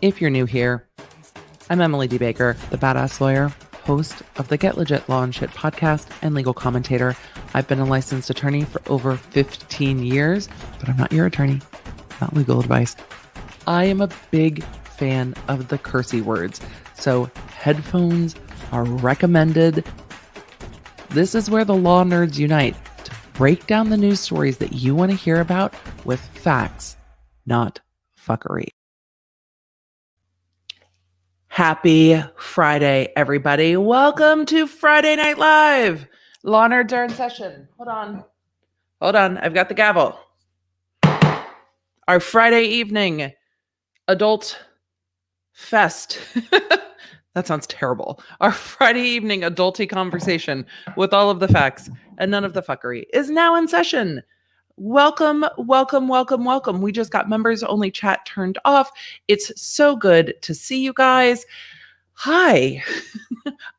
If you're new here, I'm Emily D. Baker, the badass lawyer, host of the Get Legit Law and Shit podcast and legal commentator. I've been a licensed attorney for over 15 years, but I'm not your attorney, not legal advice. I am a big fan of the cursey words, so headphones are recommended. This is where the law nerds unite to break down the news stories that you want to hear about with facts, not fuckery. Happy Friday, everybody. Welcome to Friday Night Live. Law nerds are in session. Hold on. I've got the gavel. Our Friday evening adult fest. That sounds terrible. Our Friday evening adulty conversation with all of the facts and none of the fuckery is now in session. Welcome. We just got members only chat turned off. It's so good to see you guys. Hi.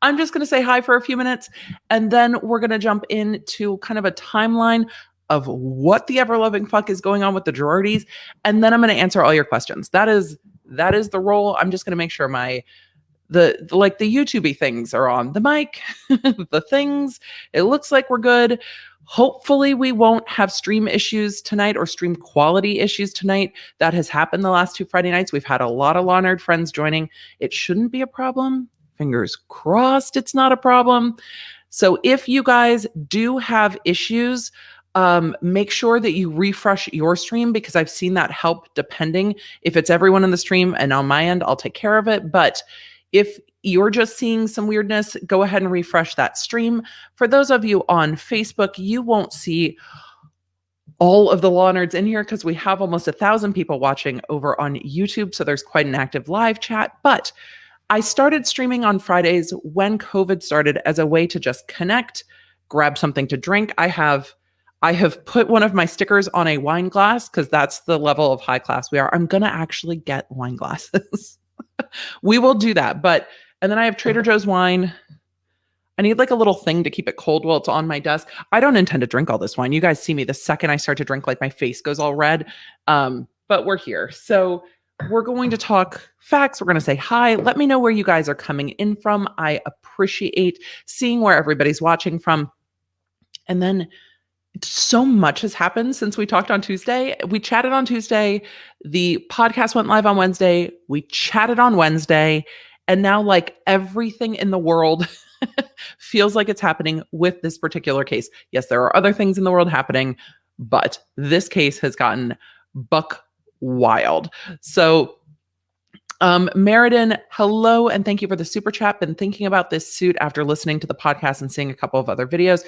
I'm just going to say hi for a few minutes, and then we're going to jump into kind of a timeline of what the ever-loving fuck is going on with the Girardis, and then I'm going to answer all your questions. That is the role. I'm just going to make sure the YouTube-y things are on the mic, the things. It looks like we're good. Hopefully we won't have stream issues tonight or stream quality issues tonight. That has happened the last two Friday nights. We've had a lot of Law Nerd friends joining. It shouldn't be a problem. Fingers crossed it's not a problem. So if you guys do have issues, make sure that you refresh your stream, because I've seen that help depending if it's everyone in the stream, and on my end, I'll take care of it. But if you're just seeing some weirdness, go ahead and refresh that stream. For those of you on Facebook, you won't see all of the Law Nerds in here because we have almost 1,000 people watching over on YouTube. So there's quite an active live chat. But I started streaming on Fridays when COVID started as a way to just connect, grab something to drink. I have put one of my stickers on a wine glass because that's the level of high class we are. I'm going to actually get wine glasses. We will do that. And then I have Trader Joe's wine. I need like a little thing to keep it cold while it's on my desk. I don't intend to drink all this wine. You guys see me the second I start to drink, like my face goes all red. But we're here. So we're going to talk facts. We're going to say hi. Let me know where you guys are coming in from. I appreciate seeing where everybody's watching from. And then so much has happened since we talked on Tuesday. We chatted on Tuesday. The podcast went live on Wednesday. We chatted on Wednesday. And now, like, everything in the world feels like it's happening with this particular case. Yes, there are other things in the world happening, but this case has gotten buck wild. So Meriden, hello, and thank you for the super chat. Been thinking about this suit after listening to the podcast and seeing a couple of other videos.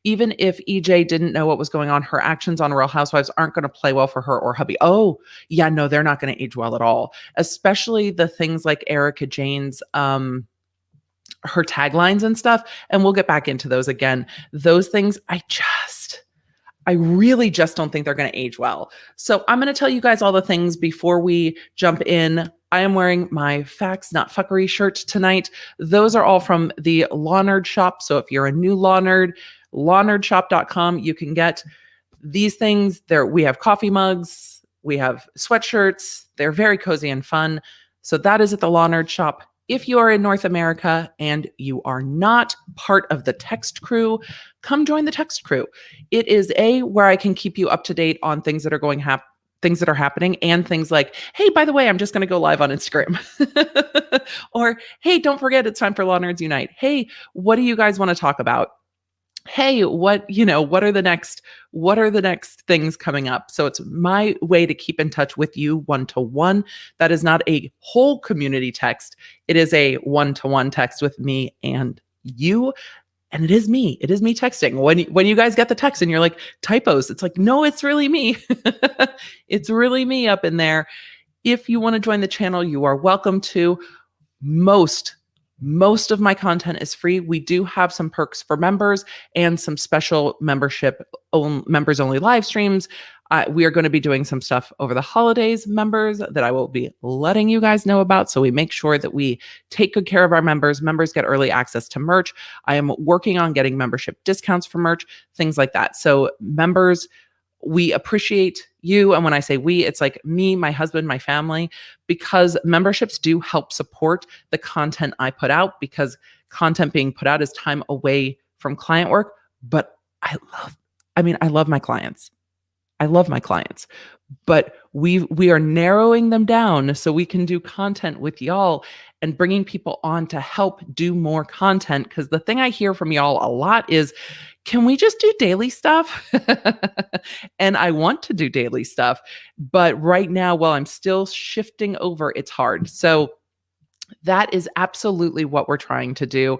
Even if EJ didn't know what was going on, her actions on Real Housewives aren't going to play well for her or hubby. Oh, yeah, no, they're not going to age well at all. Especially the things like Erika Jayne's, her taglines and stuff. And we'll get back into those again. Those things, I really just don't think they're going to age well. So I'm going to tell you guys all the things before we jump in. I am wearing my Facts Not Fuckery shirt tonight. Those are all from the Law Nerd Shop. So if you're a new Law Nerd, lawnerdshop.com, you can get these things. We have coffee mugs. We have sweatshirts. They're very cozy and fun. So that is at the Law Nerd Shop. If you are in North America and you are not part of the text crew, come join the text crew. It is where I can keep you up to date on things that are things that are happening, and things like, hey, by the way, I'm just going to go live on Instagram. Or, hey, don't forget it's time for Law Nerds Unite. Hey, what do you guys want to talk about? Hey, what are the next things coming up? So it's my way to keep in touch with you one-to-one. That is not a whole community text. It is a one-to-one text with me and you. And it is me texting. When you guys get the text and you're like, typos, it's like, no, it's really me. It's really me up in there. If you want to join the channel, you are welcome to. Most of my content is free. We do have some perks for members and some special members only live streams. We are going to be doing some stuff over the holidays, members, that I will be letting you guys know about. So we make sure that we take good care of our members. Members get early access to merch. I am working on getting membership discounts for merch, things like that. So members we appreciate you. And when I say we, it's like me, my husband, my family, because memberships do help support the content I put out, because content being put out is time away from client work. But I love my clients. I love my clients, but we are narrowing them down so we can do content with y'all and bringing people on to help do more content. Because the thing I hear from y'all a lot is, can we just do daily stuff? And I want to do daily stuff, but right now, while I'm still shifting over, it's hard. So that is absolutely what we're trying to do.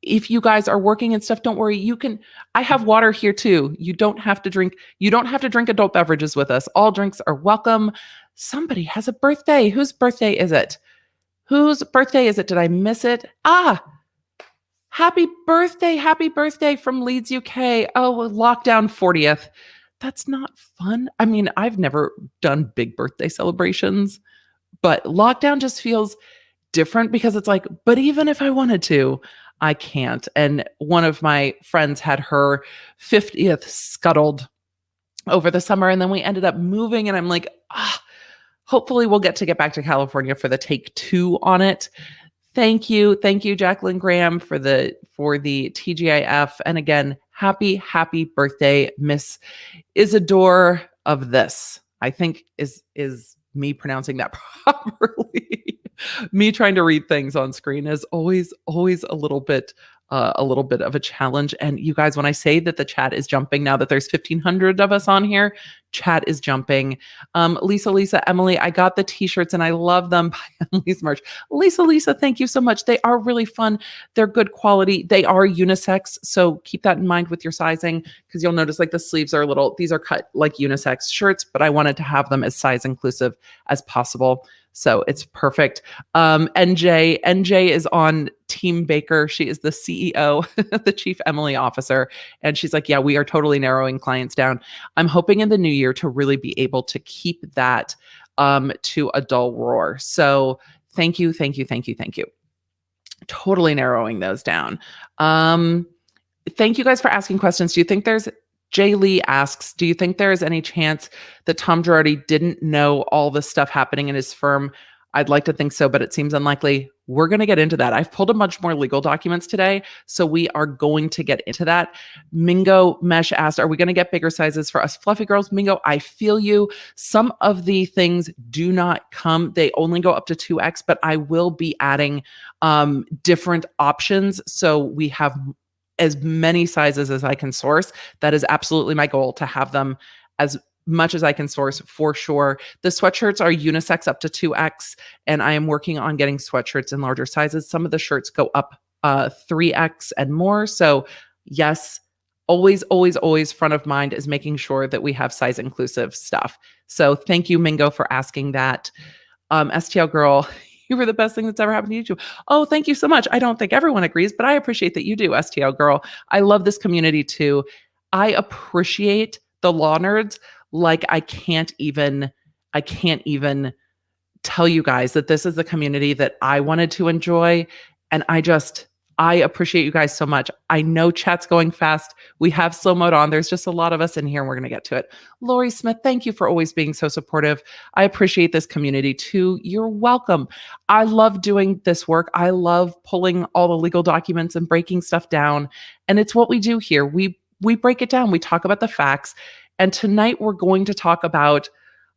If you guys are working and stuff, don't worry. I have water here too. You don't have to drink adult beverages with us. All drinks are welcome. Somebody has a birthday. Whose birthday is it? Did I miss it? Happy birthday from Leeds, UK. Oh, lockdown 40th. That's not fun. I mean, I've never done big birthday celebrations, but lockdown just feels different because it's like, but even if I wanted to, I can't. And one of my friends had her 50th scuttled over the summer, and then we ended up moving, and I'm like, hopefully we'll get back to California for the take 2 on it. Thank you, Jacqueline Graham, for the TGIF. And again, happy birthday, Miss Isidore of this. I think is me pronouncing that properly. Me trying to read things on screen is always a little bit of a challenge. And you guys, when I say that the chat is jumping now that there's 1,500 of us on here, chat is jumping. Lisa, Emily, I got the t-shirts and I love them by Emily's merch. Lisa, thank you so much. They are really fun. They're good quality. They are unisex. So keep that in mind with your sizing, because you'll notice like the sleeves are these are cut like unisex shirts, but I wanted to have them as size inclusive as possible. So it's perfect. NJ is on Team Baker. She is the CEO, the Chief Emily Officer. And she's like, yeah, we are totally narrowing clients down. I'm hoping in the new year to really be able to keep that to a dull roar. So thank you. Totally narrowing those down. Thank you guys for asking questions. Jay Lee asks, do you think there is any chance that Tom Girardi didn't know all this stuff happening in his firm? I'd like to think so, but it seems unlikely. We're going to get into that. I've pulled a bunch more legal documents today, so we are going to get into that. Mingo Mesh asked, are we going to get bigger sizes for us fluffy girls? Mingo, I feel you. Some of the things do not come. They only go up to 2X, but I will be adding different options. So we have as many sizes as I can source. That is absolutely my goal, to have them as much as I can source for sure. The sweatshirts are unisex up to 2X, and I am working on getting sweatshirts in larger sizes. Some of the shirts go up 3X and more. So yes, always front of mind is making sure that we have size inclusive stuff. So thank you, Mingo, for asking that. STL Girl, you were the best thing that's ever happened to YouTube. Oh, thank you so much. I don't think everyone agrees, but I appreciate that you do, STL Girl. I love this community too. I appreciate the law nerds like I can't even tell you guys that this is the community that I wanted to enjoy. And I appreciate you guys so much. I know chat's going fast. We have slow mode on. There's just a lot of us in here, and we're going to get to it. Lori Smith, thank you for always being so supportive. I appreciate this community too. You're welcome. I love doing this work. I love pulling all the legal documents and breaking stuff down. And it's what we do here. We break it down. We talk about the facts. And tonight we're going to talk about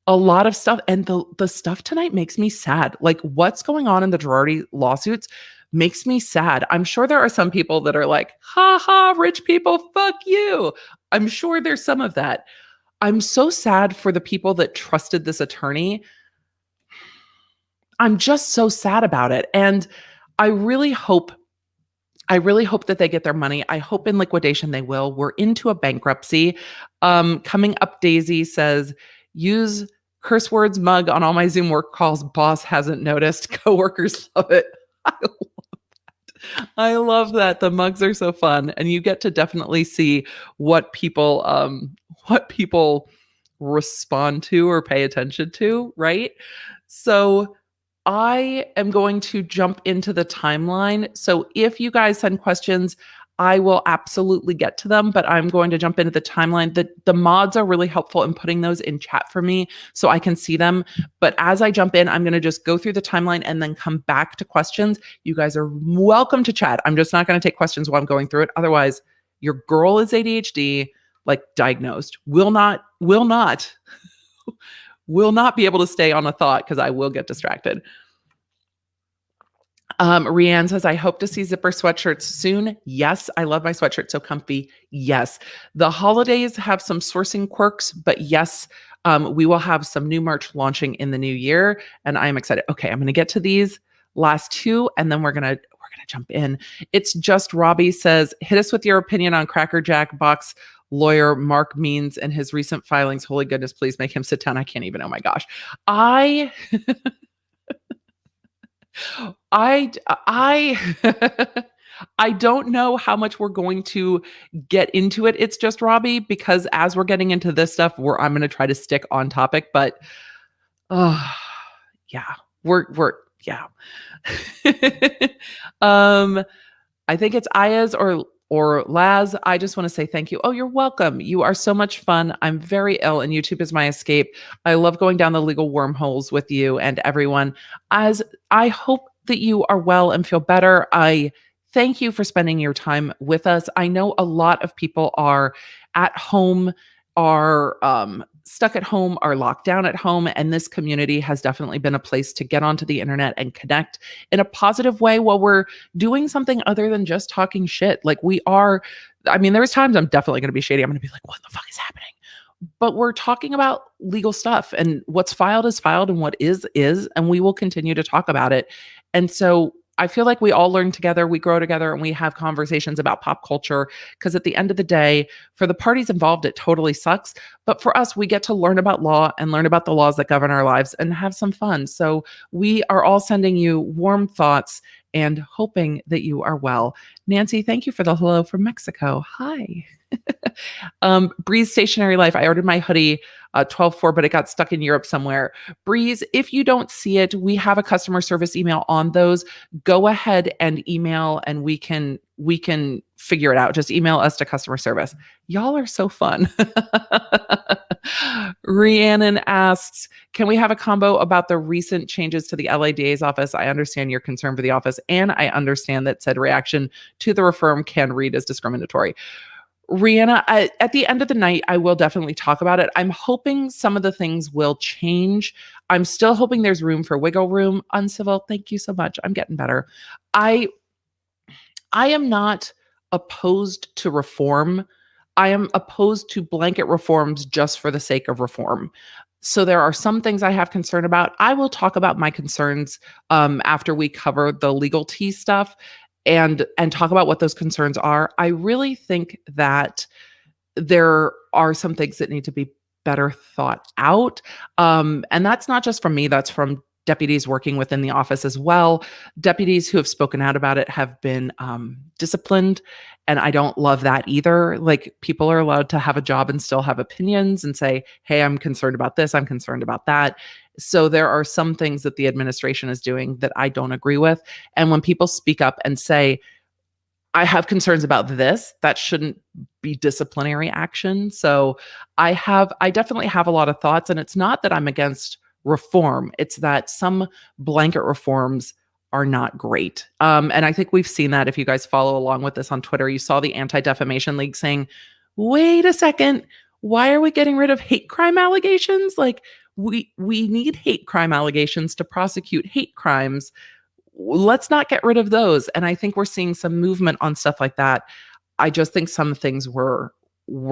a lot of stuff. And the stuff tonight makes me sad. Like what's going on in the Girardi lawsuits makes me sad. I'm sure there are some people that are like, ha ha, rich people, fuck you. I'm sure there's some of that. I'm so sad for the people that trusted this attorney. I'm just so sad about it. And I really hope that they get their money. I hope in liquidation they will. We're into a bankruptcy. Coming up, Daisy says, use curse words mug on all my Zoom work calls. Boss hasn't noticed. Coworkers love it. I love that. The mugs are so fun, and you get to definitely see what people respond to or pay attention to, right? So I am going to jump into the timeline. So if you guys send questions, I will absolutely get to them, but I'm going to jump into the timeline. The mods are really helpful in putting those in chat for me so I can see them. But as I jump in, I'm going to just go through the timeline and then come back to questions. You guys are welcome to chat. I'm just not going to take questions while I'm going through it. Otherwise, your girl is ADHD, like diagnosed, will not be able to stay on a thought because I will get distracted. Rianne says, I hope to see zipper sweatshirts soon. Yes, I love my sweatshirt. So comfy. Yes. The holidays have some sourcing quirks, but yes, we will have some new merch launching in the new year. And I am excited. Okay, I'm going to get to these last two, and then we're going to jump in. It's just Robbie says, hit us with your opinion on Cracker Jack box lawyer Mark Means and his recent filings. Holy goodness, please make him sit down. I can't even. Oh my gosh. I don't know how much we're going to get into it. It's just Robbie, because as we're getting into this stuff, I'm going to try to stick on topic, but yeah, we're yeah. I think it's Ayaz or Laz. I just want to say thank you. Oh, you're welcome. You are so much fun. I'm very ill and YouTube is my escape. I love going down the legal wormholes with you and everyone. As I hope that you are well and feel better. I thank you for spending your time with us. I know a lot of people are at home, are stuck at home, are locked down at home, and this community has definitely been a place to get onto the internet and connect in a positive way while we're doing something other than just talking shit. Like we are, I mean, there's times I'm definitely going to be shady. I'm going to be like, what the fuck is happening? But we're talking about legal stuff, and what's filed is filed, and what is, and we will continue to talk about it. And so I feel like we all learn together, we grow together, and we have conversations about pop culture, because at the end of the day, for the parties involved, it totally sucks. But for us, we get to learn about law and learn about the laws that govern our lives and have some fun. So we are all sending you warm thoughts and hoping that you are well. Nancy, thank you for the hello from Mexico. Hi. Breeze Stationary Life. I ordered my hoodie 12/4, but it got stuck in Europe somewhere. Breeze, if you don't see it, we have a customer service email on those. Go ahead and email and we can figure it out. Just email us to customer service. Y'all are so fun. Rhiannon asks, can we have a combo about the recent changes to the LADA's office? I understand your concern for the office, and I understand that said reaction to the reform can read as discriminatory. Rihanna, at the end of the night, I will definitely talk about it. I'm hoping some of the things will change. I'm still hoping there's room for wiggle room. Uncivil, thank you so much. I'm getting better. I am not opposed to reform. I am opposed to blanket reforms just for the sake of reform. So there are some things I have concern about. I will talk about my concerns after we cover the legal tea stuff and talk about what those concerns are. I really think that there are some things that need to be better thought out. And that's not just from me, that's from deputies working within the office as well. Deputies who have spoken out about it have been disciplined, and I don't love that either. Like, people are allowed to have a job and still have opinions and say, hey, I'm concerned about this, I'm concerned about that. So there are some things that the administration is doing that I don't agree with. And when people speak up and say, I have concerns about this, that shouldn't be disciplinary action. So I definitely have a lot of thoughts, and it's not that I'm against reform. It's that some blanket reforms are not great. And I think we've seen that if you guys follow along with this on Twitter. You saw the Anti-Defamation League saying, wait a second, why are we getting rid of hate crime allegations? Like, we need hate crime allegations to prosecute hate crimes. Let's not get rid of those. And I think we're seeing some movement on stuff like that. I just think some things were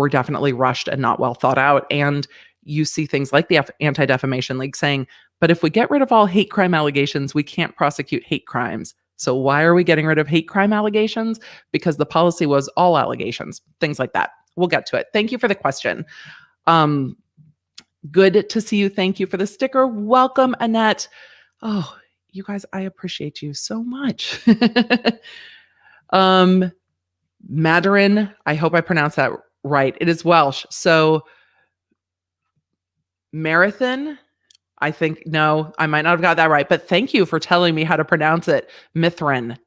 definitely rushed and not well thought out. And you see things like the Anti-Defamation League saying, but if we get rid of all hate crime allegations, we can't prosecute hate crimes. So why are we getting rid of hate crime allegations? Because the policy was all allegations, things like that. We'll get to it. Thank you for the question. Good to see you. Thank you for the sticker. Welcome, Annette. Oh, you guys, I appreciate you so much. Madarin, I hope I pronounced that right. It is Welsh. So marathon, I think, no, I might not have got that right, but thank you for telling me how to pronounce it. Mithrin.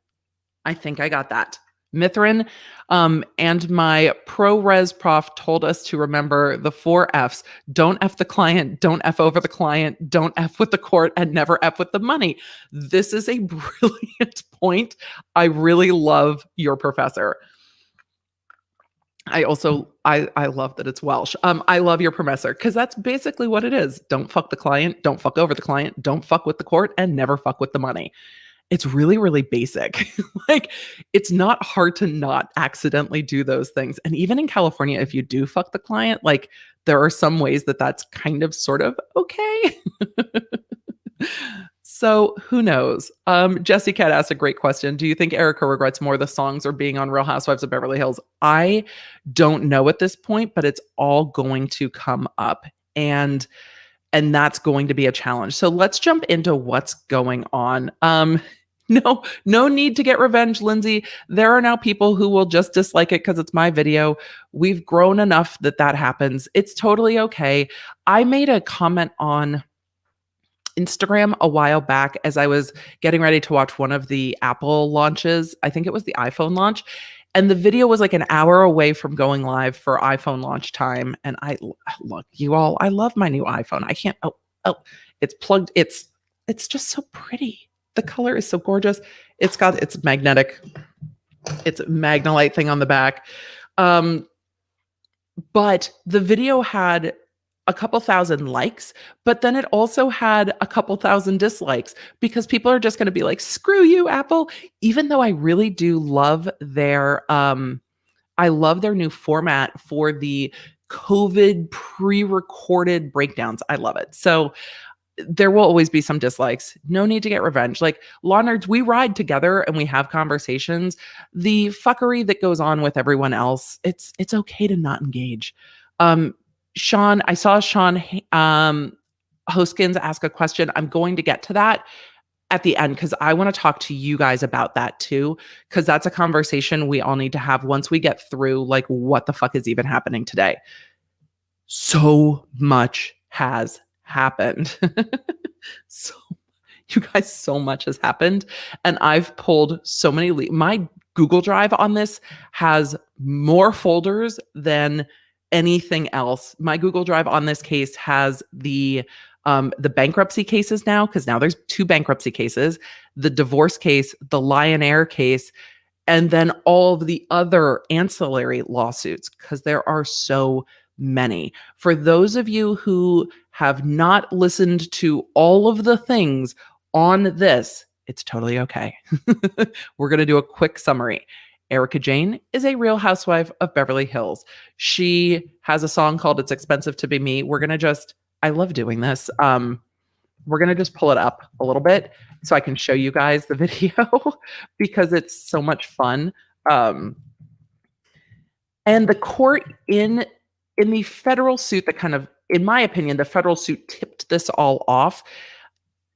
I think I got that. Mithrin, and my ProRes prof told us to remember the 4 Fs. Don't F the client, don't F over the client, don't F with the court, and never F with the money. This is a brilliant point. I really love your professor. I love that it's Welsh. I love your professor because that's basically what it is. Don't fuck the client, don't fuck over the client, don't fuck with the court, and never fuck with the money. It's really, really basic. Like, it's not hard to not accidentally do those things. And even in California, if you do fuck the client, like, there are some ways that that's kind of sort of okay. So who knows? Jesse Cat asked a great question. Do you think Erika regrets more the songs or being on Real Housewives of Beverly Hills? I don't know at this point, but it's all going to come up. And that's going to be a challenge. So let's jump into what's going on. No need to get revenge, Lindsay. There are now people who will just dislike it because it's my video. We've grown enough that happens. It's totally okay. I made a comment on Instagram a while back as I was getting ready to watch one of the Apple launches. I think it was the iPhone launch. And the video was like an hour away from going live for iPhone launch time. And look, you all, I love my new iPhone. I can't, it's plugged. It's just so pretty. The color is so gorgeous. It's got its magnetic, it's a Magnolite thing on the back. But the video had a couple thousand likes, but then it also had a couple thousand dislikes because people are just going to be like, screw you, Apple. Even though I really do love their, I love their new format for the COVID pre-recorded breakdowns. I love it. So there will always be some dislikes. No need to get revenge. Like, law nerds, we ride together and we have conversations. The fuckery that goes on with everyone else, it's okay to not engage. Sean, I saw Sean Hoskins ask a question. I'm going to get to that at the end because I want to talk to you guys about that too, because that's a conversation we all need to have once we get through like what the fuck is even happening today. So much has happened. So much has happened. And I've pulled so many my Google Drive on this has more folders than anything else. My Google Drive on this case has the bankruptcy cases now, because now there's 2 bankruptcy cases, the divorce case, the Lionaire case, and then all of the other ancillary lawsuits, because there are so many. For those of you who have not listened to all of the things on this, it's totally okay. We're going to do a quick summary. Erika Jayne is a Real Housewife of Beverly Hills. She has a song called It's Expensive to Be Me. We're going to I love doing this. We're going to just pull it up a little bit so I can show you guys the video because it's so much fun. And the court in the federal suit that kind of, in my opinion, the federal suit tipped this all off.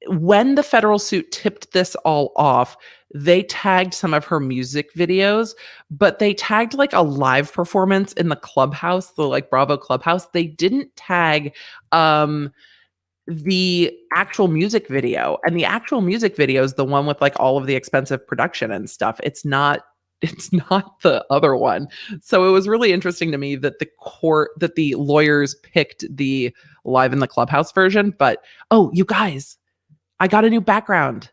When the federal suit tipped this all off, they tagged some of her music videos, but they tagged like a live performance in the clubhouse, the like Bravo clubhouse. They didn't tag the actual music video. And the actual music video is the one with like all of the expensive production and stuff. It's not the other one. So it was really interesting to me that the lawyers picked the live in the clubhouse version. But you guys, I got a new background.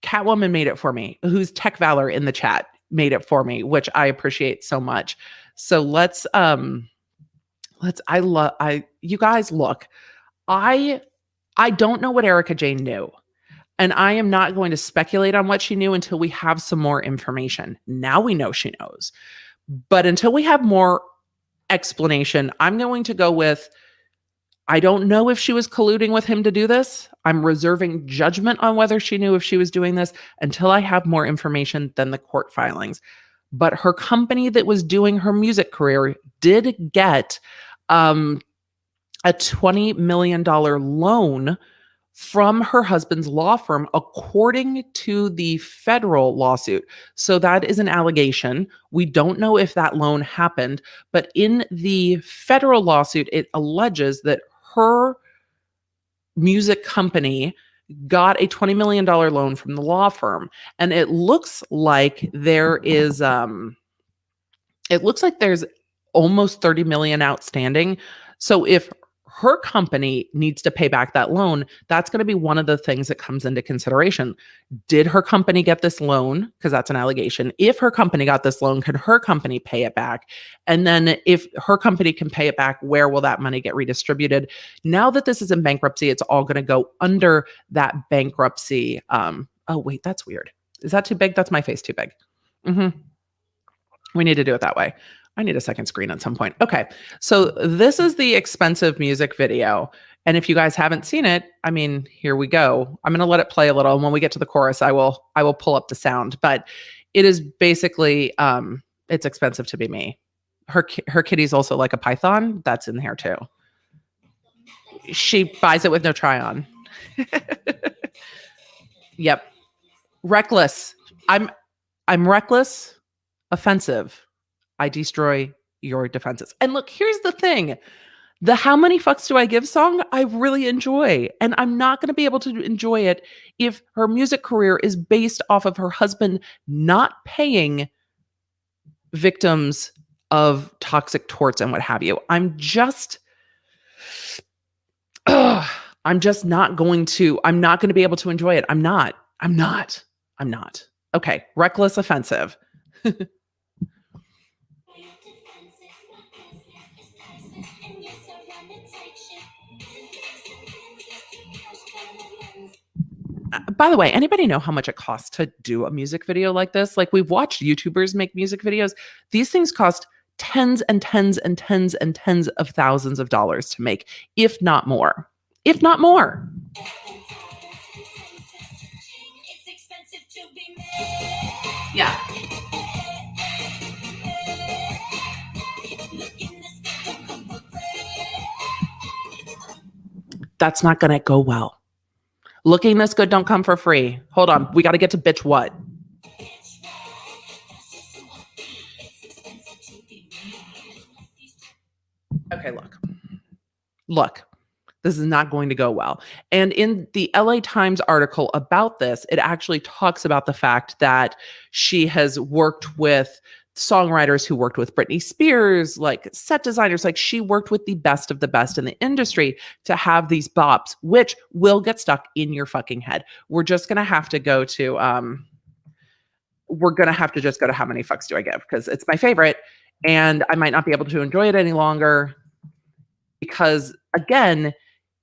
Catwoman made it for me, who's Tech Valor in the chat made it for me, which I appreciate so much. So you guys look, I don't know what Erika Jayne knew. And I am not going to speculate on what she knew until we have some more information. Now we know she knows. But until we have more explanation, I'm going to go with, I don't know if she was colluding with him to do this. I'm reserving judgment on whether she knew if she was doing this until I have more information than the court filings. But her company that was doing her music career did get a $20 million loan from her husband's law firm, according to the federal lawsuit. So that is an allegation. We don't know if that loan happened, but in the federal lawsuit, it alleges that her music company got a $20 million loan from the law firm. And it looks like there's almost 30 million outstanding. So if her company needs to pay back that loan, that's going to be one of the things that comes into consideration. Did her company get this loan? Because that's an allegation. If her company got this loan, could her company pay it back? And then if her company can pay it back, where will that money get redistributed? Now that this is in bankruptcy, it's all going to go under that bankruptcy. Oh, wait, that's weird. Is that too big? That's my face too big. We need to do it that way. I need a second screen at some point. Okay. So this is the expensive music video. And if you guys haven't seen it, I mean, here we go. I'm going to let it play a little. And when we get to the chorus, I will pull up the sound, but it is basically, it's expensive to be me. Her kitty's also like a python. That's in here too. She buys it with no try on. Yep. Reckless. I'm reckless, offensive. I destroy your defenses. And look, here's the thing. The how many fucks do I give song, I really enjoy. And I'm not going to be able to enjoy it if her music career is based off of her husband not paying victims of toxic torts and what have you. I'm just not going to be able to enjoy it. I'm not. Okay. Reckless, offensive. By the way, anybody know how much it costs to do a music video like this? Like, we've watched YouTubers make music videos. These things cost tens and tens and tens and tens of thousands of dollars to make, if not more. If not more. It's expensive to be made. Yeah. That's not going to go well. Looking this good don't come for free. Hold on. We got to get to bitch what? Okay, look. This is not going to go well. And in the LA Times article about this, it actually talks about the fact that she has worked with songwriters who worked with Britney Spears, like set designers, like she worked with the best of the best in the industry to have these bops, which will get stuck in your fucking head. We're just going to have to go to, how many fucks do I give? Because it's my favorite and I might not be able to enjoy it any longer because, again,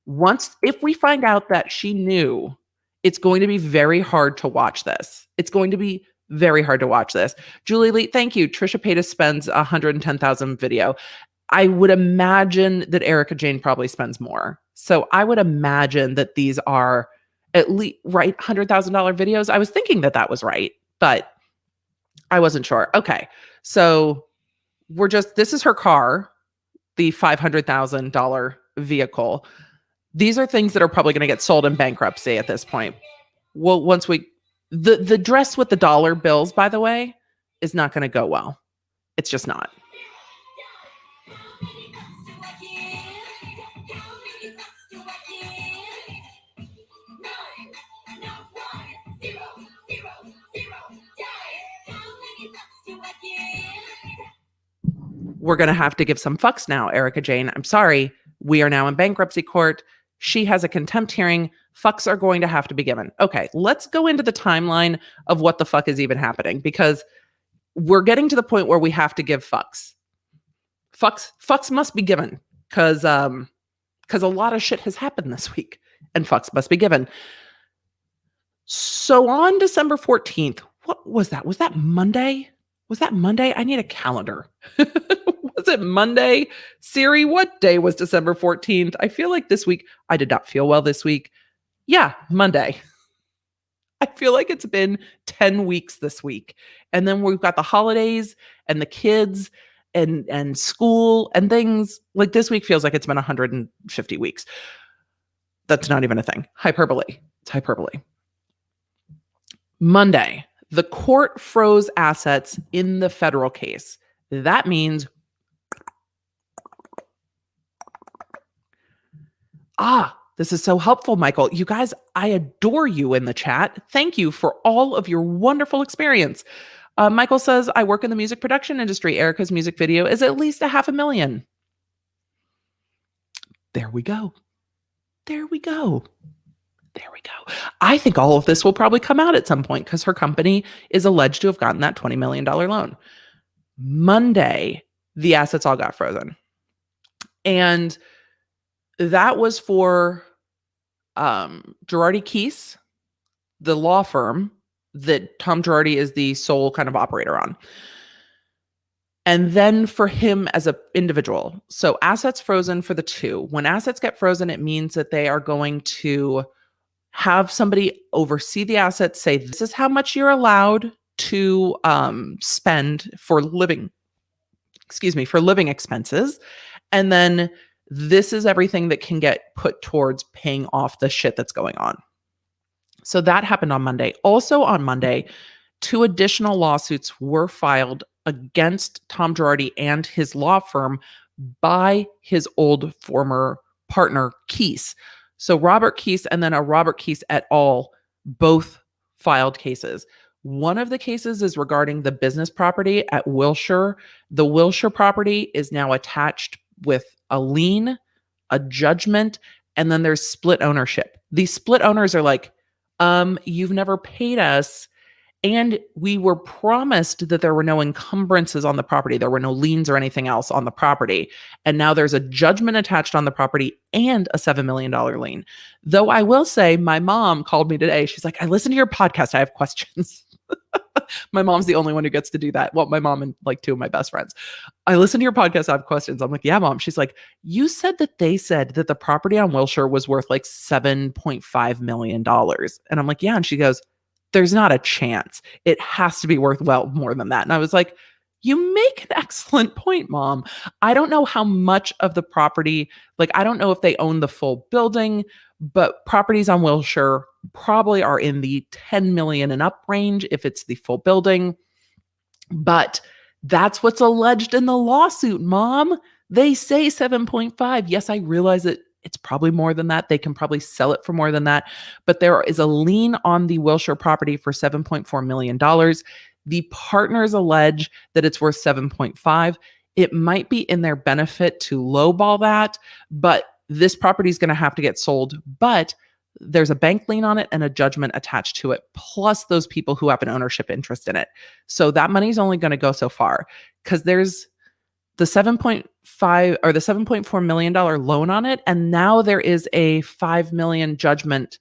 if we find out that she knew, it's going to be very hard to watch this. It's going to be very hard to watch this. Julie Lee, thank you. Trisha Paytas spends 110,000 video. I would imagine that Erika Jayne probably spends more. So I would imagine that these are at least right $100,000 videos. I was thinking that was right, but I wasn't sure. Okay. So this is her car, the $500,000 vehicle. These are things that are probably going to get sold in bankruptcy at this point. Well, the dress with the dollar bills, by the way, is not going to go well. It's just not. We're going to have to give some fucks now, Erika Jayne. I'm sorry. We are now in bankruptcy court. She has a contempt hearing. Fucks are going to have to be given. Okay, let's go into the timeline of what the fuck is even happening because we're getting to the point where we have to give fucks. Fucks must be given because a lot of shit has happened this week and fucks must be given. So on December 14th, what was that? Was that Monday? I need a calendar. Was it Monday? Siri, what day was December 14th? I feel like this week, I did not feel well this week. Yeah, Monday. I feel like it's been 10 weeks this week. And then we've got the holidays and the kids and school and things. Like this week feels like it's been 150 weeks. That's not even a thing. Hyperbole. It's hyperbole. Monday, the court froze assets in the federal case. That means, This is so helpful, Michael. You guys, I adore you in the chat. Thank you for all of your wonderful experience. Michael says, I work in the music production industry. Erika's music video is at least $500,000. There we go. There we go. There we go. I think all of this will probably come out at some point because her company is alleged to have gotten that $20 million loan. Monday, the assets all got frozen. And that was for Girardi Keese, the law firm that Tom Girardi is the sole kind of operator on. And then for him as an individual. So assets frozen for the two. When assets get frozen, it means that they are going to have somebody oversee the assets, say, this is how much you're allowed to spend for living expenses. And then this is everything that can get put towards paying off the shit that's going on. So that happened on Monday. Also on Monday, 2 additional lawsuits were filed against Tom Girardi and his law firm by his old former partner, Keese. So Robert Keese and then a Robert Keese et al. Both filed cases. One of the cases is regarding the business property at Wilshire. The Wilshire property is now attached with a lien, a judgment, and then there's split ownership. These split owners are like, you've never paid us. And we were promised that there were no encumbrances on the property. There were no liens or anything else on the property. And now there's a judgment attached on the property and a $7 million lien. Though I will say, my mom called me today. She's like, I listened to your podcast. I have questions. My mom's the only one who gets to do that. Well, my mom and like 2 of my best friends. I listened to your podcast. I have questions. I'm like, yeah, mom. She's like, you said that they said that the property on Wilshire was worth like $7.5 million. And I'm like, yeah. And she goes, there's not a chance. It has to be worth well more than that. And I was like, you make an excellent point, Mom. I don't know how much of the property, like, I don't know if they own the full building, but properties on Wilshire probably are in the 10 million and up range if it's the full building. But that's what's alleged in the lawsuit, Mom. They say 7.5. Yes, I realize that it's probably more than that. They can probably sell it for more than that. But there is a lien on the Wilshire property for $7.4 million. The partners allege that it's worth 7.5. It might be in their benefit to lowball that, but this property is going to have to get sold. But there's a bank lien on it and a judgment attached to it, plus those people who have an ownership interest in it. So that money is only going to go so far because there's the 7.5 or the $7.4 million loan on it. And now there is a $5 million judgment,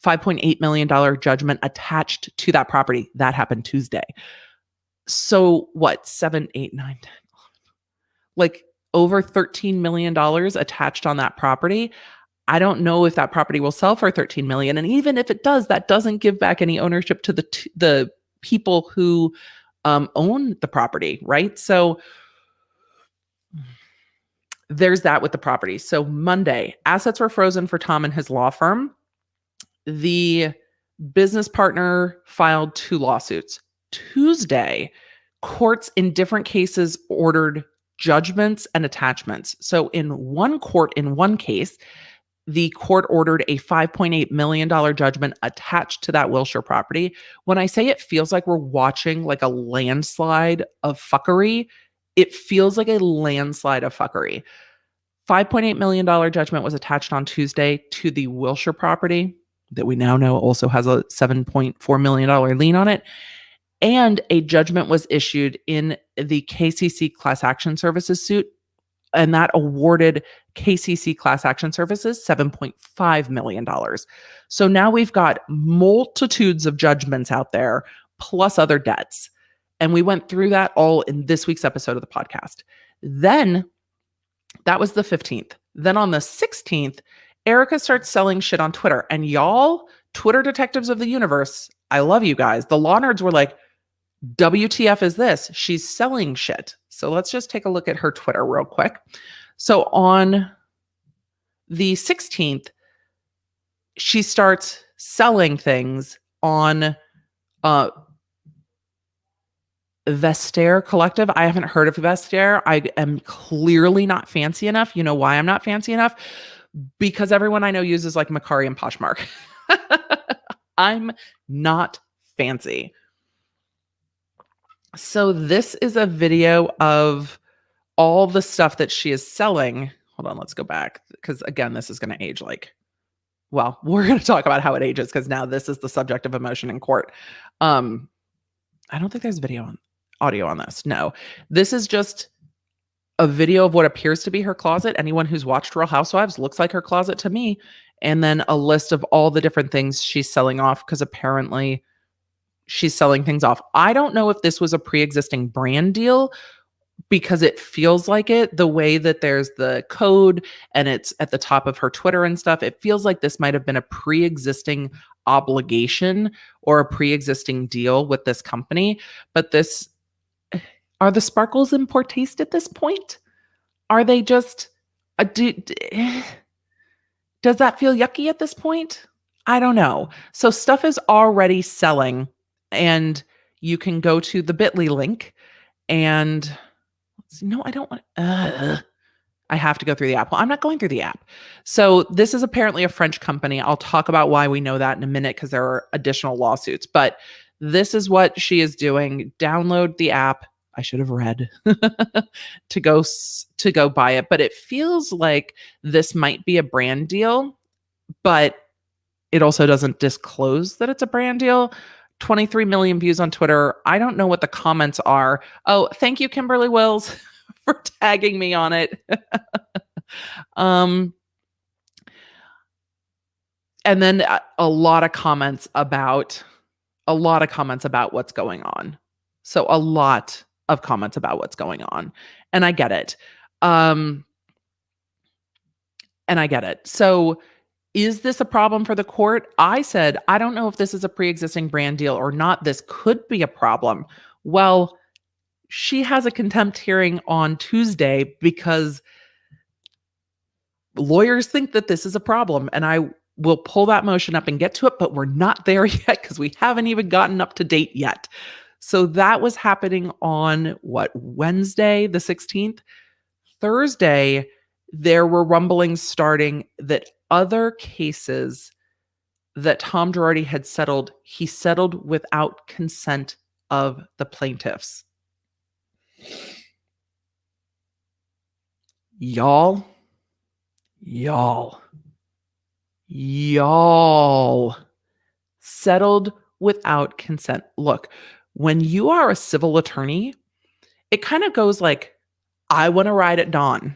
$5.8 million judgment attached to that property. That happened Tuesday. So what, 7, 8, 9, 10, 11, like over $13 million attached on that property. I don't know if that property will sell for $13 million. And even if it does, that doesn't give back any ownership to the people who own the property, right? So there's that with the property. So Monday, assets were frozen for Tom and his law firm. The business partner filed 2 lawsuits. Tuesday, courts in different cases ordered judgments and attachments. So in one court, in one case, the court ordered a $5.8 million judgment attached to that Wilshire property. When I say it feels like we're watching like a landslide of fuckery, it feels like a landslide of fuckery. $5.8 million judgment was attached on Tuesday to the Wilshire property that we now know also has a $7.4 million lien on it. And a judgment was issued in the KCC Class Action Services suit, and that awarded KCC Class Action Services $7.5 million. So now we've got multitudes of judgments out there, plus other debts. And we went through that all in this week's episode of the podcast. Then that was the 15th. Then on the 16th, Erika starts selling shit on Twitter. And y'all, Twitter detectives of the universe, I love you guys. The law nerds were like, WTF is this? She's selling shit. So let's just take a look at her Twitter real quick. So on the 16th, she starts selling things on Vestaire Collective. I haven't heard of Vestaire. I am clearly not fancy enough. You know why I'm not fancy enough? because everyone I know uses like Macari and Poshmark. I'm not fancy. So this is a video of all the stuff that she is selling. Hold on, let's go back because again, this is going to age like, well, we're going to talk about how it ages because now this is the subject of emotion in court. I don't think there's audio on this. No, this is just a video of what appears to be her closet. Anyone who's watched Real Housewives looks like her closet to me. And then a list of all the different things she's selling off because apparently she's selling things off. I don't know if this was a pre-existing brand deal because it feels like it, the way that there's the code and it's at the top of her Twitter and stuff. It feels like this might have been a pre-existing obligation or a pre-existing deal with this company. But this, are the sparkles in poor taste at this point? Are they just, does that feel yucky at this point? I don't know. So stuff is already selling and you can go to the bit.ly link and no, I don't want, I have to go through the app. Well, I'm not going through the app. So this is apparently a French company. I'll talk about why we know that in a minute because there are additional lawsuits, but this is what she is doing. Download the app. I should have read to go buy it, but it feels like this might be a brand deal, but it also doesn't disclose that it's a brand deal. 23 million views on Twitter. I don't know what the comments are. Oh, thank you, Kimberly Wills, for tagging me on it. And then a lot of comments about what's going on. So a lot of comments about what's going on. And I get it. So is this a problem for the court? I said, I don't know if this is a pre-existing brand deal or not. This could be a problem. Well, she has a contempt hearing on Tuesday because lawyers think that this is a problem. And I will pull that motion up and get to it, but we're not there yet because we haven't even gotten up to date yet. So that was happening on Wednesday, the 16th. Thursday, there were rumblings starting that other cases that Tom Girardi had settled, he settled without consent of the plaintiffs. Y'all settled without consent. Look, when you are a civil attorney, it kind of goes like, I want to ride at dawn.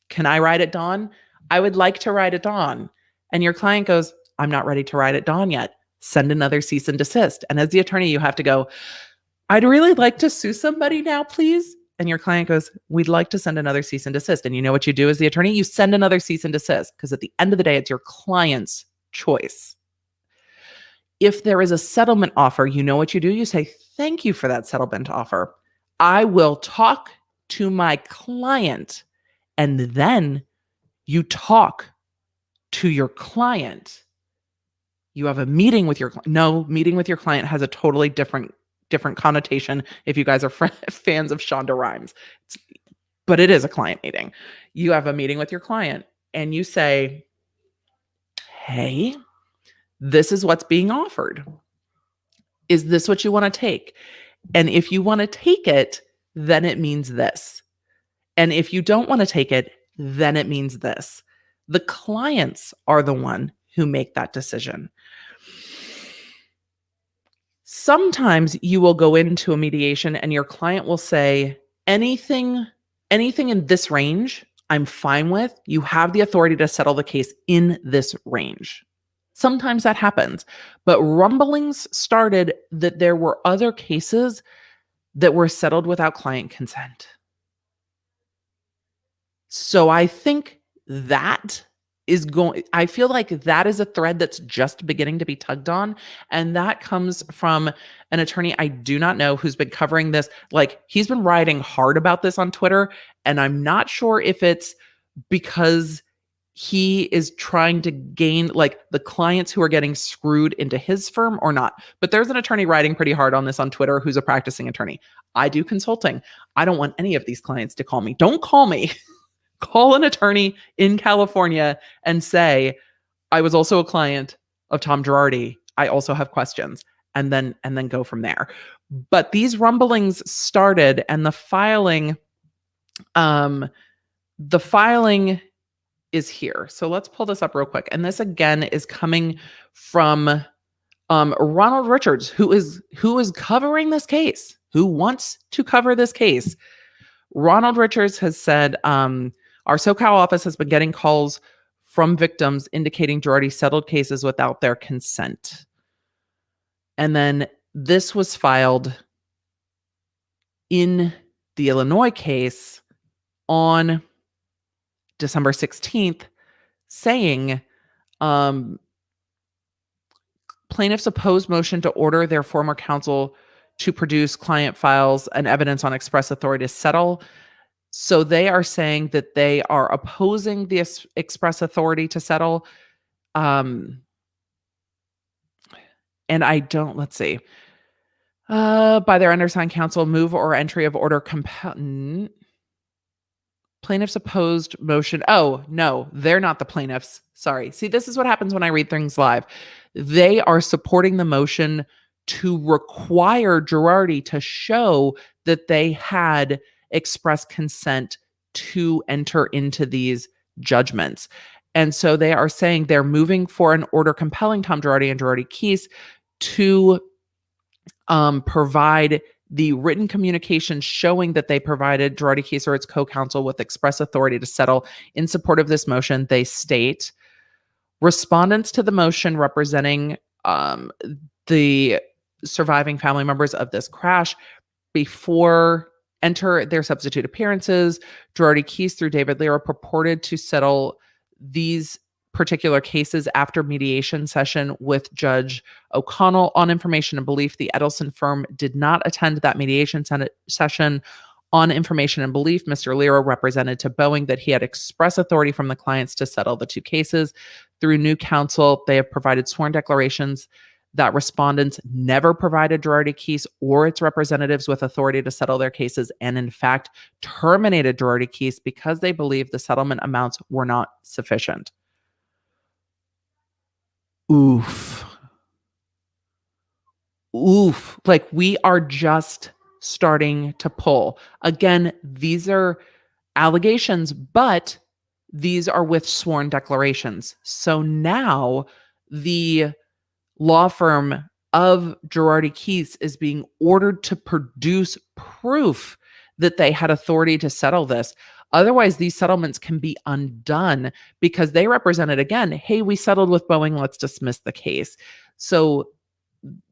Can I ride at dawn? I would like to ride at dawn. And your client goes, I'm not ready to ride at dawn yet. Send another cease and desist. And as the attorney, you have to go, I'd really like to sue somebody now, please. And your client goes, we'd like to send another cease and desist. And you know what you do as the attorney? You send another cease and desist because at the end of the day, it's your client's choice. If there is a settlement offer, you know what you do? You say, thank you for that settlement offer. I will talk to my client. And then you talk to your client. You have a meeting with your client. No, meeting with your client has a totally different connotation if you guys are fans of Shonda Rhimes. But it is a client meeting. You have a meeting with your client and you say, hey, this is what's being offered. Is this what you want to take? And if you want to take it, then it means this. And if you don't want to take it, then it means this. The clients are the one who make that decision. Sometimes you will go into a mediation and your client will say, anything in this range, I'm fine with. You have the authority to settle the case in this range. Sometimes that happens, but rumblings started that there were other cases that were settled without client consent. So I think I feel like that is a thread that's just beginning to be tugged on. And that comes from an attorney I do not know who's been covering this. Like, he's been writing hard about this on Twitter. And I'm not sure if it's because he is trying to gain like the clients who are getting screwed into his firm or not. But there's an attorney writing pretty hard on this on Twitter who's a practicing attorney. I do consulting. I don't want any of these clients to call me. Don't call me. Call an attorney in California and say, I was also a client of Tom Girardi. I also have questions. And then go from there. But these rumblings started, and the filing is here. So let's pull this up real quick. And this again is coming from Ronald Richards, who is covering this case, who wants to cover this case. Ronald Richards has said, our SoCal office has been getting calls from victims indicating Girardi settled cases without their consent. And then this was filed in the Illinois case on December 16th, saying plaintiffs opposed motion to order their former counsel to produce client files and evidence on express authority to settle. So they are saying that they are opposing the express authority to settle. And let's see. By their undersigned counsel, move or entry of order plaintiffs opposed motion. Oh, no, they're not the plaintiffs. Sorry. See, this is what happens when I read things live. They are supporting the motion to require Girardi to show that they had express consent to enter into these judgments. And so they are saying they're moving for an order compelling Tom Girardi and Girardi Keese to provide the written communication showing that they provided Girardi Keese or its co-counsel with express authority to settle. In support of this motion, they state, respondents to the motion representing the surviving family members of this crash before enter their substitute appearances. Girardi Keese through David Lira purported to settle these particular cases after mediation session with Judge O'Connell. On information and belief, the Edelson firm did not attend that mediation session. On information and belief, Mr. Lira represented to Boeing that he had express authority from the clients to settle the two cases. Through new counsel, they have provided sworn declarations that respondents never provided Girardi Keese or its representatives with authority to settle their cases, and in fact terminated Girardi Keese because they believed the settlement amounts were not sufficient. Oof. Like, we are just starting to pull. Again, these are allegations, but these are with sworn declarations. So now the law firm of Girardi Keese is being ordered to produce proof that they had authority to settle this. Otherwise, these settlements can be undone because they represented, again, hey, we settled with Boeing, let's dismiss the case. So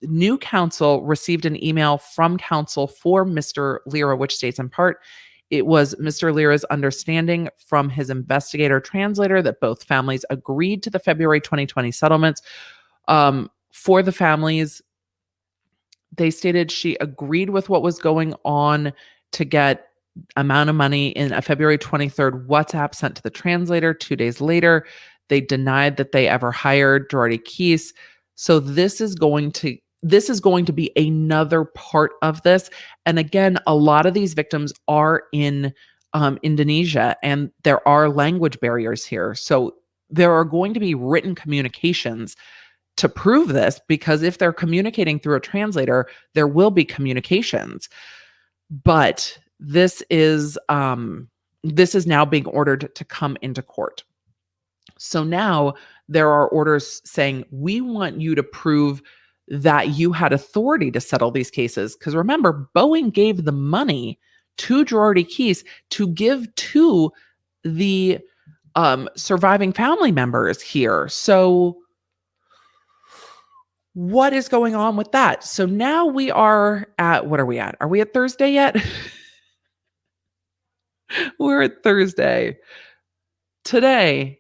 new counsel received an email from counsel for Mr. Lira, which states in part, it was Mr. Lira's understanding from his investigator translator that both families agreed to the February 2020 settlements. For the families, they stated she agreed with what was going on to get amount of money in a February 23rd WhatsApp sent to the translator. 2 days later, they denied that they ever hired Girardi Keese. So this is going to be another part of this. And again, a lot of these victims are in Indonesia, and there are language barriers here. So there are going to be written communications to prove this, because if they're communicating through a translator, there will be communications. But this is now being ordered to come into court. So now there are orders saying, we want you to prove that you had authority to settle these cases. Because remember, Boeing gave the money to Girardi Keese to give to the surviving family members here. So what is going on with that? So now we are at, what are we at? Are we at Thursday yet? We're at Thursday. Today's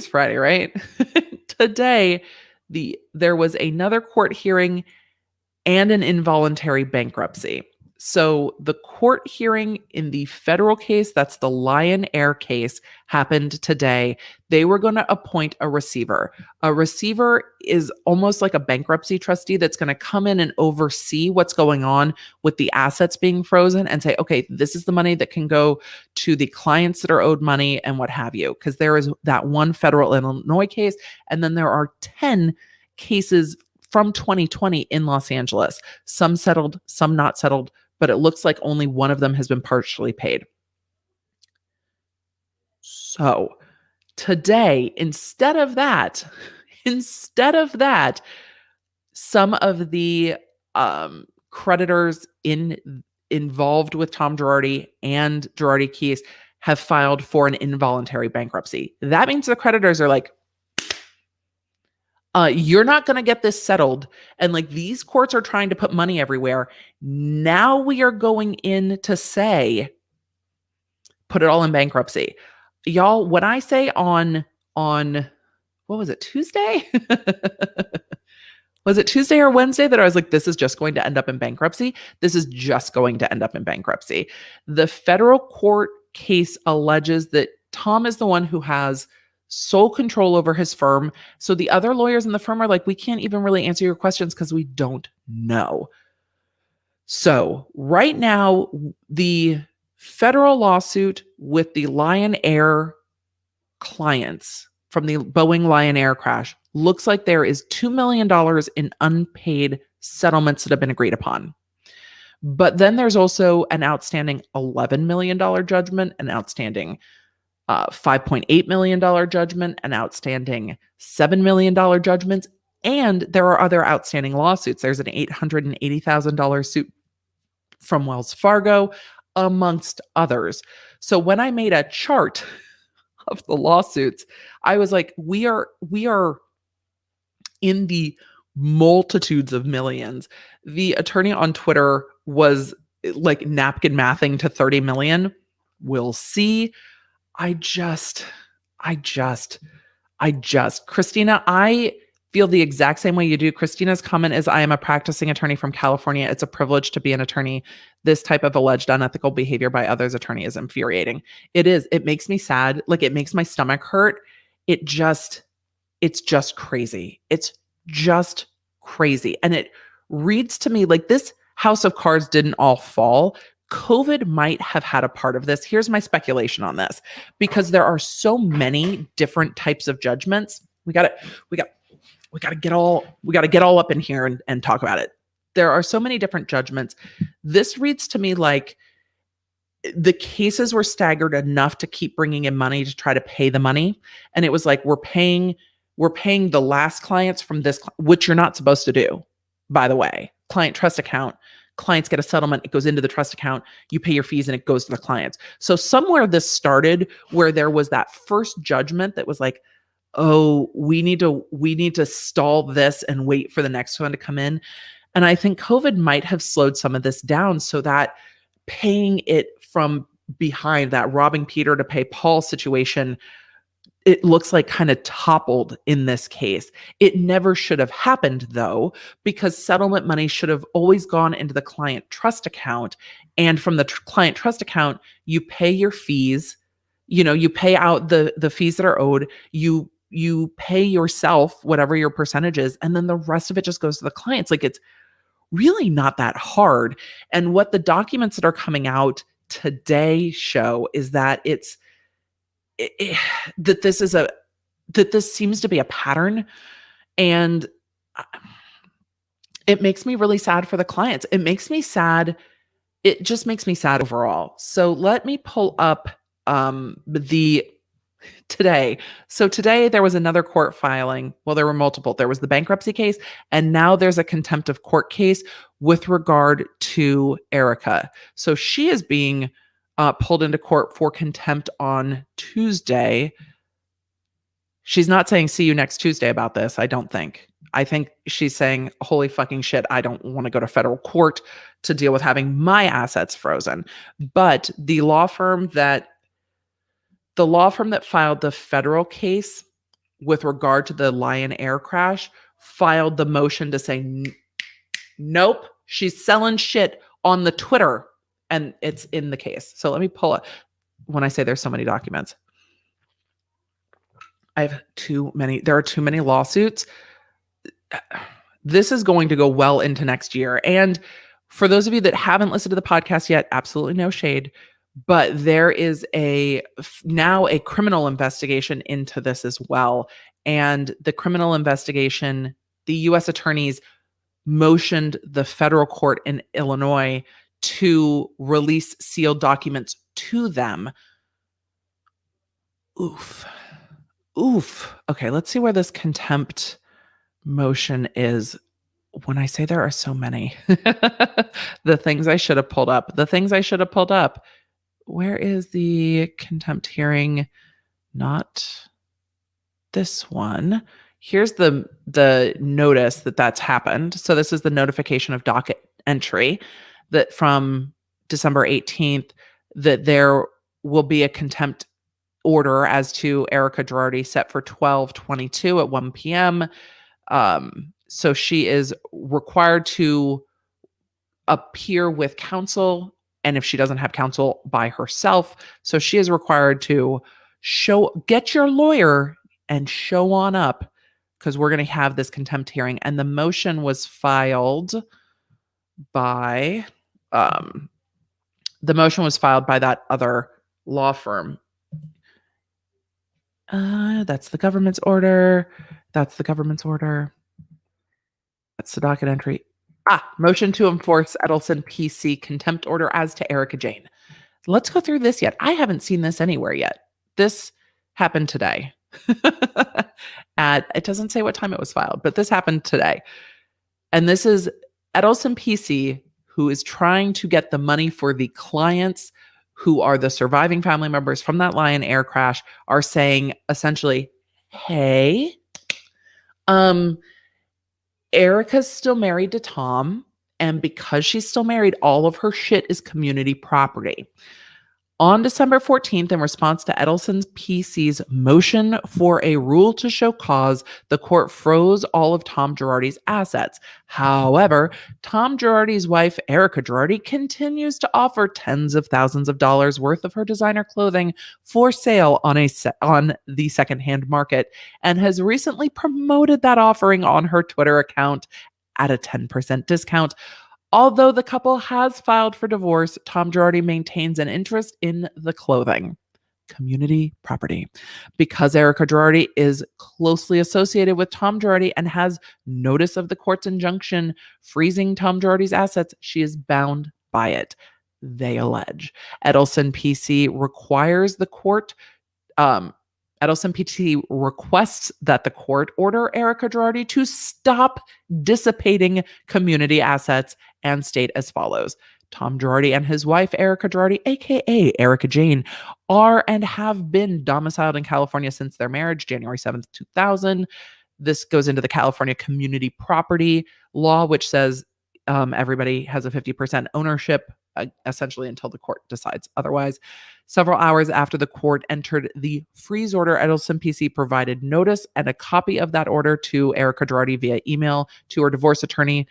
Friday, right? Today, there was another court hearing and an involuntary bankruptcy. So the court hearing in the federal case, that's the Lion Air case, happened today. They were going to appoint a receiver. A receiver is almost like a bankruptcy trustee that's going to come in and oversee what's going on with the assets being frozen and say, okay, this is the money that can go to the clients that are owed money and what have you. Because there is that one federal Illinois case, and then there are 10 cases from 2020 in Los Angeles. Some settled, some not settled, but it looks like only one of them has been partially paid. So today, instead of that, some of the creditors involved with Tom Girardi and Girardi Keys have filed for an involuntary bankruptcy. That means the creditors are like, you're not going to get this settled. And like these courts are trying to put money everywhere. Now we are going in to say, put it all in bankruptcy. Y'all, when I say on what was it, Tuesday? Was it Tuesday or Wednesday that I was like, this is just going to end up in bankruptcy? This is just going to end up in bankruptcy. The federal court case alleges that Tom is the one who has sole control over his firm. So the other lawyers in the firm are like, we can't even really answer your questions because we don't know. So right now, the federal lawsuit with the Lion Air clients from the Boeing Lion Air crash looks like there is $2 million in unpaid settlements that have been agreed upon. But then there's also an outstanding $11 million judgment, an outstanding $5.8 million judgment, an outstanding $7 million judgments, and there are other outstanding lawsuits. There's an $880,000 suit from Wells Fargo, amongst others. So when I made a chart of the lawsuits, I was like, we are in the multitudes of millions. The attorney on Twitter was like napkin mathing to 30 million. We'll see. Christina, I feel the exact same way you do. Christina's comment is, I am a practicing attorney from California. It's a privilege to be an attorney. This type of alleged unethical behavior by others' attorney is infuriating. It is. It makes me sad. Like, it makes my stomach hurt. It's just crazy. It's just crazy. And it reads to me like this house of cards didn't all fall. COVID might have had a part of this. Here's my speculation on this, because there are so many different types of judgments. We got to get all up in here and talk about it. There are so many different judgments. This reads to me like the cases were staggered enough to keep bringing in money to try to pay the money. And it was like, we're paying the last clients from this, which you're not supposed to do, by the way. Client trust account. Clients get a settlement, it goes into the trust account, you pay your fees, and it goes to the clients. So somewhere this started where there was that first judgment that was like, oh, we need to stall this and wait for the next one to come in. And I think COVID might have slowed some of this down so that paying it from behind, that robbing Peter to pay Paul situation, it looks like kind of toppled in this case. It never should have happened, though, because settlement money should have always gone into the client trust account. And from the client trust account, you pay your fees, you pay out the fees that are owed, you pay yourself whatever your percentage is, and then the rest of it just goes to the clients. Like, it's really not that hard. And what the documents that are coming out today show is that that this seems to be a pattern, and it makes me really sad for the clients. It makes me sad. It just makes me sad overall. So let me pull up today. So today there was another court filing. Well, there were multiple. There was the bankruptcy case, and now there's a contempt of court case with regard to Erika. So she is being pulled into court for contempt on Tuesday. She's not saying see you next Tuesday about this, I don't think. I think she's saying, holy fucking shit, I don't want to go to federal court to deal with having my assets frozen. But the law firm that filed the federal case with regard to the Lion Air crash filed the motion to say, nope, she's selling shit on the Twitter, and it's in the case. So let me pull it. When I say there's so many documents, there are too many lawsuits. This is going to go well into next year. And for those of you that haven't listened to the podcast yet, absolutely no shade, but there is now a criminal investigation into this as well. And the criminal investigation, the U.S. attorneys motioned the federal court in Illinois to release sealed documents to them. Oof. Okay, let's see where this contempt motion is. When I say there are so many, the things I should have pulled up. Where is the contempt hearing? Not this one. Here's the notice that's happened. So this is the notification of docket entry that from December 18th that there will be a contempt order as to Erika Girardi set for 12/22 at 1 p.m. So she is required to appear with counsel, and if she doesn't have counsel, by herself. So she is required to get your lawyer and show on up, because we're going to have this contempt hearing. And the motion was filed by that other law firm. That's the government's order. That's the docket entry. Motion to enforce Edelson PC contempt order as to Erika Jayne. Let's go through this yet. I haven't seen this anywhere yet. This happened today. It doesn't say what time it was filed, but this happened today. And this is Edelson PC, who is trying to get the money for the clients who are the surviving family members from that Lion Air crash, are saying essentially, hey, Erika's still married to Tom, and because she's still married, all of her shit is community property. On December 14th, in response to Edelson PC's motion for a rule to show cause, the court froze all of Tom Girardi's assets. However, Tom Girardi's wife, Erika Girardi, continues to offer tens of thousands of dollars worth of her designer clothing for sale on the secondhand market, and has recently promoted that offering on her Twitter account at a 10% discount. Although the couple has filed for divorce, Tom Girardi maintains an interest in the clothing. Community property. Because Erika Girardi is closely associated with Tom Girardi and has notice of the court's injunction freezing Tom Girardi's assets, she is bound by it, they allege. Edelson PC requires the court Edelson PC requests that the court order Erika Girardi to stop dissipating community assets and state as follows. Tom Girardi and his wife, Erika Girardi, aka Erika Jayne, are and have been domiciled in California since their marriage, January 7th, 2000. This goes into the California community property law, which says everybody has a 50% ownership, essentially until the court decides otherwise. Several hours after the court entered the freeze order, Edelson PC provided notice and a copy of that order to Erika Girardi via email to her divorce attorney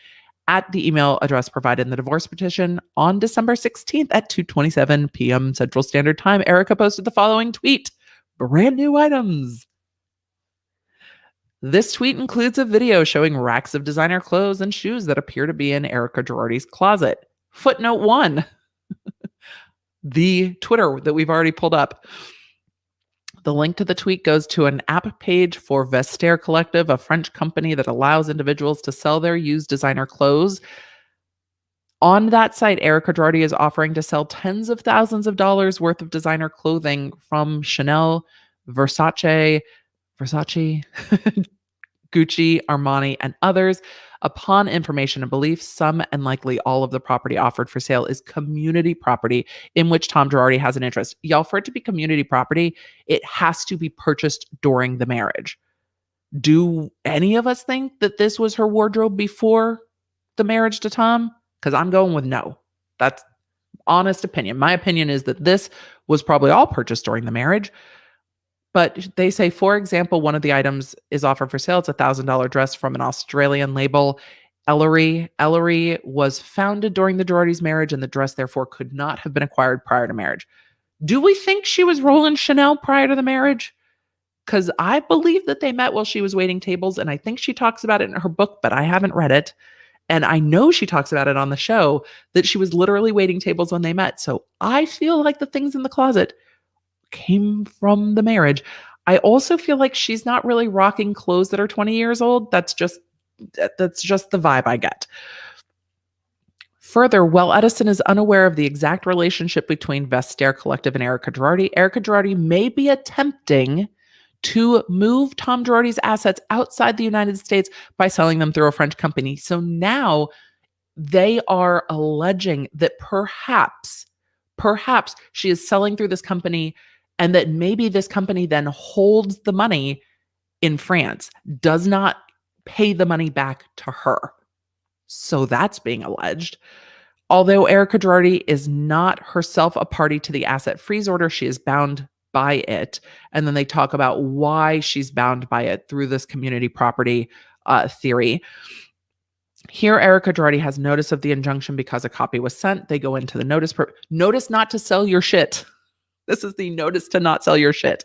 at the email address provided in the divorce petition. On December 16th at 2:27 p.m. Central Standard Time, Erika posted the following tweet: brand new items. This tweet includes a video showing racks of designer clothes and shoes that appear to be in Erika Girardi's closet. Footnote 1. The Twitter that we've already pulled up. The link to the tweet goes to an app page for Vestiaire Collective, a French company that allows individuals to sell their used designer clothes. On that site, Erika Girardi is offering to sell tens of thousands of dollars worth of designer clothing from Chanel, Versace, Gucci, Armani, and others. Upon information and belief, some and likely all of the property offered for sale is community property in which Tom Girardi has an interest. Y'all, for it to be community property, it has to be purchased during the marriage. Do any of us think that this was her wardrobe before the marriage to Tom? Because I'm going with no. That's honest opinion. My opinion is that this was probably all purchased during the marriage. But they say, for example, one of the items is offered for sale. It's a $1,000 dress from an Australian label. Ellery was founded during the Girardi's marriage, and the dress therefore could not have been acquired prior to marriage. Do we think she was rolling Chanel prior to the marriage? Because I believe that they met while she was waiting tables, and I think she talks about it in her book, but I haven't read it. And I know she talks about it on the show, that she was literally waiting tables when they met. So I feel like the things in the closet came from the marriage. I also feel like she's not really rocking clothes that are 20 years old. That's just the vibe I get. Further, while Edison is unaware of the exact relationship between Vestaire Collective and Erika Girardi may be attempting to move Tom Girardi's assets outside the United States by selling them through a French company. So now they are alleging that perhaps she is selling through this company, and that maybe this company then holds the money in France, does not pay the money back to her. So that's being alleged. Although Erika Girardi is not herself a party to the asset freeze order, she is bound by it. And then they talk about why she's bound by it through this community property theory. Here, Erika Girardi has notice of the injunction because a copy was sent. They go into the notice not to sell your shit. This is the notice to not sell your shit.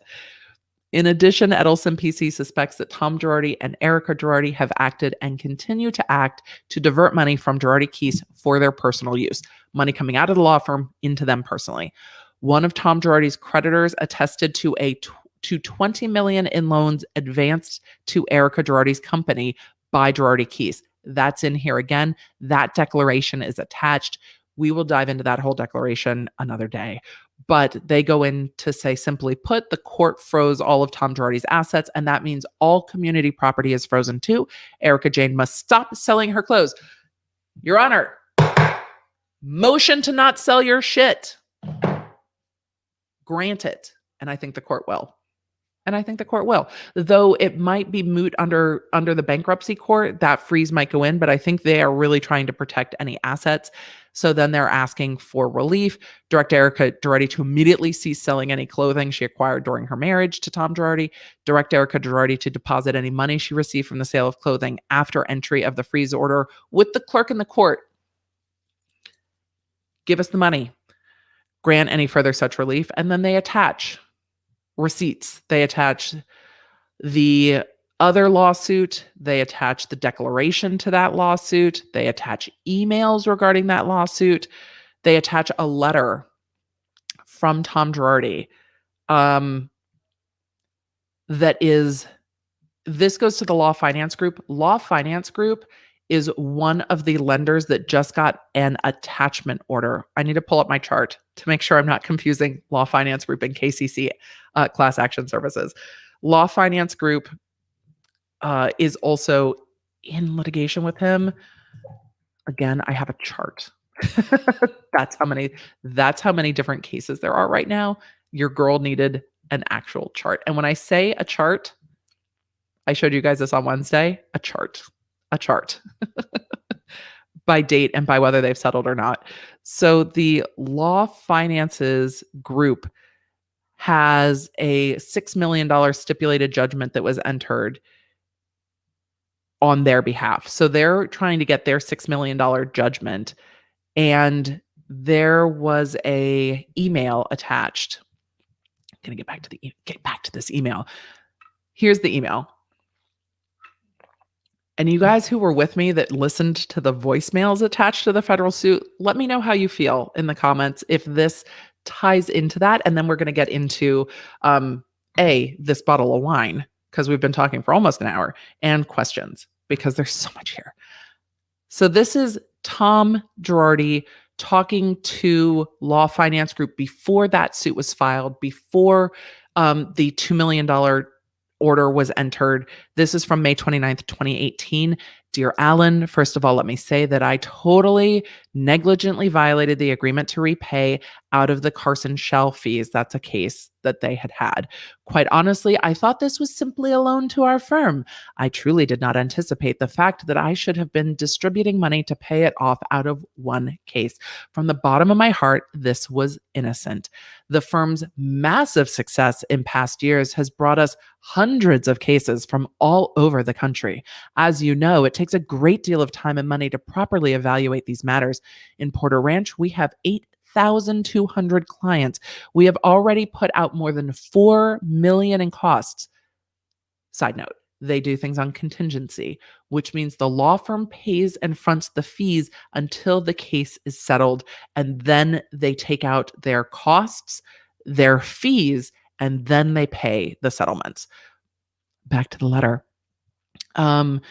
In addition, Edelson PC suspects that Tom Girardi and Erika Girardi have acted and continue to act to divert money from Girardi Keese for their personal use. Money coming out of the law firm into them personally. One of Tom Girardi's creditors attested to $20 million in loans advanced to Erika Girardi's company by Girardi Keese. That's in here again. That declaration is attached. We will dive into that whole declaration another day. But they go in to say, simply put, the court froze all of Tom Girardi's assets, and that means all community property is frozen too. Erika Jayne must stop selling her clothes. Your Honor, motion to not sell your shit. Grant it. And I think the court will. Though it might be moot under the bankruptcy court, that freeze might go in, but I think they are really trying to protect any assets. So then they're asking for relief, direct Erika Girardi to immediately cease selling any clothing she acquired during her marriage to Tom Girardi, direct Erika Girardi to deposit any money she received from the sale of clothing after entry of the freeze order with the clerk in the court. Give us the money. Grant any further such relief. And then they attach receipts. They attach the other lawsuit. They attach the declaration to that lawsuit. They attach emails regarding that lawsuit. They attach a letter from Tom Girardi. This goes to the Law Finance Group. Law Finance Group is one of the lenders that just got an attachment order. I need to pull up my chart to make sure I'm not confusing Law Finance Group and KCC Class Action Services. Law Finance Group is also in litigation with him. Again, I have a chart. That's how many different cases there are right now. Your girl needed an actual chart. And when I say a chart, I showed you guys this on Wednesday, a chart by date and by whether they've settled or not. So the Law Finances Group has a $6 million stipulated judgment that was entered on their behalf. So they're trying to get their $6 million judgment. And there was a email attached. I'm going to get back to this email. Here's the email. And you guys who were with me that listened to the voicemails attached to the federal suit, let me know how you feel in the comments if this ties into that. And then we're going to get into this bottle of wine, because we've been talking for almost an hour, and questions, because there's so much here. So this is Tom Girardi talking to Law Finance Group before that suit was filed, before the $2 million order was entered. This is from May 29th, 2018. Dear Alan, first of all, let me say that I totally negligently violated the agreement to repay out of the Carson Shell fees. That's a case that they had. Quite honestly, I thought this was simply a loan to our firm. I truly did not anticipate the fact that I should have been distributing money to pay it off out of one case. From the bottom of my heart, this was innocent. The firm's massive success in past years has brought us hundreds of cases from all over the country. As you know, it takes a great deal of time and money to properly evaluate these matters. In Porter Ranch, we have 8,200 clients. We have already put out more than $4 million in costs. Side note, they do things on contingency, which means the law firm pays and fronts the fees until the case is settled, and then they take out their costs, their fees, and then they pay the settlements. Back to the letter. The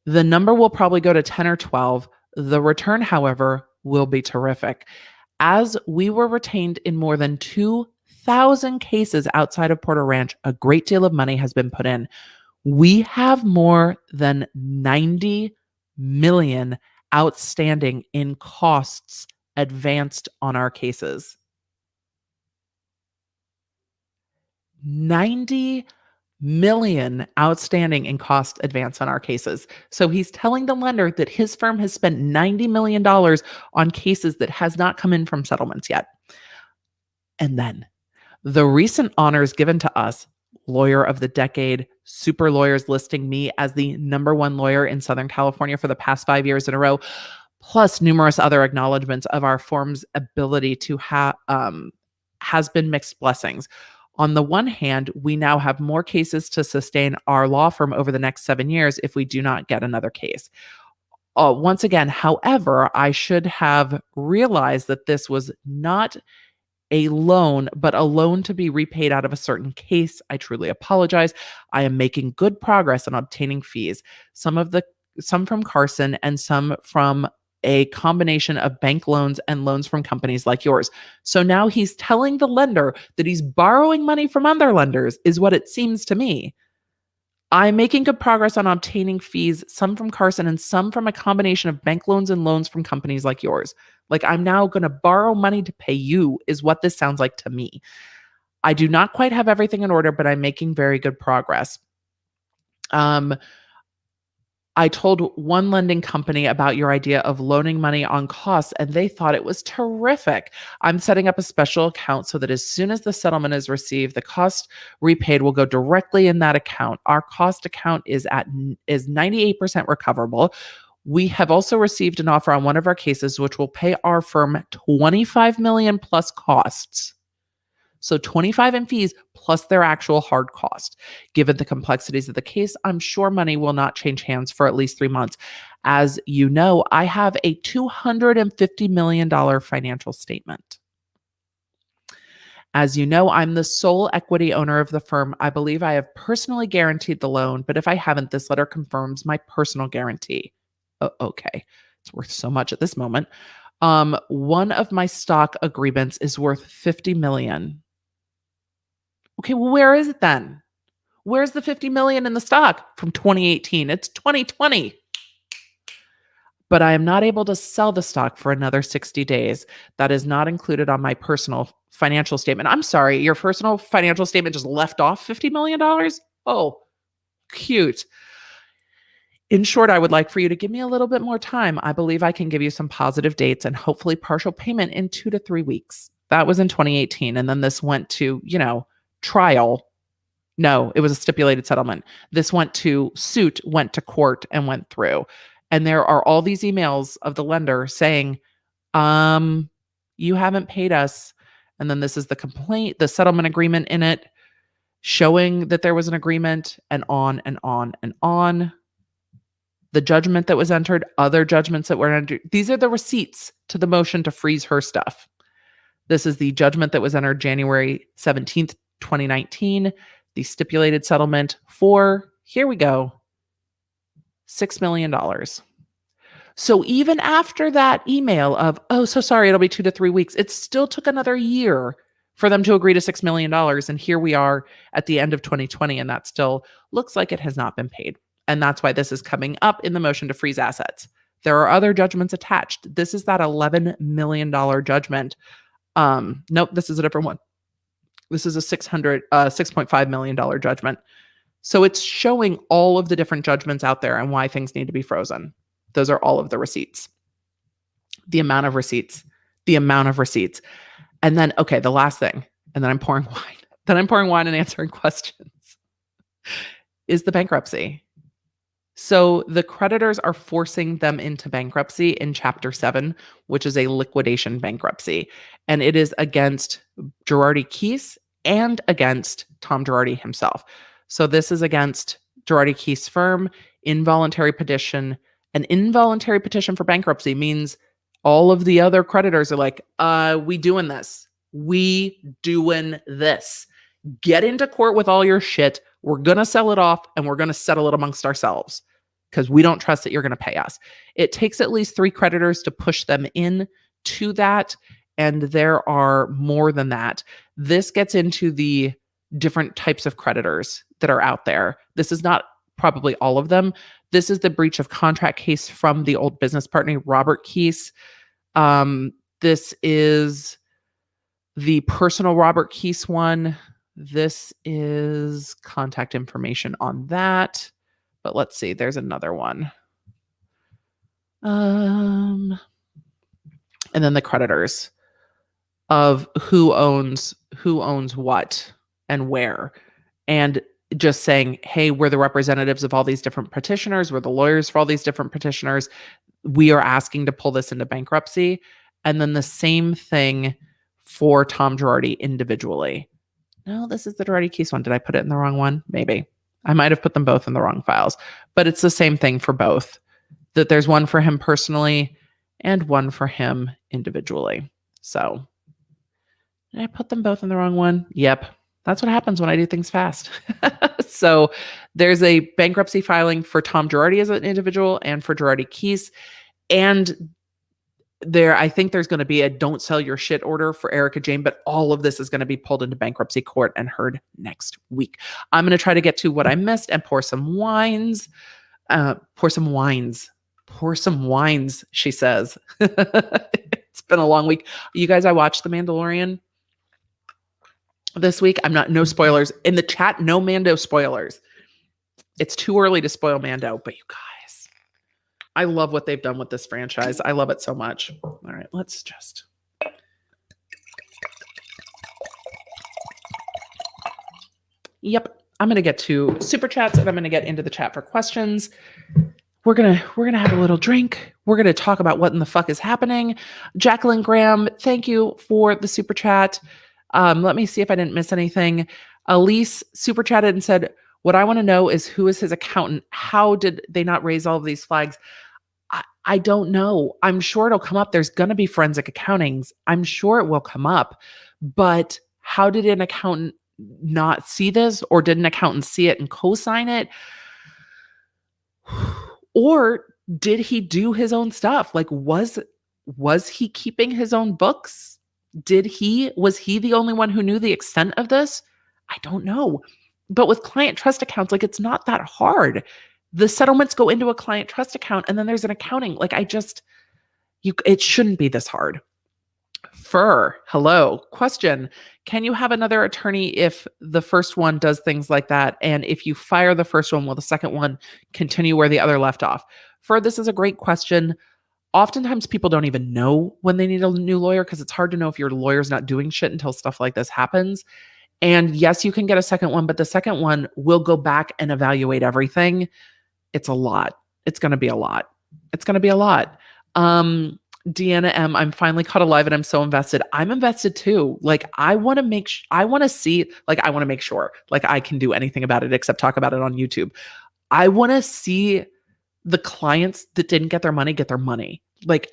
number will probably go to 10 or 12. The return, however, will be terrific. As we were retained in more than 2,000 cases outside of Porter Ranch, a great deal of money has been put in. We have more than 90 million outstanding in costs advanced on our cases. 90 million outstanding in cost advance on our cases. So he's telling the lender that his firm has spent $90 million on cases that has not come in from settlements yet. And then the recent honors given to us, Lawyer of the Decade, Super Lawyers listing me as the #1 lawyer in Southern California for the past 5 years in a row, plus numerous other acknowledgments of our firm's ability to has been mixed blessings. On the one hand, we now have more cases to sustain our law firm over the next 7 years if we do not get another case. Once again, however, I should have realized that this was not a loan, but a loan to be repaid out of a certain case. I truly apologize. I am making good progress on obtaining fees. Some from Carson and some from a combination of bank loans and loans from companies like yours. So now he's telling the lender that he's borrowing money from other lenders, is what it seems to me. I'm making good progress on obtaining fees, some from Carson and some from a combination of bank loans and loans from companies like yours. Like, I'm now going to borrow money to pay you, is what this sounds like to me. I do not quite have everything in order, but I'm making very good progress. I told one lending company about your idea of loaning money on costs, and they thought it was terrific. I'm setting up a special account so that as soon as the settlement is received, the cost repaid will go directly in that account. Our cost account is 98% recoverable. We have also received an offer on one of our cases, which will pay our firm $25 million plus costs. So 25 in fees plus their actual hard cost. Given the complexities of the case, I'm sure money will not change hands for at least 3 months. As you know, I have a $250 million financial statement. As you know, I'm the sole equity owner of the firm. I believe I have personally guaranteed the loan, but if I haven't, this letter confirms my personal guarantee. Okay, it's worth so much at this moment. One of my stock agreements is worth $50 million. Okay, well, where is it then? Where's the $50 million in the stock from 2018? It's 2020. But I am not able to sell the stock for another 60 days. That is not included on my personal financial statement. I'm sorry, your personal financial statement just left off $50 million? Oh, cute. In short, I would like for you to give me a little bit more time. I believe I can give you some positive dates and hopefully partial payment in 2 to 3 weeks. That was in 2018. And then this went to, trial. No, it was a stipulated settlement. This went to suit, went to court, and went through. And there are all these emails of the lender saying, you haven't paid us. And then this is the complaint, the settlement agreement in it, showing that there was an agreement, and on and on and on. The judgment that was entered, other judgments that were entered. These are the receipts to the motion to freeze her stuff. This is the judgment that was entered January 17th, 2019, the stipulated settlement for, here we go, $6 million. So even after that email of, oh, so sorry, it'll be 2 to 3 weeks, it still took another year for them to agree to $6 million. And here we are at the end of 2020, and that still looks like it has not been paid. And that's why this is coming up in the motion to freeze assets. There are other judgments attached. This is that $11 million judgment. Nope, this is a different one. This is a $6.5 million judgment. So it's showing all of the different judgments out there and why things need to be frozen. Those are all of the receipts. The amount of receipts. And then, okay, the last thing, and then I'm pouring wine. And answering questions, is the bankruptcy. So the creditors are forcing them into bankruptcy in Chapter 7, which is a liquidation bankruptcy. And it is against Girardi Keese and against Tom Girardi himself. So this is against Girardi Keese firm, involuntary petition. An involuntary petition for bankruptcy means all of the other creditors are like, we doing this. We doing this. Get into court with all your shit. We're going to sell it off and we're going to settle it amongst ourselves because we don't trust that you're going to pay us. It takes at least 3 creditors to push them in to that. And there are more than that. This gets into the different types of creditors that are out there. This is not probably all of them. This is the breach of contract case from the old business partner, Robert Keese. This is the personal Robert Keese one. This is contact information on that. But let's see, there's another one. And then the creditors of who owns what and where. And just saying, hey, we're the representatives of all these different petitioners. We're the lawyers for all these different petitioners. We are asking to pull this into bankruptcy. And then the same thing for Tom Girardi individually. No, this is the Girardi Keese one. Did I put it in the wrong one? Maybe. I might have put them both in the wrong files. But it's the same thing for both. That there's one for him personally and one for him individually. So, did I put them both in the wrong one? Yep. That's what happens when I do things fast. So, there's a bankruptcy filing for Tom Girardi as an individual and for Girardi Keese. And I think there's going to be a don't sell your shit order for Erika Jayne, but all of this is going to be pulled into bankruptcy court and heard next week. I'm going to try to get to what I missed and pour some wines, she says. It's been a long week. You guys, I watched The Mandalorian this week. No spoilers in the chat. No Mando spoilers. It's too early to spoil Mando, but you guys, I love what they've done with this franchise. I love it so much. All right, let's just. Yep, I'm going to get to super chats and I'm going to get into the chat for questions. We're going to have a little drink. We're going to talk about what in the fuck is happening. Jacqueline Graham, thank you for the super chat. Let me see if I didn't miss anything. Elise super chatted and said, what I want to know is who is his accountant? How did they not raise all of these flags? I don't know. I'm sure it'll come up. There's going to be forensic accountings. I'm sure it will come up. But how did an accountant not see this? Or did an accountant see it and co-sign it? Or did he do his own stuff? Like, was he keeping his own books? Was he the only one who knew the extent of this? I don't know. But with client trust accounts, like, it's not that hard. The settlements go into a client trust account and then there's an accounting. Like, it shouldn't be this hard. Hello. Question. Can you have another attorney if the first one does things like that? And if you fire the first one, will the second one continue where the other left off? This is a great question. Oftentimes people don't even know when they need a new lawyer because it's hard to know if your lawyer's not doing shit until stuff like this happens. And yes, you can get a second one, but the second one will go back and evaluate everything. It's a lot. It's going to be a lot. Deanna M, I'm finally caught alive and I'm so invested. I'm invested too. Like, I want to make sure like I can do anything about it except talk about it on YouTube. I want to see the clients that didn't get their money. Like,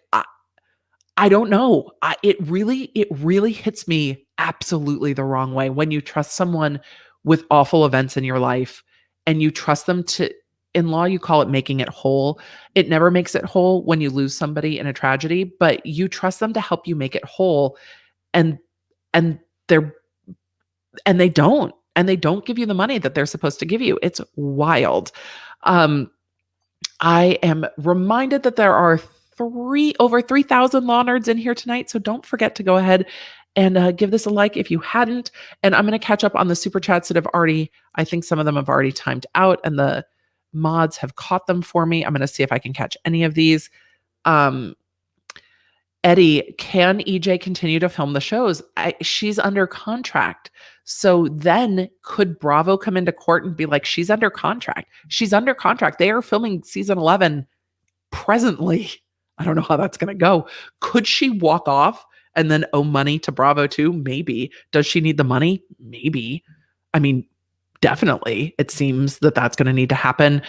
I don't know. It really hits me absolutely the wrong way when you trust someone with awful events in your life and you trust them to, in law, you call it making it whole. It never makes it whole when you lose somebody in a tragedy, but you trust them to help you make it whole. And they don't give you the money that they're supposed to give you. It's wild. I am reminded that there are over 3,000 law nerds in here tonight. So don't forget to go ahead and give this a like if you hadn't. And I'm going to catch up on the super chats that I think some of them have already timed out and the mods have caught them for me. I'm going to see if I can catch any of these. Eddie, can EJ continue to film the shows? She's under contract. So then could Bravo come into court and be like, she's under contract? She's under contract. They are filming season 11 presently. I don't know how that's going to go. Could she walk off and then owe money to Bravo too? Maybe. Does she need the money? Maybe. I mean, definitely. It seems that that's going to need to happen.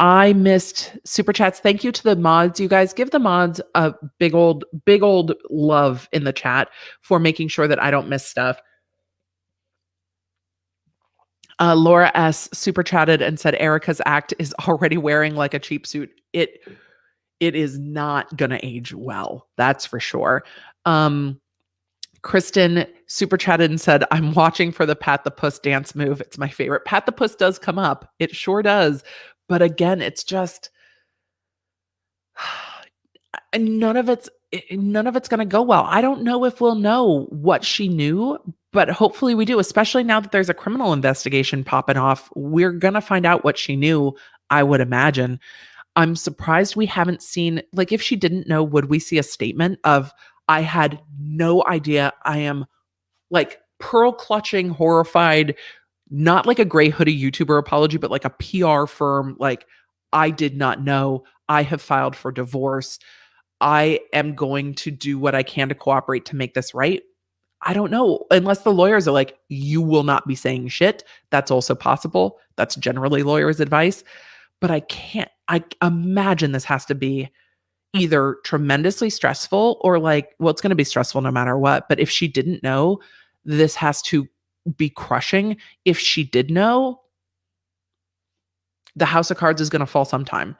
I missed super chats. Thank you to the mods. You guys give the mods a big old love in the chat for making sure that I don't miss stuff. Laura S. super chatted and said Erika's act is already wearing like a cheap suit. It is not going to age well. That's for sure. Kristen super chatted and said, I'm watching for the Pat the Puss dance move. It's my favorite. Pat the Puss does come up. It sure does. But again, it's just none of it's going to go well. I don't know if we'll know what she knew, but hopefully we do, especially now that there's a criminal investigation popping off. We're going to find out what she knew, I would imagine. I'm surprised we haven't seen, like, if she didn't know, would we see a statement of, I had no idea. I am like pearl clutching, horrified, not like a gray hoodie YouTuber apology, but like a PR firm. Like, I did not know. I have filed for divorce. I am going to do what I can to cooperate to make this right. I don't know, unless the lawyers are like, you will not be saying shit. That's also possible. That's generally lawyers' advice. But I imagine this has to be either tremendously stressful or like, well, it's going to be stressful no matter what. But if she didn't know, this has to be crushing. If she did know, the house of cards is going to fall sometime.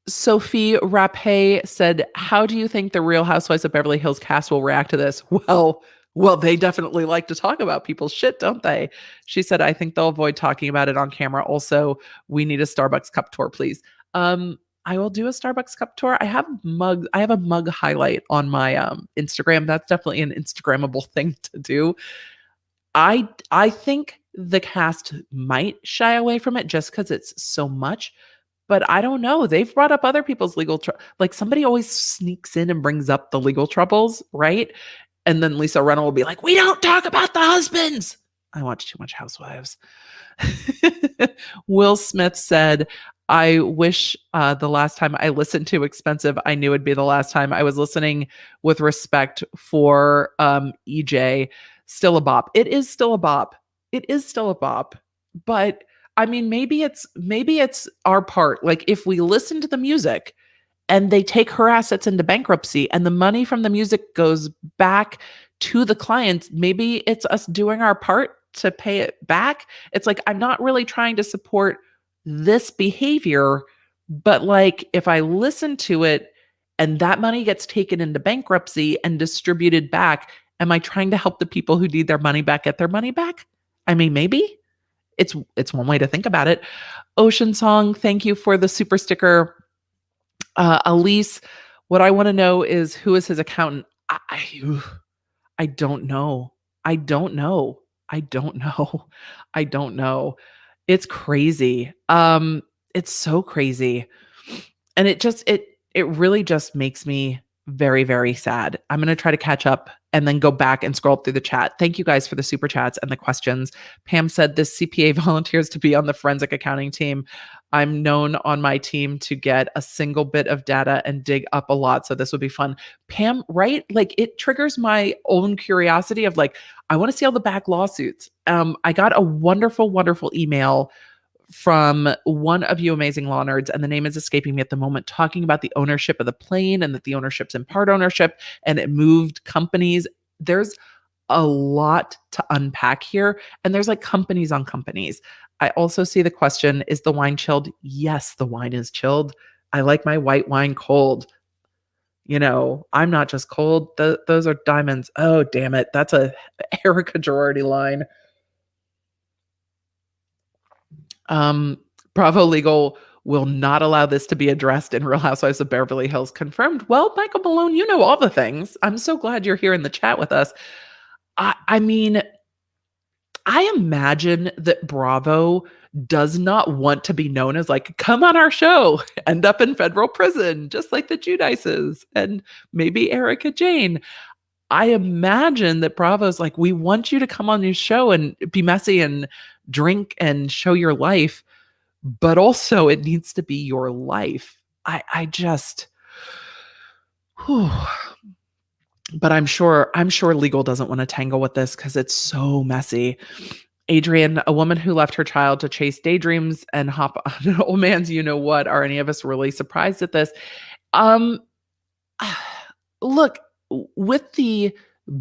Sophie Rapé said, how do you think the Real Housewives of Beverly Hills cast will react to this? Well, they definitely like to talk about people's shit, don't they? She said, I think they'll avoid talking about it on camera. Also, we need a Starbucks cup tour, please. I will do a Starbucks cup tour. I have a mug highlight on my Instagram. That's definitely an Instagrammable thing to do. I think the cast might shy away from it just because it's so much. But I don't know. They've brought up other people's legal like somebody always sneaks in and brings up the legal troubles, right? And then Lisa Rinna will be like, we don't talk about the husbands. I watch too much Housewives. Will Smith said, I wish the last time I listened to Expensive, I knew it'd be the last time. I was listening with respect for EJ. Still a bop. It is still a bop. It is still a bop. But I mean, maybe it's our part. Like if we listen to the music and they take her assets into bankruptcy and the money from the music goes back to the clients, maybe it's us doing our part to pay it back. It's like, I'm not really trying to support this behavior, but like if I listen to it and that money gets taken into bankruptcy and distributed back, am I trying to help the people who need their money back get their money back? I mean, maybe. It's one way to think about it. Ocean Song, thank you for the super sticker. Elise, what I want to know is who is his accountant? I don't know. I don't know. It's crazy. It's so crazy. And it really just makes me very, very sad. I'm going to try to catch up and then go back and scroll through the chat. Thank you guys for the super chats and the questions. Pam said this CPA volunteers to be on the forensic accounting team. I'm known on my team to get a single bit of data and dig up a lot. So this would be fun. Pam, right? Like it triggers my own curiosity of like, I want to see all the back lawsuits. I got a wonderful, wonderful email from one of you amazing law nerds, and the name is escaping me at the moment, talking about the ownership of the plane and that the ownership's in part ownership and it moved companies. There's a lot to unpack here, and there's like companies on companies. I also see the question, is the wine chilled? Yes, the wine is chilled. I like my white wine cold. You know, I'm not just cold. Those are diamonds. Oh, damn it. That's a Erika Girardi line. Bravo Legal will not allow this to be addressed in Real Housewives of Beverly Hills. Confirmed. Well, Michael Malone, you know all the things. I'm so glad you're here in the chat with us. I mean, I imagine that Bravo does not want to be known as like, come on our show, end up in federal prison, just like the Giudices and maybe Erika Jayne. I imagine that Bravo's like, we want you to come on this show and be messy and drink and show your life, but also it needs to be your life. I just, whew. But I'm sure legal doesn't want to tangle with this because it's so messy. Adrian, a woman who left her child to chase daydreams and hop on an old man's you know what. Are any of us really surprised at this? Look, with the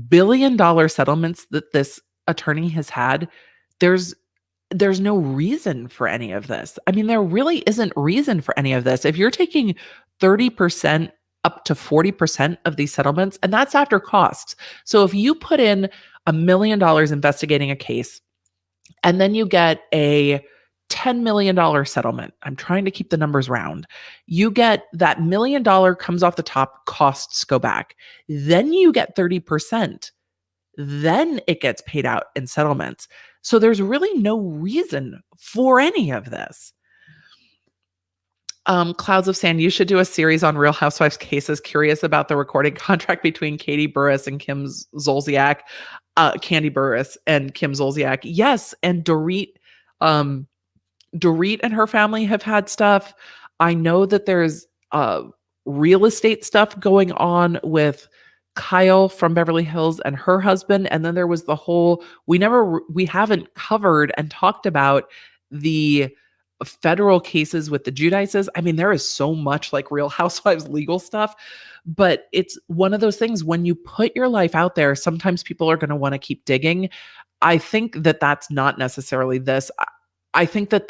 billion-dollar settlements that this attorney has had, there's no reason for any of this. I mean, there really isn't reason for any of this. If you're taking 30% up to 40% of these settlements, and that's after costs. So if you put in $1 million investigating a case, and then you get a $10 million settlement. I'm trying to keep the numbers round. You get that $1 million comes off the top, costs go back. Then you get 30%. Then it gets paid out in settlements. So there's really no reason for any of this. Clouds of Sand, you should do a series on Real Housewives cases. Curious about the recording contract between Katie Burris and Kim Zolciak. Candy Burris and Kim Zolciak. Yes, and Dorit and her family have had stuff. I know that there's real estate stuff going on with Kyle from Beverly Hills and her husband. And then there was the whole, we haven't covered and talked about the federal cases with the Giudices. I mean, there is so much like Real Housewives legal stuff, but it's one of those things when you put your life out there, sometimes people are going to want to keep digging. I think that that's not necessarily this. I think that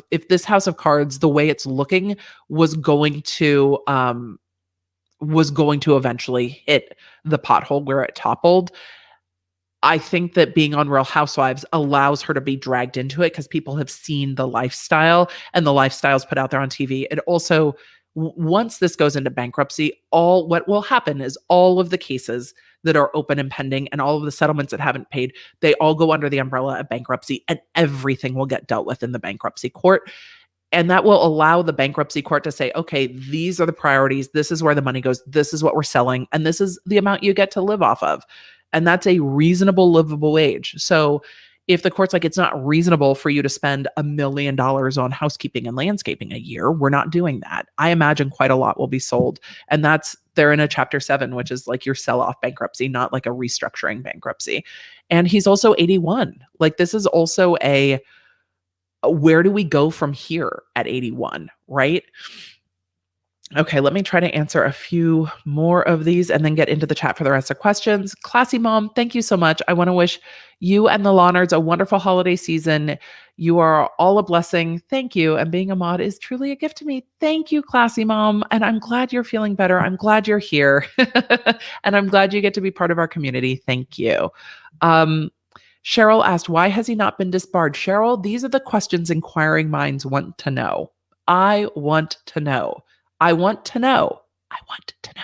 if this house of cards, the way it's looking was going to eventually hit the pothole where it toppled. I think that being on Real Housewives allows her to be dragged into it because people have seen the lifestyle and the lifestyles put out there on TV. It also, once this goes into bankruptcy, what will happen is all of the cases that are open and pending and all of the settlements that haven't paid, they all go under the umbrella of bankruptcy and everything will get dealt with in the bankruptcy court. And that will allow the bankruptcy court to say, okay, these are the priorities. This is where the money goes. This is what we're selling. And this is the amount you get to live off of. And that's a reasonable, livable wage. So if the court's like, it's not reasonable for you to spend $1 million on housekeeping and landscaping a year, we're not doing that. I imagine quite a lot will be sold. And they're in a Chapter 7, which is like your sell-off bankruptcy, not like a restructuring bankruptcy. And he's also 81. Like this is also where do we go from here at 81, right? Okay, let me try to answer a few more of these and then get into the chat for the rest of questions. Classy Mom, thank you so much. I want to wish you and the Lawnards a wonderful holiday season. You are all a blessing. Thank you. And being a mod is truly a gift to me. Thank you, Classy Mom. And I'm glad you're feeling better. I'm glad you're here. And I'm glad you get to be part of our community. Thank you. Cheryl asked, why has he not been disbarred? Cheryl, these are the questions inquiring minds want to know. I want to know. I want to know. I want to know.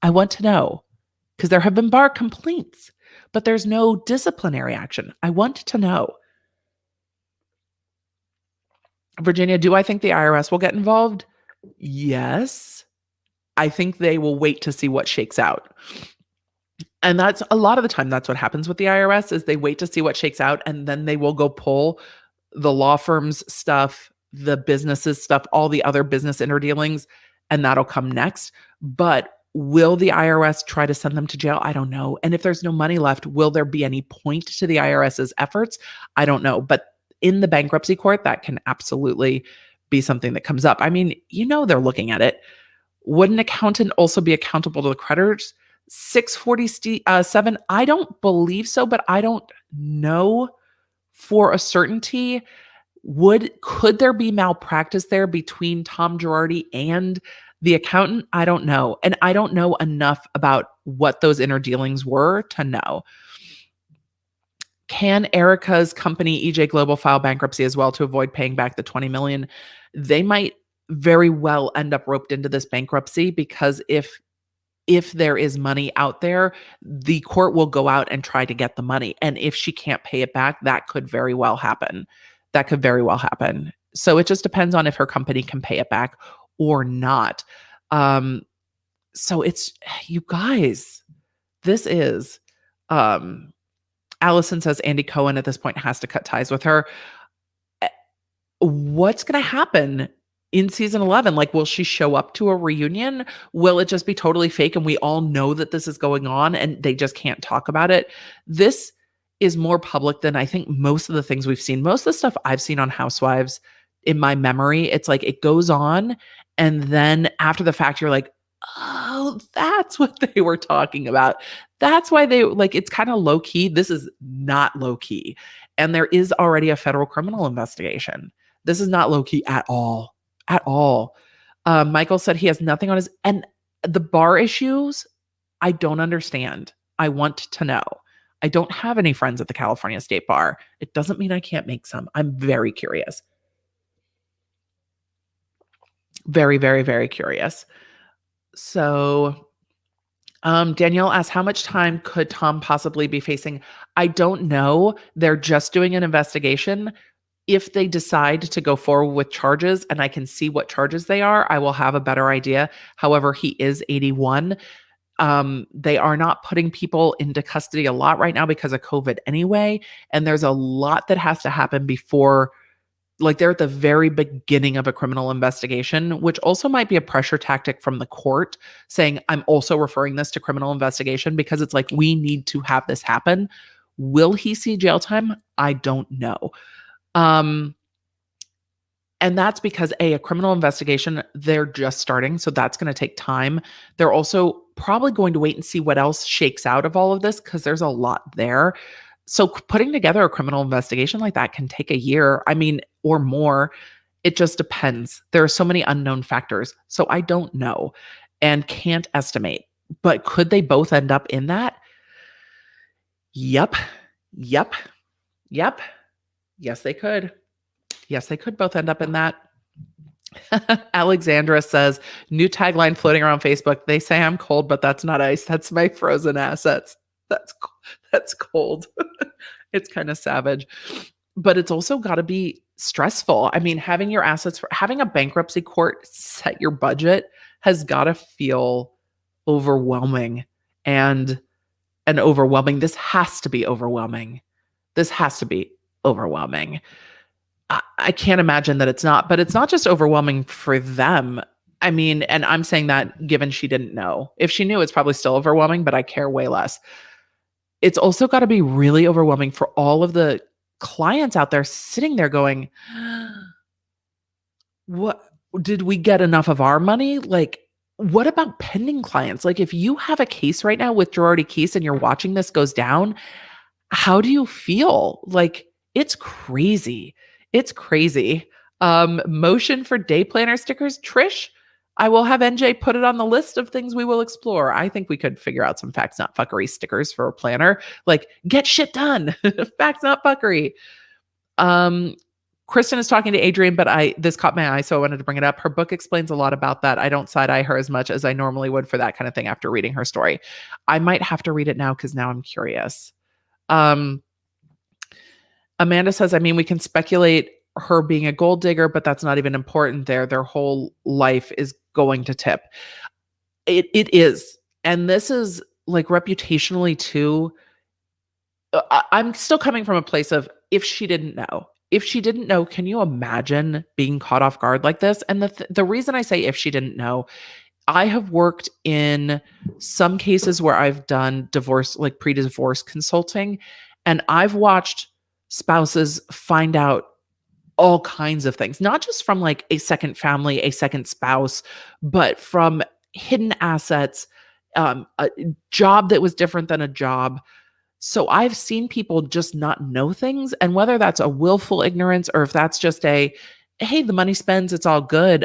I want to know. Because there have been bar complaints, but there's no disciplinary action. I want to know. Virginia, do I think the IRS will get involved? Yes. I think they will wait to see what shakes out. And that's a lot of the time, that's what happens with the IRS is they wait to see what shakes out and then they will go pull the law firm's stuff, the businesses stuff, all the other business interdealings, and that'll come next. But will the IRS try to send them to jail? I don't know. And if there's no money left, will there be any point to the IRS's efforts? I don't know. But in the bankruptcy court, that can absolutely be something that comes up. I mean, they're looking at it. Would an accountant also be accountable to the creditors? 647, I don't believe so, but I don't know for a certainty. Could there be malpractice there between Tom Girardi and the accountant? I don't know. And I don't know enough about what those interdealings were to know. Can Erika's company, EJ Global, file bankruptcy as well to avoid paying back the $20 million? They might very well end up roped into this bankruptcy because if if there is money out there, the court will go out and try to get the money. And if she can't pay it back, that could very well happen. That could very well happen. So it just depends on if her company can pay it back or not. So it's, you guys, this is, Allison says Andy Cohen at this point has to cut ties with her. What's going to happen in season 11? Like, will she show up to a reunion? Will it just be totally fake and we all know that this is going on and they just can't talk about it? This is more public than I think most of the things we've seen. Most of the stuff I've seen on Housewives in my memory, it's like it goes on and then after the fact, you're like, oh, that's what they were talking about. That's why they, like, it's kind of low key. This is not low key. And there is already a federal criminal investigation. This is not low key at all. At all. Michael said he has nothing on his, and the bar issues, I don't understand. I want to know. I don't have any friends at the California State Bar. It doesn't mean I can't make some. I'm very curious. Very, very, very curious. So Danielle asks, how much time could Tom possibly be facing? I don't know. They're just doing an investigation. If they decide to go forward with charges and I can see what charges they are, I will have a better idea. However, he is 81. They are not putting people into custody a lot right now because of COVID anyway. And there's a lot that has to happen before, like, they're at the very beginning of a criminal investigation, which also might be a pressure tactic from the court saying, I'm also referring this to criminal investigation because it's like, we need to have this happen. Will he see jail time? I don't know. And that's because a criminal investigation, they're just starting. So that's going to take time. They're also probably going to wait and see what else shakes out of all of this because there's a lot there. So putting together a criminal investigation like that can take a year, I mean, or more. It just depends. There are so many unknown factors. So I don't know and can't estimate. But could they both end up in that? Yep. Yes, they could. Yes, they could both end up in that. Alexandra says, new tagline floating around Facebook. They say I'm cold, but that's not ice. That's my frozen assets. That's cold. It's kind of savage. But it's also got to be stressful. I mean, having your assets, having a bankruptcy court set your budget has got to feel overwhelming and overwhelming. This has to be overwhelming. I can't imagine that it's not, but it's not just overwhelming for them. I mean, and I'm saying that given she didn't know. If she knew, it's probably still overwhelming, but I care way less. It's also got to be really overwhelming for all of the clients out there sitting there going, what, did we get enough of our money? Like, what about pending clients? Like, if you have a case right now with Girardi case and you're watching this goes down, how do you feel? Like, it's crazy. It's crazy. Motion for day planner stickers. Trish, I will have NJ put it on the list of things we will explore. I think we could figure out some facts, not fuckery stickers for a planner. Like, get shit done. Facts, not fuckery. Kristen is talking to Adrian, but this caught my eye, so I wanted to bring it up. Her book explains a lot about that. I don't side-eye her as much as I normally would for that kind of thing after reading her story. I might have to read it now because now I'm curious. Amanda says, I mean, we can speculate her being a gold digger, but that's not even important there. Their whole life is going to tip. It is. And this is like reputationally too. I'm still coming from a place of if she didn't know, can you imagine being caught off guard like this? And the reason I say if she didn't know, I have worked in some cases where I've done divorce, like pre-divorce consulting, and I've watched spouses find out all kinds of things, not just from like a second family, a second spouse, but from hidden assets, a job that was different than a job. So I've seen people just not know things, and whether that's a willful ignorance or if that's just hey, the money spends, it's all good.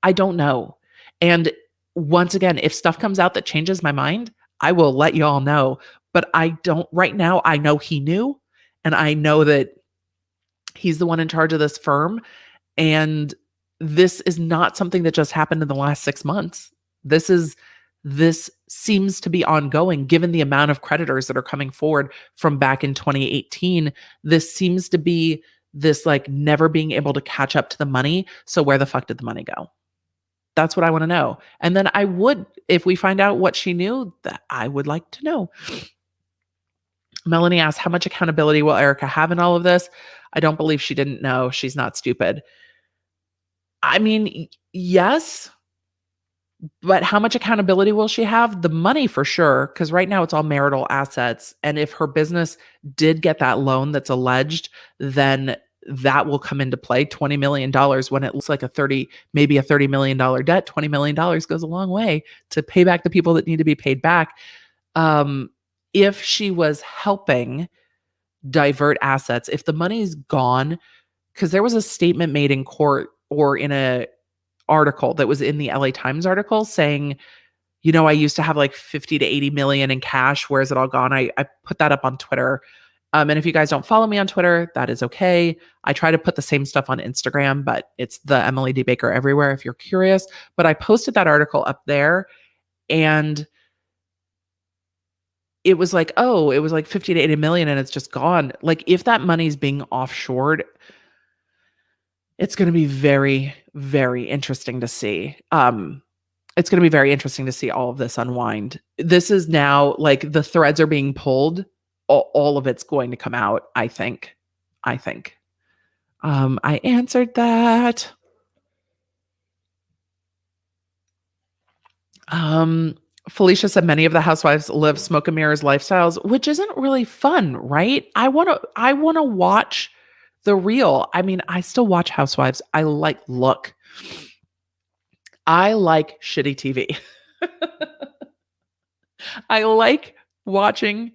I don't know. And once again, if stuff comes out that changes my mind, I will let you all know. But I don't right now. I know he knew, and I know that he's the one in charge of this firm. And this is not something that just happened in the last 6 months. This seems to be ongoing given the amount of creditors that are coming forward from back in 2018. This seems to be this like never being able to catch up to the money. So where the fuck did the money go? That's what I want to know. And then I would, if we find out what she knew, that I would like to know. Melanie asks, how much accountability will Erika have in all of this? I don't believe she didn't know. She's not stupid. I mean, yes, but how much accountability will she have? The money for sure, because right now it's all marital assets. And if her business did get that loan that's alleged, then that will come into play. $20 million when it looks like maybe a $30 million debt. $20 million goes a long way to pay back the people that need to be paid back. If she was helping divert assets, if the money's gone, because there was a statement made in court or in a article that was in the LA Times article saying, I used to have like 50 to 80 million in cash. Where's it all gone? I put that up on Twitter. And if you guys don't follow me on Twitter, that is okay. I try to put the same stuff on Instagram, but it's the Emily D. Baker everywhere if you're curious. But I posted that article up there and it was like, it was like 50 to 80 million and it's just gone. Like if that money's being offshored, it's going to be very, very interesting to see. It's going to be very interesting to see all of this unwind. This is now like the threads are being pulled. All of it's going to come out, I think. I answered that. Felicia said many of the housewives live smoke and mirrors lifestyles, which isn't really fun, right? I want to watch the real. I mean, I still watch Housewives. I like shitty TV. I like watching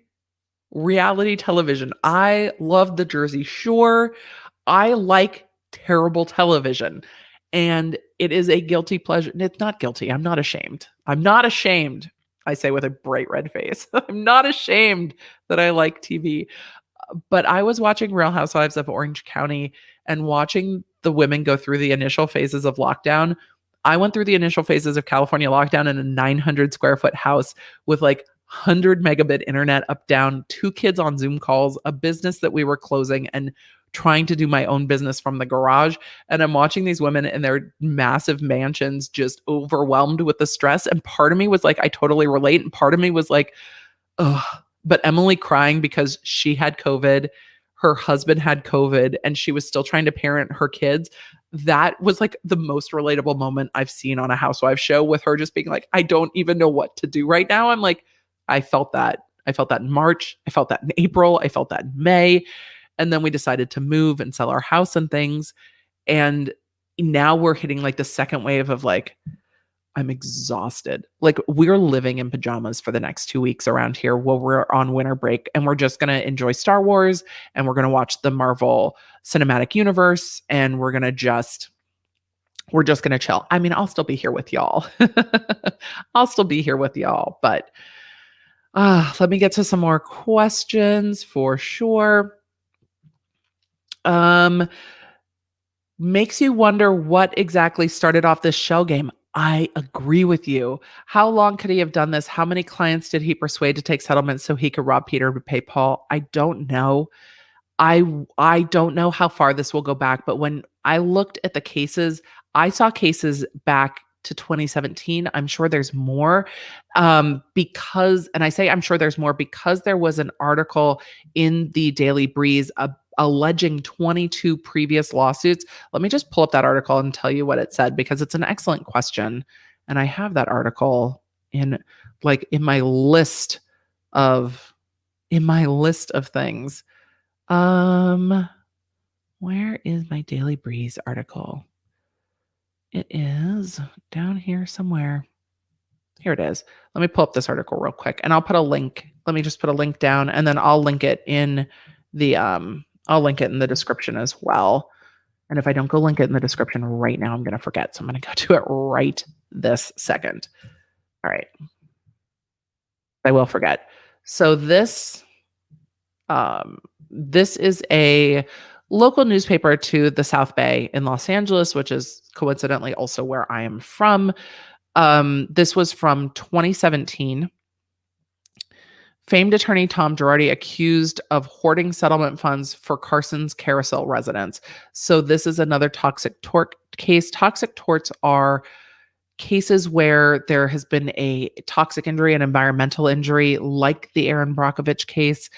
reality television. I love the Jersey Shore. I like terrible television. And it is a guilty pleasure. It's not guilty. I'm not ashamed. I say with a bright red face. I'm not ashamed that I like TV. But I was watching Real Housewives of Orange County and watching the women go through the initial phases of lockdown. I went through the initial phases of California lockdown in a 900 square foot house with like 100 megabit internet up, down, 2 kids on Zoom calls, a business that we were closing and trying to do my own business from the garage. And I'm watching these women in their massive mansions just overwhelmed with the stress. And part of me was like, I totally relate. And part of me was like, ugh. But Emily crying because she had COVID, her husband had COVID, and she was still trying to parent her kids. That was like the most relatable moment I've seen on a housewife show, with her just being like, I don't even know what to do right now. I'm like, I felt that. I felt that in March. I felt that in April. I felt that in May. And then we decided to move and sell our house and things. And now we're hitting like the second wave of like, I'm exhausted. Like we're living in pajamas for the next 2 weeks around here while we're on winter break. And we're just going to enjoy Star Wars and we're going to watch the Marvel Cinematic Universe. And we're just going to chill. I mean, I'll still be here with y'all. But let me get to some more questions for sure. Makes you wonder what exactly started off this shell game. I agree with you. How long could he have done this? How many clients did he persuade to take settlements so he could rob Peter to pay Paul? I don't know. I don't know how far this will go back, but when I looked at the cases, I saw cases back to 2017. I'm sure there's more because there was an article in the Daily Breeze alleging 22 previous lawsuits. Let me just pull up that article and tell you what it said, because it's an excellent question. And I have that article in my list of things. Where is my Daily Breeze article? It is down here somewhere. Here it is. Let me pull up this article real quick and I'll put a link. Let me just put a link down and then I'll link it in the description as well. And if I don't go link it in the description right now, I'm going to forget. So I'm going to go to it right this second. All right. I will forget. So this is a local newspaper to the South Bay in Los Angeles, which is coincidentally also where I am from. This was from 2017. Famed attorney Tom Girardi accused of hoarding settlement funds for Carson's Carousel residence. So this is another toxic tort case. Toxic torts are cases where there has been a toxic injury, an environmental injury, like the Aaron Brockovich case,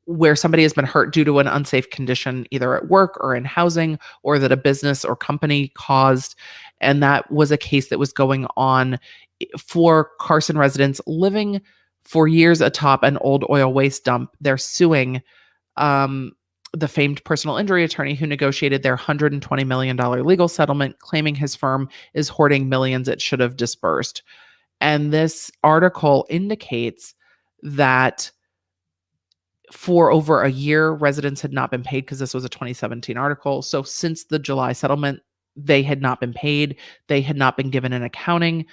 where somebody has been hurt due to an unsafe condition, either at work or in housing, or that a business or company caused. And that was a case that was going on for Carson residents living for years atop an old oil waste dump. They're suing the famed personal injury attorney who negotiated their $120 million legal settlement, claiming his firm is hoarding millions it should have disbursed. And this article indicates that for over a year, residents had not been paid, because this was a 2017 article. So since the July settlement, they had not been paid. They had not been given an accounting.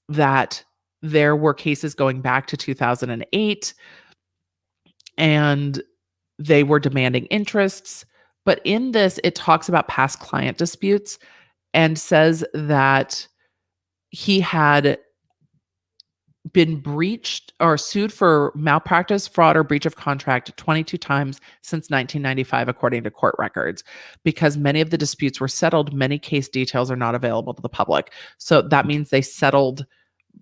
That there were cases going back to 2008, and they were demanding interests. But in this, it talks about past client disputes and says that he had been breached or sued for malpractice, fraud, or breach of contract 22 times since 1995, according to court records. Because many of the disputes were settled, many case details are not available to the public. So that means they settled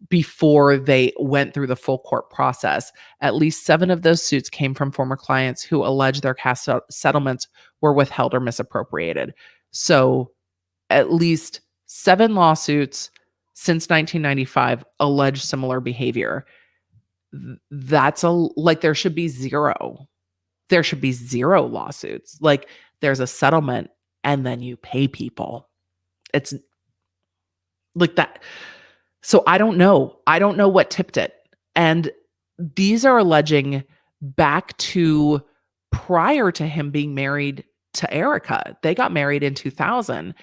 before they went through the full court process. At least 7 of those suits came from former clients who alleged their cash settlements were withheld or misappropriated. So at least 7 lawsuits since 1995 allege similar behavior. That's there should be zero. There should be 0 lawsuits. Like, there's a settlement and then you pay people. It's like that. So I don't know. I don't know what tipped it. And these are alleging back to prior to him being married to Erika. They got married in 2000.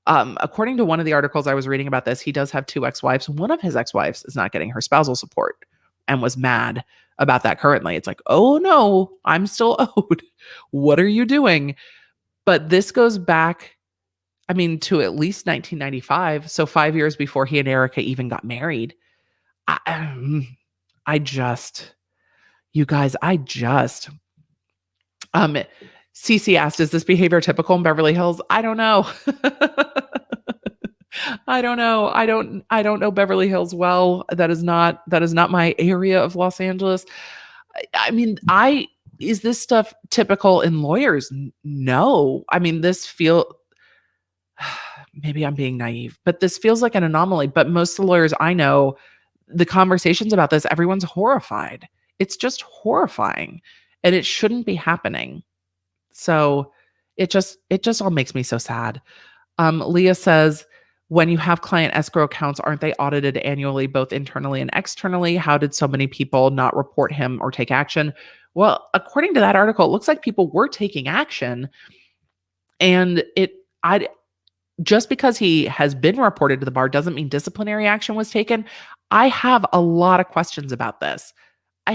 According to one of the articles I was reading about this, he does have 2 ex-wives. One of his ex-wives is not getting her spousal support and was mad about that currently. It's like, oh no, I'm still owed. What are you doing? But this goes back, to at least 1995. So 5 years before he and Erika even got married. You guys, Cece asked, is this behavior typical in Beverly Hills? I don't know. I don't know. I don't know Beverly Hills well. That is not my area of Los Angeles. Is this stuff typical in lawyers? No. Maybe I'm being naive, but this feels like an anomaly. But most of the lawyers I know, the conversations about this, everyone's horrified. It's just horrifying, and it shouldn't be happening. So it just all makes me so sad. Leah says, when you have client escrow accounts, aren't they audited annually, both internally and externally? How did so many people not report him or take action? Well, according to that article, it looks like people were taking action, and just because he has been reported to the bar doesn't mean disciplinary action was taken. I have a lot of questions about this. I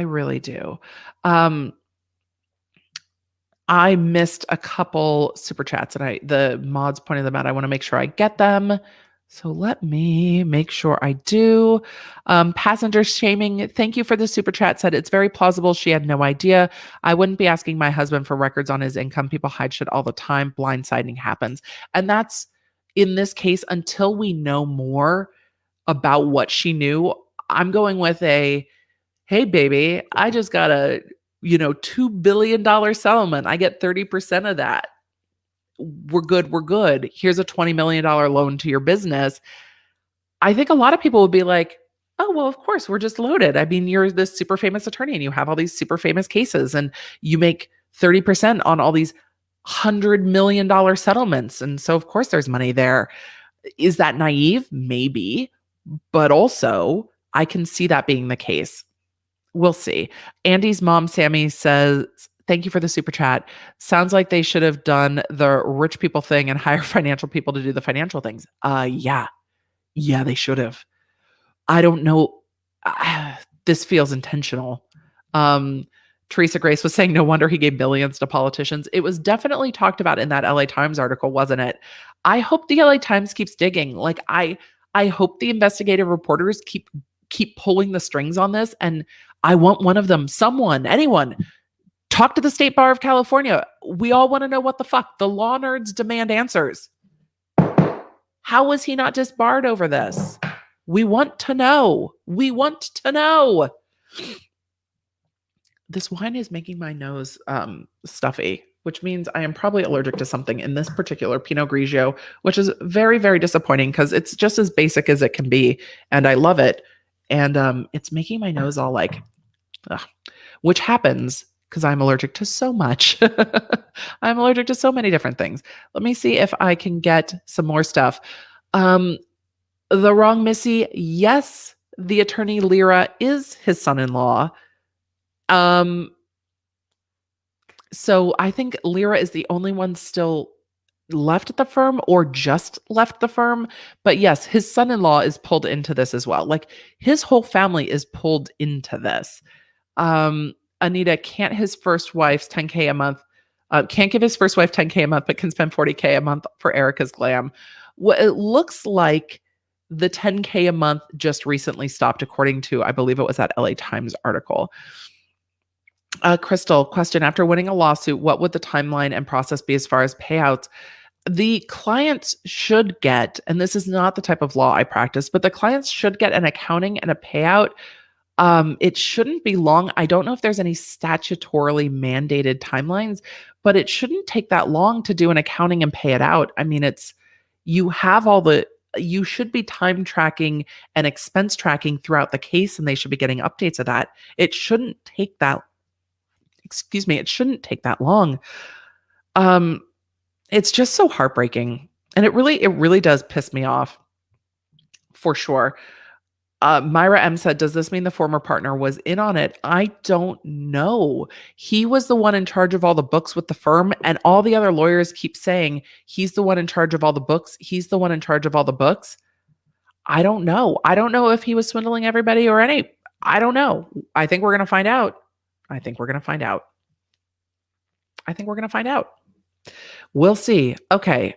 really do. I missed a couple super chats, and the mods pointed them out. I want to make sure I get them. So let me make sure I do. Passenger shaming, thank you for the super chat, said it's very plausible she had no idea. I wouldn't be asking my husband for records on his income. People hide shit all the time. Blindsiding happens. And that's, in this case, until we know more about what she knew, I'm going with hey baby, I just got a $2 billion settlement. I get 30% of that. We're good. Here's a $20 million loan to your business. I think a lot of people would be like, oh, well, of course, we're just loaded. You're this super famous attorney and you have all these super famous cases and you make 30% on all these $100 million settlements. And so, of course, there's money there. Is that naive? Maybe. But also, I can see that being the case. We'll see. Andy's mom, Sammy, says, thank you for the super chat. Sounds like they should have done the rich people thing and hire financial people to do the financial things. Yeah, they should have. I don't know. This feels intentional. Teresa Grace was saying, no wonder he gave billions to politicians. It was definitely talked about in that LA Times article, wasn't it? I hope the LA Times keeps digging. Like I hope the investigative reporters keep pulling the strings on this. And I want one of them, someone, anyone, talk to the State Bar of California. We all want to know what the fuck. The law nerds demand answers. How was he not disbarred over this? We want to know. We want to know. This wine is making my nose stuffy, which means I am probably allergic to something in this particular Pinot Grigio, which is very, very disappointing because it's just as basic as it can be. And I love it. And it's making my nose all like, ugh, which happens because I'm allergic to so much. I'm allergic to so many different things. Let me see if I can get some more stuff. The Wrong Missy, yes, the attorney Lyra is his son-in-law. So I think Lyra is the only one still left at the firm or just left the firm. But yes, his son-in-law is pulled into this as well. Like his whole family is pulled into this. Anita can't his first wife's 10K a month, can't give his first wife 10K a month, but can spend 40K a month for Erika's glam. Well, it looks like the 10K a month just recently stopped, according to, I believe it was that LA Times article. Crystal, question, after winning a lawsuit, what would the timeline and process be as far as payouts? The clients should get, and this is not the type of law I practice, but the clients should get an accounting and a payout. It shouldn't be long. I don't know if there's any statutorily mandated timelines, but it shouldn't take that long to do an accounting and pay it out. I mean, you should be time tracking and expense tracking throughout the case, and they should be getting updates of that. It shouldn't take that long. It's just so heartbreaking. And it really does piss me off for sure. Myra M said, does this mean the former partner was in on it? I don't know. He was the one in charge of all the books with the firm, and all the other lawyers keep saying he's the one in charge of all the books. He's the one in charge of all the books. I don't know. I don't know if he was swindling everybody or I don't know. I think we're going to find out. We'll see. Okay.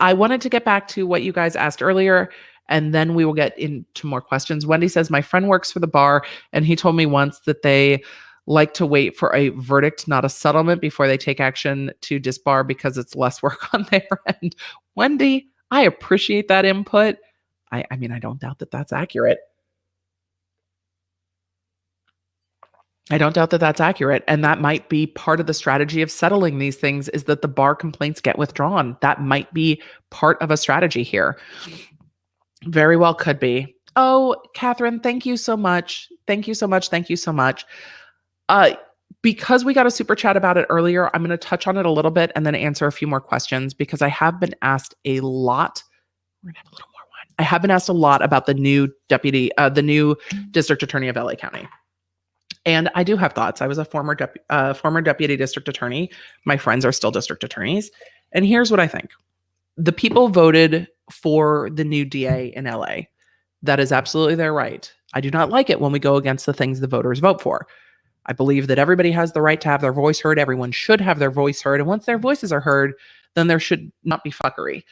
I wanted to get back to what you guys asked earlier, and then we will get into more questions. Wendy says, my friend works for the bar, and he told me once that they like to wait for a verdict, not a settlement, before they take action to disbar because it's less work on their end. Wendy, I appreciate that input. I mean, I don't doubt that that's accurate. And that might be part of the strategy of settling these things, is that the bar complaints get withdrawn. That might be part of a strategy here. Very well could be. Oh, Catherine, thank you so much. Because we got a super chat about it earlier, I'm going to touch on it a little bit and then answer a few more questions, because I have been asked a lot. We're going to have a little more wine. I have been asked a lot about the new district attorney of LA County. And I do have thoughts. I was a former deputy district attorney. My friends are still district attorneys. And here's what I think. The people voted for the new DA in LA. That is absolutely their right. I do not like it when we go against the things the voters vote for. I believe that everybody has the right to have their voice heard. Everyone should have their voice heard. And once their voices are heard, then there should not be fuckery.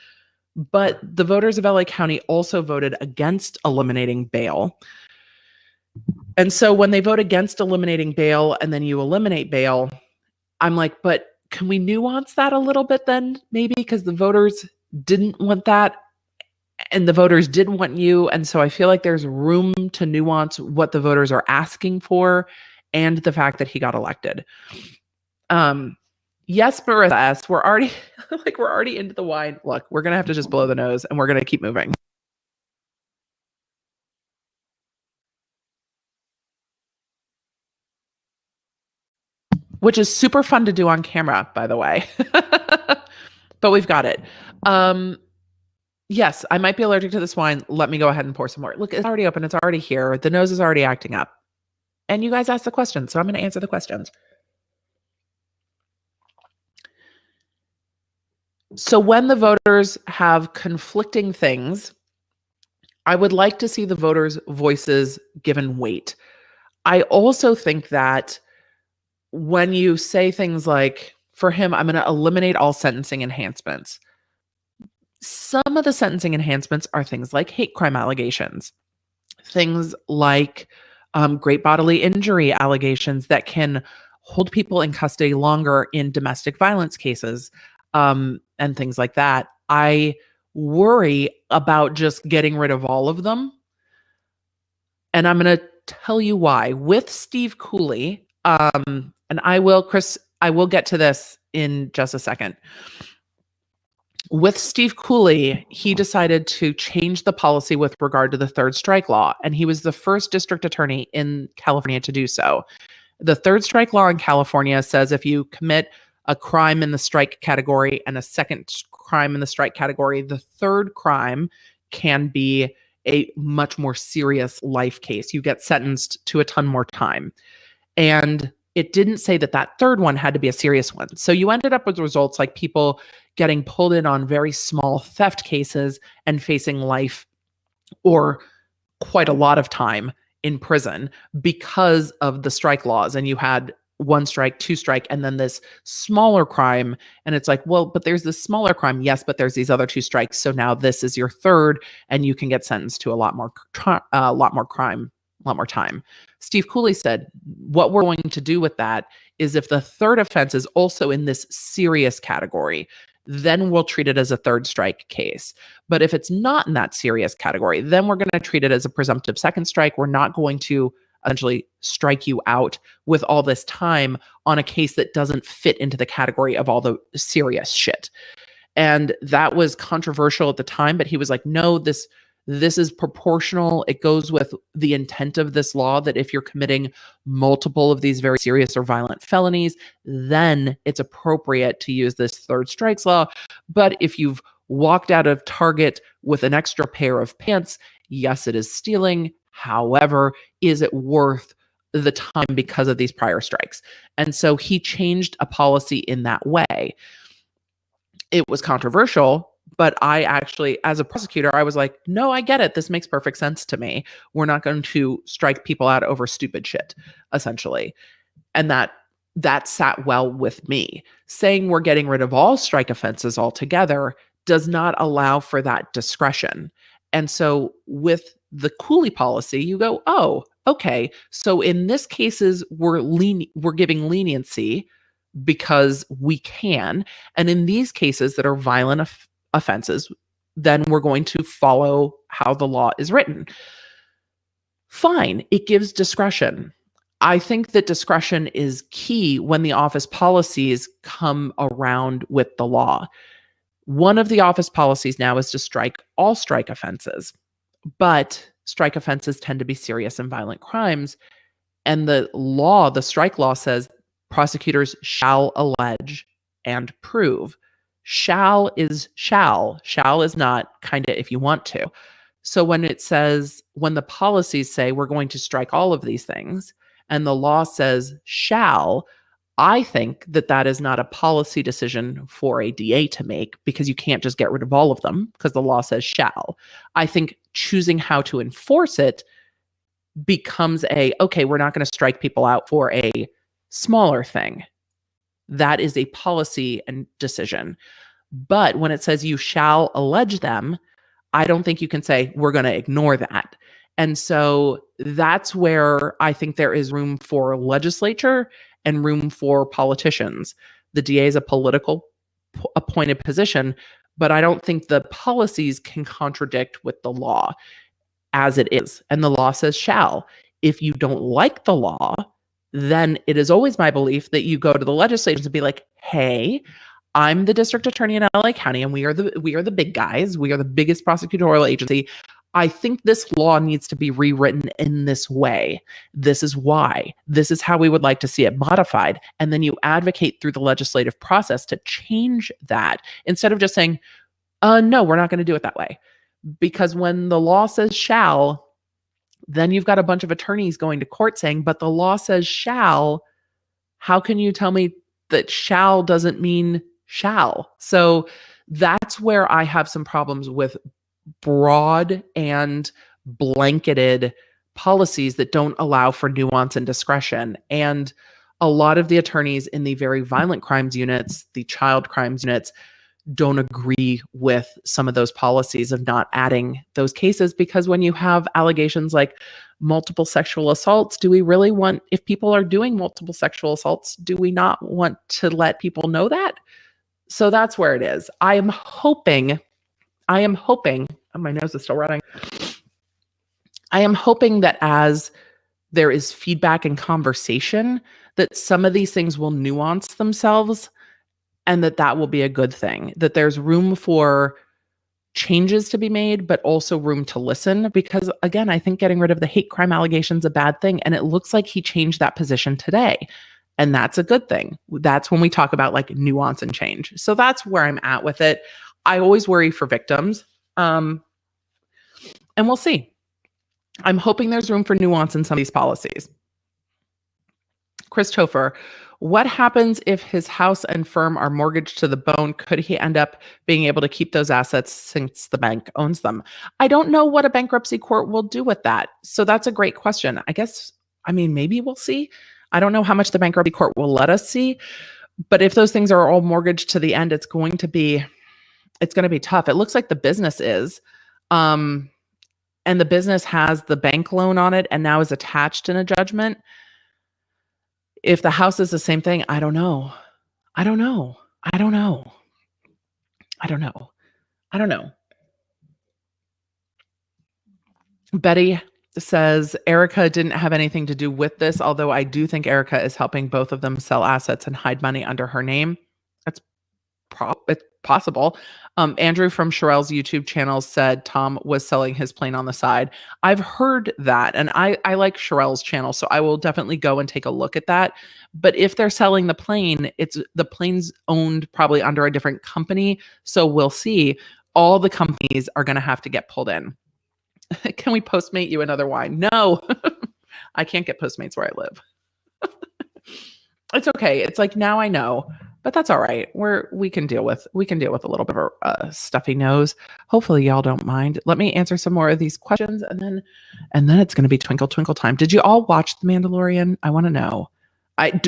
But the voters of LA County also voted against eliminating bail. And so when they vote against eliminating bail and then you eliminate bail, I'm like, but can we nuance that a little bit then? Maybe because the voters didn't want that and the voters did want you. And so I feel like there's room to nuance what the voters are asking for and the fact that he got elected. Yes, Marissa S. We're already into the wine. Look, we're going to have to just blow the nose and we're going to keep moving. Which is super fun to do on camera, by the way. But we've got it. Yes, I might be allergic to this wine. Let me go ahead and pour some more. Look, it's already open. It's already here. The nose is already acting up. And you guys asked the questions, so I'm going to answer the questions. So when the voters have conflicting things, I would like to see the voters' voices given weight. I also think that when you say things like, for him, I'm going to eliminate all sentencing enhancements. Some of the sentencing enhancements are things like hate crime allegations, things like great bodily injury allegations that can hold people in custody longer in domestic violence cases, and things like that. I worry about just getting rid of all of them. And I'm going to tell you why. With Steve Cooley, and I will, Chris, I will get to this in just a second. With Steve Cooley, he decided to change the policy with regard to the third strike law, and he was the first district attorney in California to do so. The third strike law in California says if you commit a crime in the strike category and a second crime in the strike category, the third crime can be a much more serious life case. You get sentenced to a ton more time. And it didn't say that that third one had to be a serious one. So you ended up with results like people getting pulled in on very small theft cases and facing life or quite a lot of time in prison because of the strike laws. And you had one strike, two strike, and then this smaller crime. And it's like, well, but there's this smaller crime. Yes, but there's these other two strikes. So now this is your third, and you can get sentenced to a lot more crime, a lot more time. Steve Cooley said, what we're going to do with that is if the third offense is also in this serious category, then we'll treat it as a third strike case. But if it's not in that serious category, then we're going to treat it as a presumptive second strike. We're not going to essentially strike you out with all this time on a case that doesn't fit into the category of all the serious shit. And that was controversial at the time, but he was like, no, this is proportional. It goes with the intent of this law that if you're committing multiple of these very serious or violent felonies, then it's appropriate to use this third strikes law. But if you've walked out of Target with an extra pair of pants, yes, it is stealing. However, is it worth the time because of these prior strikes? And so he changed a policy in that way. It was controversial, but I actually, as a prosecutor, I was like, no, I get it. This makes perfect sense to me. We're not going to strike people out over stupid shit, essentially. And that sat well with me. Saying we're getting rid of all strike offenses altogether does not allow for that discretion. And so with the Cooley policy, you go, oh, okay. So in this cases, we're giving leniency because we can. And in these cases that are violent offenses, then we're going to follow how the law is written. Fine. It gives discretion. I think that discretion is key when the office policies come around with the law. One of the office policies now is to strike all strike offenses, but strike offenses tend to be serious and violent crimes. And the strike law says prosecutors shall allege and prove. Shall is shall. Shall is not kind of if you want to. So when the policies say we're going to strike all of these things and the law says shall, I think that is not a policy decision for a DA to make because you can't just get rid of all of them because the law says shall. I think choosing how to enforce it becomes okay, we're not going to strike people out for a smaller thing. That is a policy and decision. But when it says you shall allege them, I don't think you can say we're going to ignore that. And so that's where I think there is room for legislature and room for politicians. The DA is a political appointed position, but I don't think the policies can contradict with the law as it is. And the law says shall. If you don't like the law, then it is always my belief that you go to the legislators and be like, hey, I'm the district attorney in LA County, and we are the big guys. We are the biggest prosecutorial agency. I think this law needs to be rewritten in this way. This is why. This is how we would like to see it modified. And then you advocate through the legislative process to change that instead of just saying, no, we're not going to do it that way. Because when the law says shall, then you've got a bunch of attorneys going to court saying, but the law says shall. How can you tell me that shall doesn't mean shall? So that's where I have some problems with broad and blanketed policies that don't allow for nuance and discretion. And a lot of the attorneys in the very violent crimes units, the child crimes units, don't agree with some of those policies of not adding those cases, because when you have allegations like multiple sexual assaults, do we really want, if people are doing multiple sexual assaults, do we not want to let people know that? So that's where it is. I am hoping, oh, my nose is still running. I am hoping that as there is feedback and conversation, that some of these things will nuance themselves, and that will be a good thing, that there's room for changes to be made, but also room to listen. Because again, I think getting rid of the hate crime allegation is a bad thing. And it looks like he changed that position today. And that's a good thing. That's when we talk about like nuance and change. So that's where I'm at with it. I always worry for victims. And we'll see. I'm hoping there's room for nuance in some of these policies. Christopher, what happens if his house and firm are mortgaged to the bone? Could he end up being able to keep those assets since the bank owns them? I don't know what a bankruptcy court will do with that. So that's a great question. Maybe we'll see. I don't know how much the bankruptcy court will let us see, but if those things are all mortgaged to the end, it's going to be tough. It looks like the business is, and the business has the bank loan on it and now is attached in a judgment. If the house is the same thing, I don't know. Betty says Erika didn't have anything to do with this, although I do think Erika is helping both of them sell assets and hide money under her name. It's possible. Andrew from Sherelle's YouTube channel said Tom was selling his plane on the side. I've heard that, and I like Sherelle's channel, so I will definitely go and take a look at that. But if they're selling the plane, the plane's owned probably under a different company, so we'll see. All the companies are going to have to get pulled in. Can we Postmate you another wine? No, I can't get Postmates where I live. It's okay. It's like, now I know. But that's all right. We can deal with a little bit of a stuffy nose. Hopefully y'all don't mind. Let me answer some more of these questions, and then it's going to be twinkle twinkle time. Did you all watch The Mandalorian? I want to know.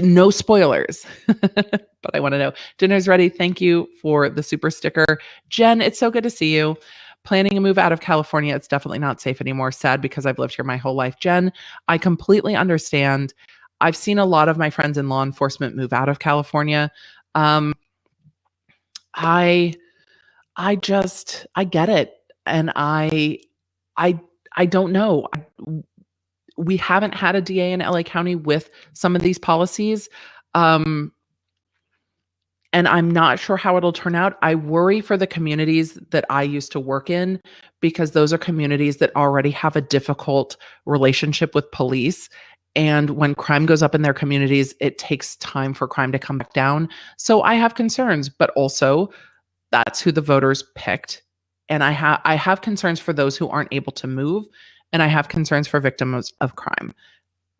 No spoilers, but I want to know. Dinner's ready. Thank you for the super sticker. Jen, it's so good to see you. Planning a move out of California. It's definitely not safe anymore. Sad because I've lived here my whole life. Jen, I completely understand. I've seen a lot of my friends in law enforcement move out of California. I get it. And I don't know. We haven't had a DA in LA County with some of these policies. And I'm not sure how it'll turn out. I worry for the communities that I used to work in, because those are communities that already have a difficult relationship with police. And when crime goes up in their communities, it takes time for crime to come back down. So I have concerns, but also that's who the voters picked. And I have concerns for those who aren't able to move. And I have concerns for victims of crime.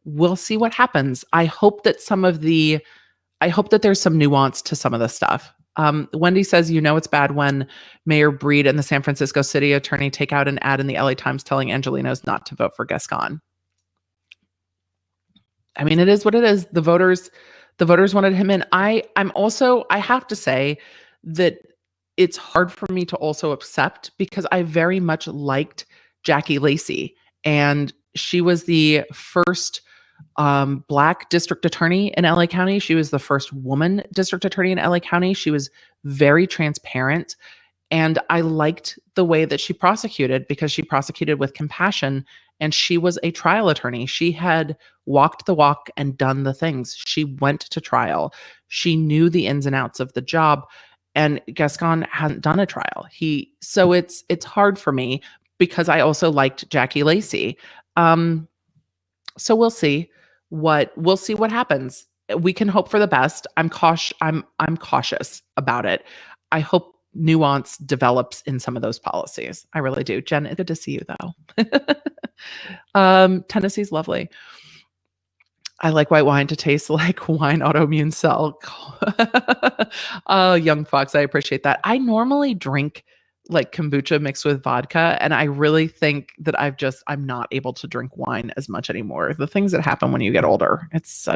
We'll see what happens. I hope that there's some nuance to some of the stuff. Wendy says, it's bad when Mayor Breed and the San Francisco city attorney take out an ad in the LA Times telling Angelenos not to vote for Gascon. I mean, it is what it is. The voters wanted him in. I have to say that it's hard for me to also accept, because I very much liked Jackie Lacey, and she was the first Black district attorney in LA County. She was the first woman district attorney in LA County. She was very transparent. And I liked the way that she prosecuted, because she prosecuted with compassion, and she was a trial attorney. She had walked the walk and done the things. She went to trial. She knew the ins and outs of the job, and Gascon hadn't done a trial. So it's hard for me, because I also liked Jackie Lacey. So we'll see what happens. We can hope for the best. I'm cautious about it. I hope nuance develops in some of those policies. I really do. Jen, it's good to see you though. Tennessee's lovely. I like white wine to taste like wine autoimmune cell. Oh, Young Fox, I appreciate that. I normally drink like kombucha mixed with vodka, and I really think that I'm not able to drink wine as much anymore. The things that happen when you get older, it's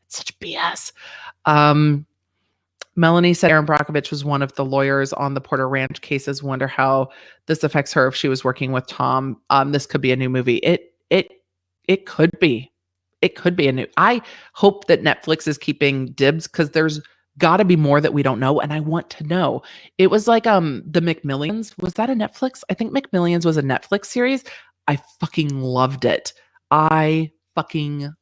Such BS. Melanie said Erin Brockovich was one of the lawyers on the Porter Ranch cases. Wonder how this affects her if she was working with Tom. This could be a new movie. It could be. It could be a new. I hope that Netflix is keeping dibs because there's got to be more that we don't know, and I want to know. It was like the McMillions. Was that a Netflix? I think McMillions was a Netflix series. I fucking loved it. I fucking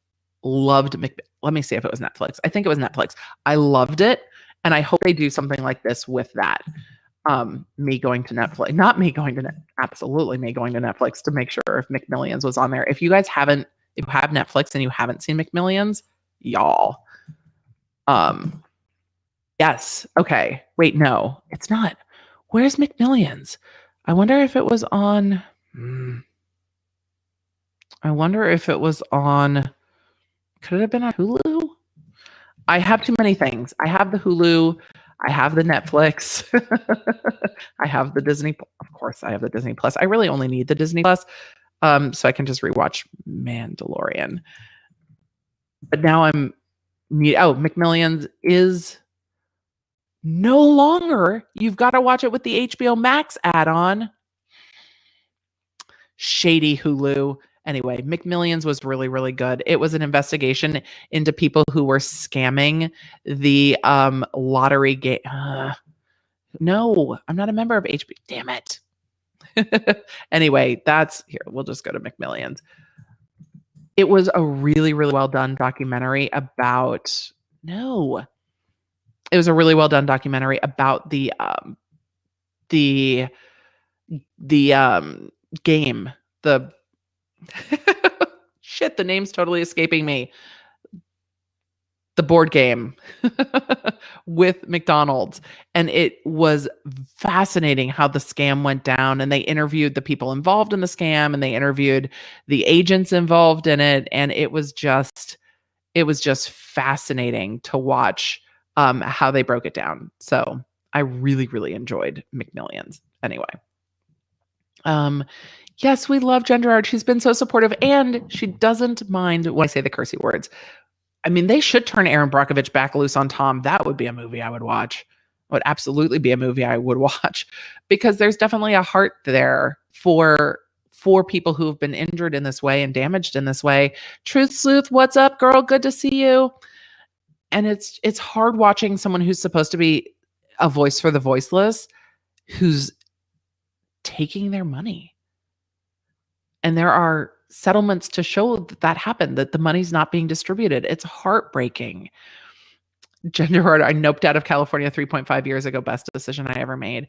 loved Let me see if it was Netflix. I think it was Netflix. I loved it. And I hope they do something like this with that. Me going to Netflix, not me going to absolutely me going to Netflix to make sure if McMillions was on there. If you guys haven't, if you have Netflix and you haven't seen McMillions, y'all. Yes. Okay. Wait, no, it's not. Where's McMillions? I wonder if it was on. I wonder if it was on. Could it have been on Hulu? I have too many things. I have the Hulu. I have the Netflix. I have the Disney. Of course, I have the Disney Plus. I really only need the Disney Plus, so I can just rewatch Mandalorian. But now I'm. Oh, McMillions is no longer. You've got to watch it with the HBO Max add-on. Shady Hulu. Anyway, McMillions was really, really good. It was an investigation into people who were scamming the lottery game. No, I'm not a member of HBO. Damn it. Anyway, that's here. We'll just go to McMillions. It was a really, really well done documentary about. No, it was a really well done documentary about the game. The shit, the name's totally escaping me. The board game with McDonald's. And it was fascinating how the scam went down. And they interviewed the people involved in the scam and they interviewed the agents involved in it. And it was just fascinating to watch how they broke it down. So I really, really enjoyed McMillions. Anyway. Yes, we love Girardi. She's been so supportive and she doesn't mind when I say the cursey words. I mean, they should turn Erin Brockovich back loose on Tom. That would be a movie I would watch. It would absolutely be a movie I would watch because there's definitely a heart there for people who have been injured in this way and damaged in this way. Truth Sleuth, what's up, girl? Good to see you. And it's hard watching someone who's supposed to be a voice for the voiceless who's taking their money. And there are settlements to show that happened, that the money's not being distributed. It's heartbreaking. Girardi, I noped out of California 3.5 years ago. Best decision I ever made.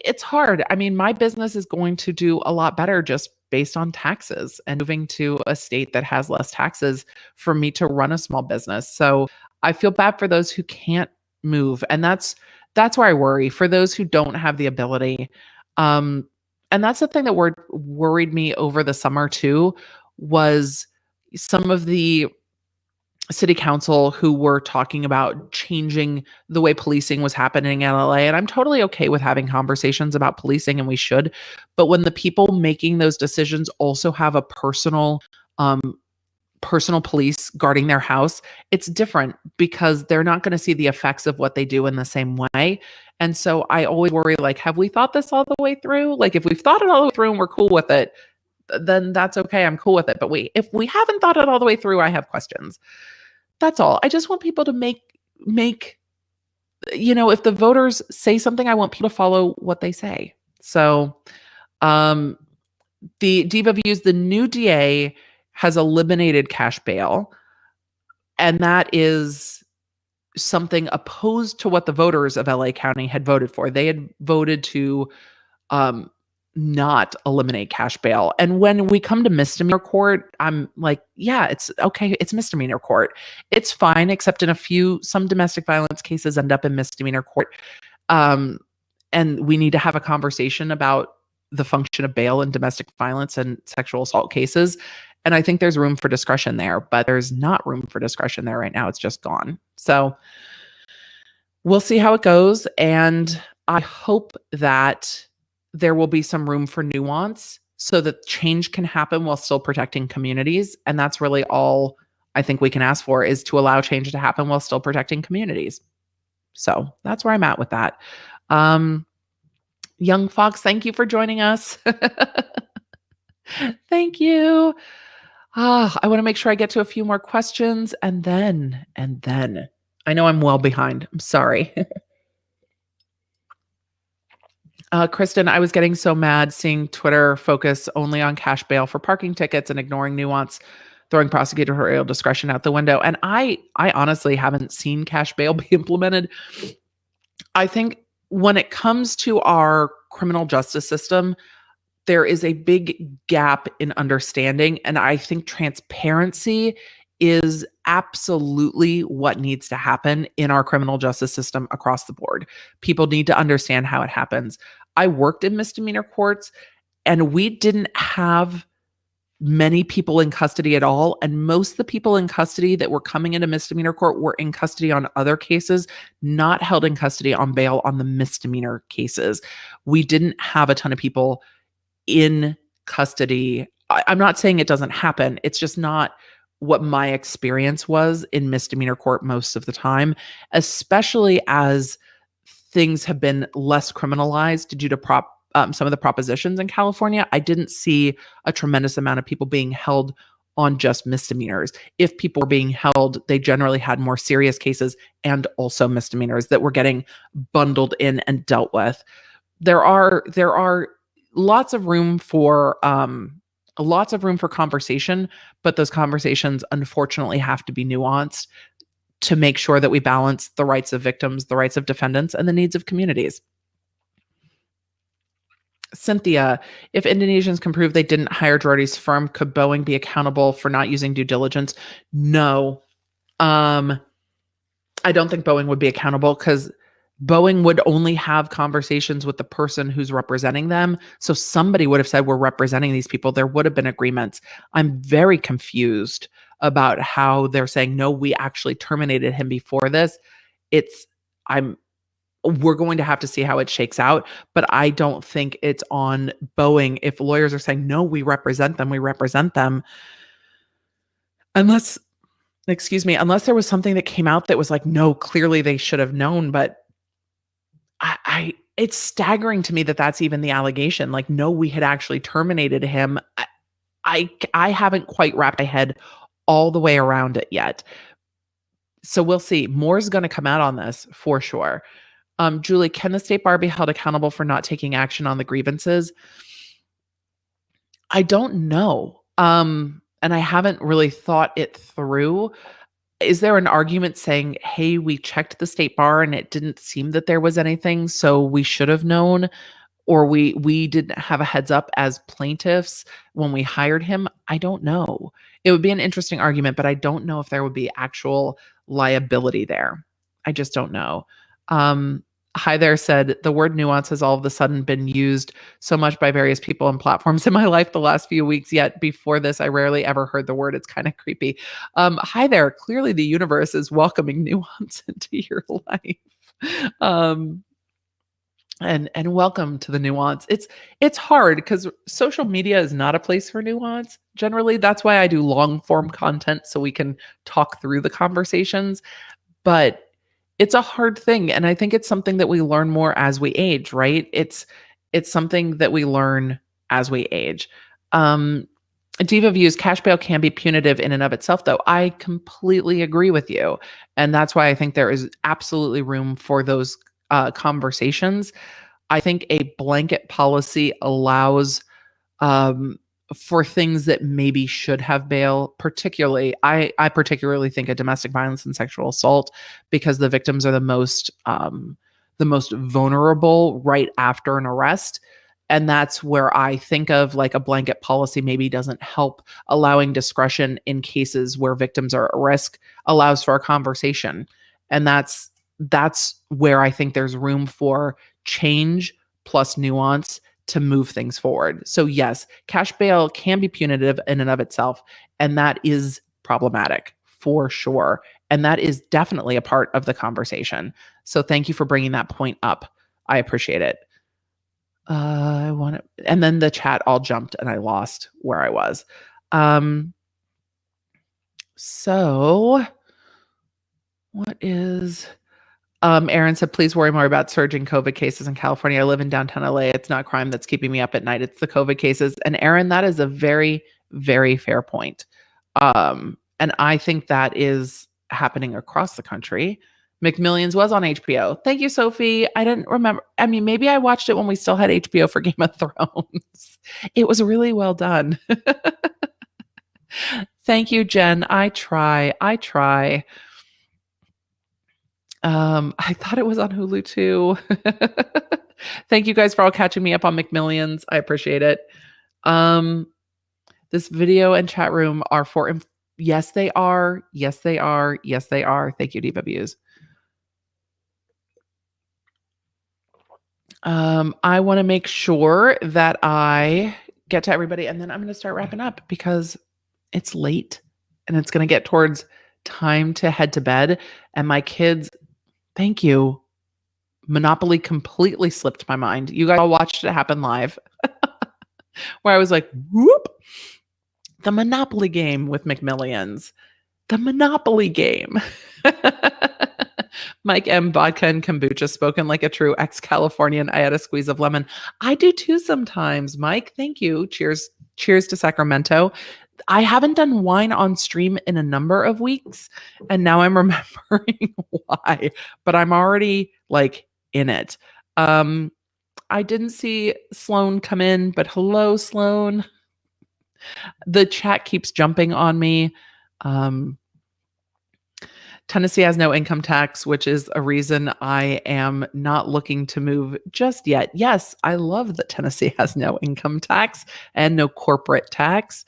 It's hard. I mean, my business is going to do a lot better just based on taxes and moving to a state that has less taxes for me to run a small business. So I feel bad for those who can't move. And that's where I worry for those who don't have the ability. And that's the thing that worried me over the summer too, was some of the city council who were talking about changing the way policing was happening in LA. And I'm totally okay with having conversations about policing, and we should. But when the people making those decisions also have a personal police guarding their house, it's different because they're not going to see the effects of what they do in the same way. And so I always worry, like, have we thought this all the way through? Like, if we've thought it all the way through and we're cool with it, then that's okay. I'm cool with it. But wait, if we haven't thought it all the way through, I have questions. That's all. I just want people to make, if the voters say something, I want people to follow what they say. So the Diva Views, the new DA has eliminated cash bail. And that is something opposed to what the voters of LA County had voted for. They had voted to not eliminate cash bail. And when we come to misdemeanor court, I'm like, yeah, it's okay. It's misdemeanor court. It's fine, except in some domestic violence cases end up in misdemeanor court. And we need to have a conversation about the function of bail in domestic violence and sexual assault cases. And I think there's room for discretion there, but there's not room for discretion there right now. It's just gone. So we'll see how it goes. And I hope that there will be some room for nuance so that change can happen while still protecting communities. And that's really all I think we can ask for is to allow change to happen while still protecting communities. So that's where I'm at with that. Young Fox, thank you for joining us. Thank you. I want to make sure I get to a few more questions and then I know I'm well behind. I'm sorry. Kristen, I was getting so mad seeing Twitter focus only on cash bail for parking tickets and ignoring nuance, throwing prosecutorial discretion out the window. And I honestly haven't seen cash bail be implemented. I think when it comes to our criminal justice system, there is a big gap in understanding. And I think transparency is absolutely what needs to happen in our criminal justice system across the board. People need to understand how it happens. I worked in misdemeanor courts and we didn't have many people in custody at all. And most of the people in custody that were coming into misdemeanor court were in custody on other cases, not held in custody on bail on the misdemeanor cases. We didn't have a ton of people in custody. I'm not saying it doesn't happen. It's just not what my experience was in misdemeanor court most of the time, especially as things have been less criminalized due to some of the propositions in California. I didn't see a tremendous amount of people being held on just misdemeanors. If people were being held, they generally had more serious cases and also misdemeanors that were getting bundled in and dealt with. There are lots of room for conversation, but those conversations unfortunately have to be nuanced to make sure that we balance the rights of victims, the rights of defendants, and the needs of communities. Cynthia, if Indonesians can prove they didn't hire Girardi's firm, could Boeing be accountable for not using due diligence? No. I don't think Boeing would be accountable because Boeing would only have conversations with the person who's representing them. So somebody would have said, we're representing these people. There would have been agreements. I'm very confused about how they're saying, no, we actually terminated him before this. We're going to have to see how it shakes out, but I don't think it's on Boeing. If lawyers are saying, no, we represent them. Unless there was something that came out that was like, no, clearly they should have known, but it's staggering to me that that's even the allegation. Like, no, we had actually terminated him. I haven't quite wrapped my head all the way around it yet. So we'll see. More is going to come out on this for sure. Julie, can the state bar be held accountable for not taking action on the grievances? I don't know. And I haven't really thought it through. Is there an argument saying, hey, we checked the state bar and it didn't seem that there was anything, so we should have known, or we didn't have a heads up as plaintiffs when we hired him? I don't know. It would be an interesting argument, but I don't know if there would be actual liability there. I just don't know. Hi there said, the word nuance has all of a sudden been used so much by various people and platforms in my life the last few weeks, yet before this, I rarely ever heard the word. It's kind of creepy. Hi there. Clearly the universe is welcoming nuance into your life. And welcome to the nuance. It's hard because social media is not a place for nuance. Generally, that's why I do long form content so we can talk through the conversations. But it's a hard thing. And I think it's something that we learn more as we age, right? It's something that we learn as we age. Diva views cash bail can be punitive in and of itself, though. I completely agree with you. And that's why I think there is absolutely room for those conversations. I think a blanket policy allows for things that maybe should have bail. Particularly, I particularly think of domestic violence and sexual assault because the victims are the most vulnerable right after an arrest. And that's where I think of like a blanket policy maybe doesn't help. Allowing discretion in cases where victims are at risk allows for a conversation. And that's where I think there's room for change plus nuance to move things forward. So yes, cash bail can be punitive in and of itself, and that is problematic for sure. And that is definitely a part of the conversation. So thank you for bringing that point up. I appreciate it. And then the chat all jumped and I lost where I was. So what is... Aaron said, please worry more about surging COVID cases in California. I live in downtown LA. It's not crime that's keeping me up at night. It's the COVID cases. And Aaron, that is a very, very fair point. And I think that is happening across the country. McMillions was on HBO. Thank you, Sophie. I didn't remember. I mean, maybe I watched it when we still had HBO for Game of Thrones. It was really well done. Thank you, Jen. I try. I thought it was on Hulu too. Thank you guys for all catching me up on McMillions. I appreciate it. This video and chat room are for... Yes, they are. Yes, they are. Yes, they are. Thank you, Diva Views. I want to make sure that I get to everybody, and then I'm going to start wrapping up because it's late and it's going to get towards time to head to bed. And my kids... Thank you. Monopoly completely slipped my mind. You guys all watched it happen live. Where I was like, whoop. The Monopoly game with McMillions. The Monopoly game. Mike M. Vodka and kombucha, spoken like a true ex-Californian. I had a squeeze of lemon. I do too sometimes, Mike. Thank you. Cheers. Cheers to Sacramento. I haven't done wine on stream in a number of weeks, and now I'm remembering why, but I'm already like in it. I didn't see Sloan come in, but hello, Sloan. The chat keeps jumping on me. Tennessee has no income tax, which is a reason I am not looking to move just yet. Yes, I love that Tennessee has no income tax and no corporate tax.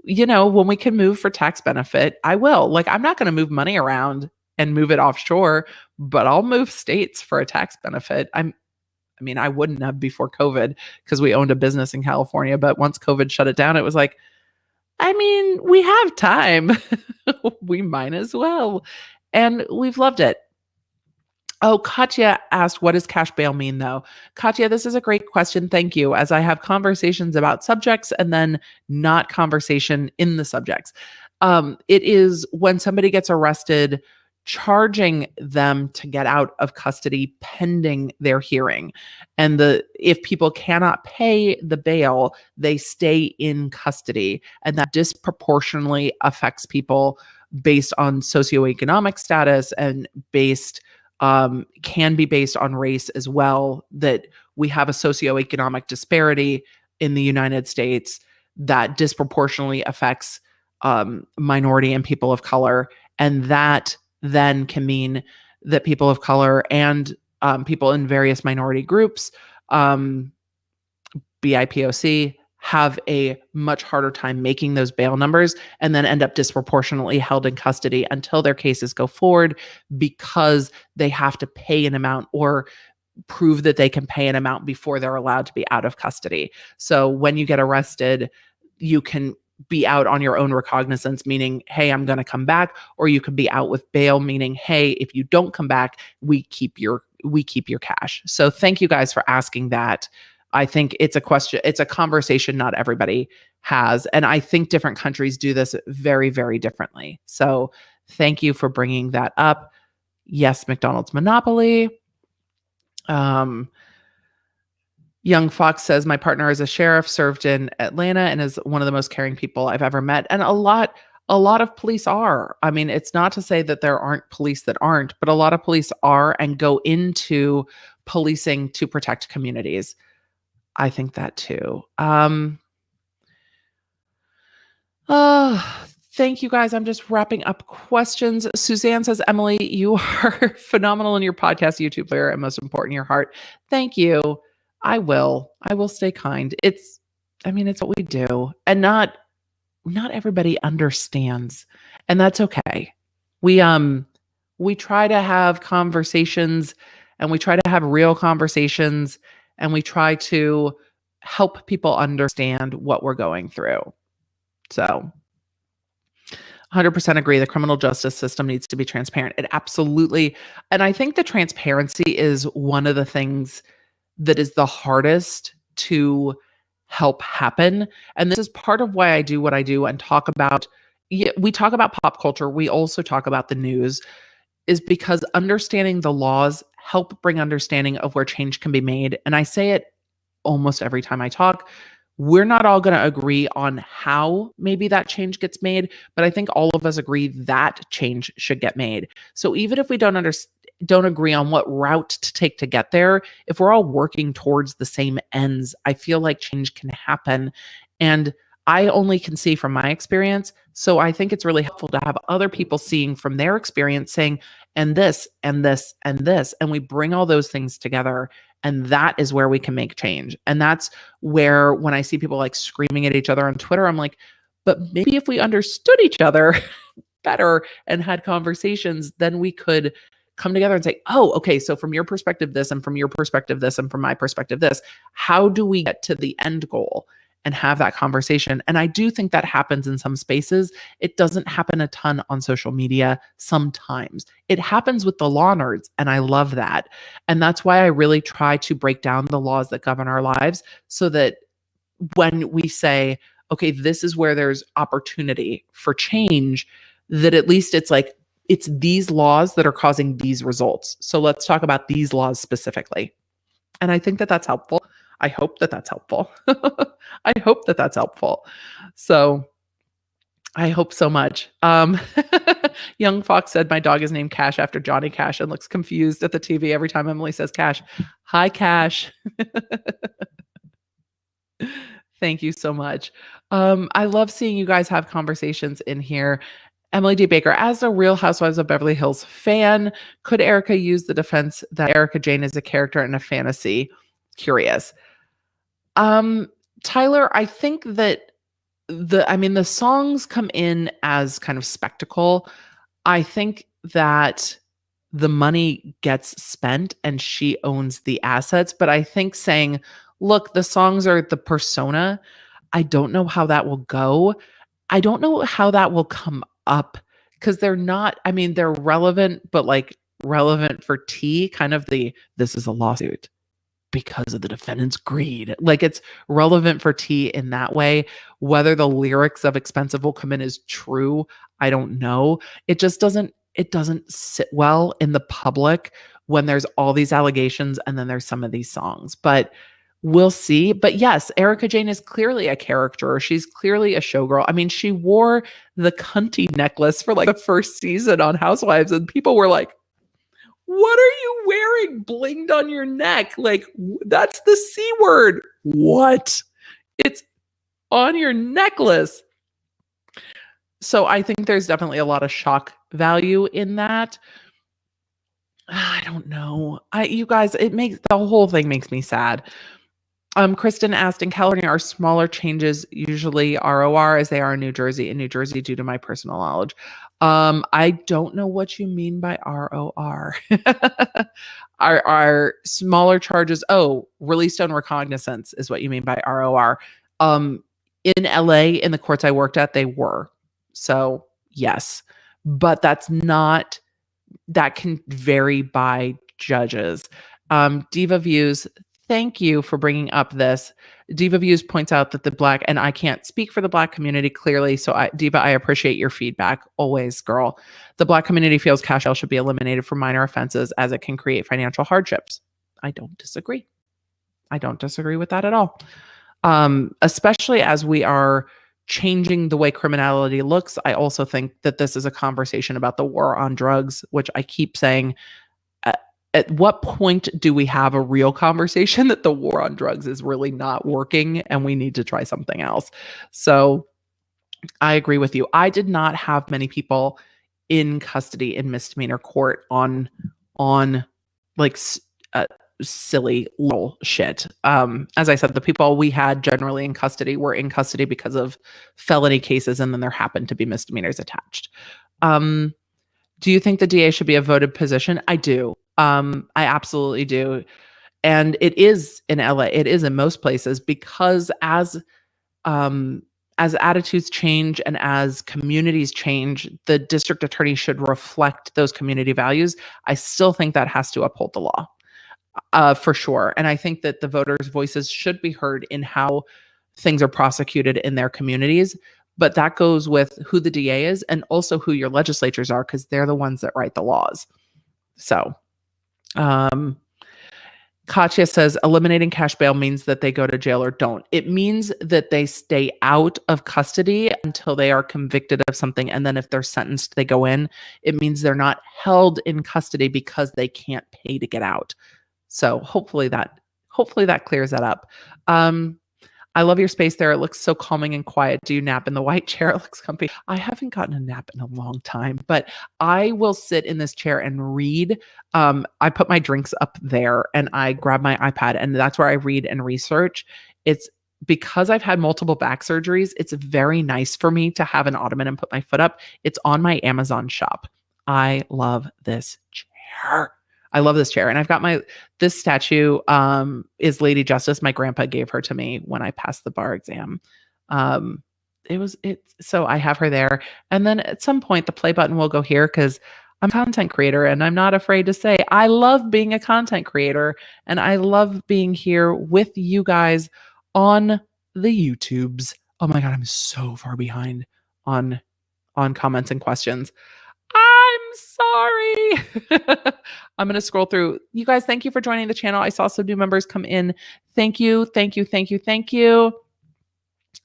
You know, when we can move for tax benefit, I will. Like, I'm not going to move money around and move it offshore, but I'll move states for a tax benefit. I mean, I wouldn't have before COVID because we owned a business in California, but once COVID shut it down, it was like, I mean, we have time. We might as well. And we've loved it. Oh, Katya asked, what does cash bail mean, though? Katya, this is a great question. Thank you. As I have conversations about subjects and then not conversation in the subjects. It is when somebody gets arrested, charging them to get out of custody pending their hearing. And if people cannot pay the bail, they stay in custody. And that disproportionately affects people based on socioeconomic status and can be based on race as well, that we have a socioeconomic disparity in the United States that disproportionately affects minority and people of color. And that then can mean that people of color and people in various minority groups, BIPOC, have a much harder time making those bail numbers and then end up disproportionately held in custody until their cases go forward because they have to pay an amount or prove that they can pay an amount before they're allowed to be out of custody. So when you get arrested, you can be out on your own recognizance, meaning, hey, I'm going to come back, or you can be out with bail, meaning, hey, if you don't come back, we keep your cash. So thank you guys for asking that. I think it's a question, it's a conversation not everybody has. And I think different countries do this very, very differently. So thank you for bringing that up. Yes, McDonald's monopoly. Young Fox says, my partner is a sheriff, served in Atlanta, and is one of the most caring people I've ever met. And a lot of police are. I mean, it's not to say that there aren't police that aren't, but a lot of police are and go into policing to protect communities. I think that too. Thank you guys. I'm just wrapping up questions. Suzanne says, Emily, you are phenomenal in your podcast, YouTube player, and most important, your heart. Thank you. I will stay kind. It's what we do. And not everybody understands. And that's okay. We try to have conversations, and we try to have real conversations, and we try to help people understand what we're going through. So 100% agree. The criminal justice system needs to be transparent. It absolutely. And I think the transparency is one of the things that is the hardest to help happen. And this is part of why I do what I do and talk about we talk about pop culture. We also talk about the news, is because understanding the laws help bring understanding of where change can be made. And I say it almost every time I talk. We're not all going to agree on how maybe that change gets made, but I think all of us agree that change should get made. So even if we don't agree on what route to take to get there, if we're all working towards the same ends, I feel like change can happen. And I only can see from my experience. So I think it's really helpful to have other people seeing from their experience saying, and this, and this, and this. And we bring all those things together. And that is where we can make change. And that's where, when I see people like screaming at each other on Twitter, I'm like, but maybe if we understood each other better and had conversations, then we could come together and say, oh, okay, so from your perspective, this, and from your perspective, this, and from my perspective, this, how do we get to the end goal and have that conversation? And I do think that happens in some spaces. It doesn't happen a ton on social media sometimes. It happens with the law nerds, and I love that. And that's why I really try to break down the laws that govern our lives, so that when we say, okay, this is where there's opportunity for change, that at least it's like, it's these laws that are causing these results. So let's talk about these laws specifically. And I think that that's helpful. I hope that that's helpful. I hope that that's helpful. So I hope so much. Young Fox said, my dog is named Cash after Johnny Cash and looks confused at the TV every time Emily says Cash. Hi, Cash. Thank you so much. I love seeing you guys have conversations in here. Emily D. Baker, as a Real Housewives of Beverly Hills fan, could Erika use the defense that Erika Jayne is a character in a fantasy? Curious. Tyler, I think that the songs come in as kind of spectacle. I think that the money gets spent and she owns the assets, but I think saying, look, the songs are the persona, I don't know how that will go. I don't know how that will come up, because they're not, they're relevant, but like relevant for tea, kind of this is a lawsuit because of the defendant's greed. Like, it's relevant for tea in that way. Whether the lyrics of Expensive will come in as true, I don't know. It doesn't sit well in the public when there's all these allegations and then there's some of these songs. But we'll see. But yes, Erika Jayne is clearly a character. She's clearly a showgirl. She wore the cunty necklace for like the first season on Housewives, and people were like, what are you wearing blinged on your neck? Like, that's the C word. What? It's on your necklace. So I think there's definitely a lot of shock value in that. I don't know. You guys, the whole thing makes me sad. Kristen asked, in California, are smaller changes usually ROR as they are in New Jersey? In New Jersey, due to my personal knowledge. I don't know what you mean by ROR. Are smaller charges, released on recognizance is what you mean by ROR. In LA, in the courts I worked at, they were. So yes, but that can vary by judges. Diva Views, thank you for bringing up this. Diva Views points out that the Black, and I can't speak for the Black community clearly, so Diva, I appreciate your feedback always, girl. The Black community feels cash bail should be eliminated for minor offenses as it can create financial hardships. I don't disagree. I don't disagree with that at all. Especially as we are changing the way criminality looks, I also think that this is a conversation about the war on drugs, which I keep saying, at what point do we have a real conversation that the war on drugs is really not working and we need to try something else? So I agree with you. I did not have many people in custody in misdemeanor court on like silly little shit. As I said, the people we had generally in custody were in custody because of felony cases, and then there happened to be misdemeanors attached. Do you think the DA should be a voted position? I do. I absolutely do. And it is in LA. It is in most places, because as attitudes change and as communities change, the district attorney should reflect those community values. I still think that has to uphold the law, for sure. And I think that the voters' voices should be heard in how things are prosecuted in their communities. but that goes with who the DA is and also who your legislatures are, because they're the ones that write the laws. So, Katya says eliminating cash bail means that they go to jail or don't. It means that they stay out of custody until they are convicted of something. And then if they're sentenced, they go in. It means they're not held in custody because they can't pay to get out. So hopefully that clears that up. I love your space there. It looks so calming and quiet. Do you nap in the white chair? It looks comfy. I haven't gotten a nap in a long time, but I will sit in this chair and read. I put my drinks up there and I grab my iPad, and that's where I read and research. It's because I've had multiple back surgeries. It's very nice for me to have an ottoman and put my foot up. It's on my Amazon shop. I love this chair. I love this chair. And I've got this statue is Lady Justice. My grandpa gave her to me when I passed the bar exam. So I have her there. And then at some point the play button will go here because I'm a content creator and I'm not afraid to say I love being a content creator and I love being here with you guys on the YouTubes. Oh my God, I'm so far behind on comments and questions. I'm sorry. I'm going to scroll through. You guys, thank you for joining the channel. I saw some new members come in. Thank you. Thank you. Thank you. Thank you.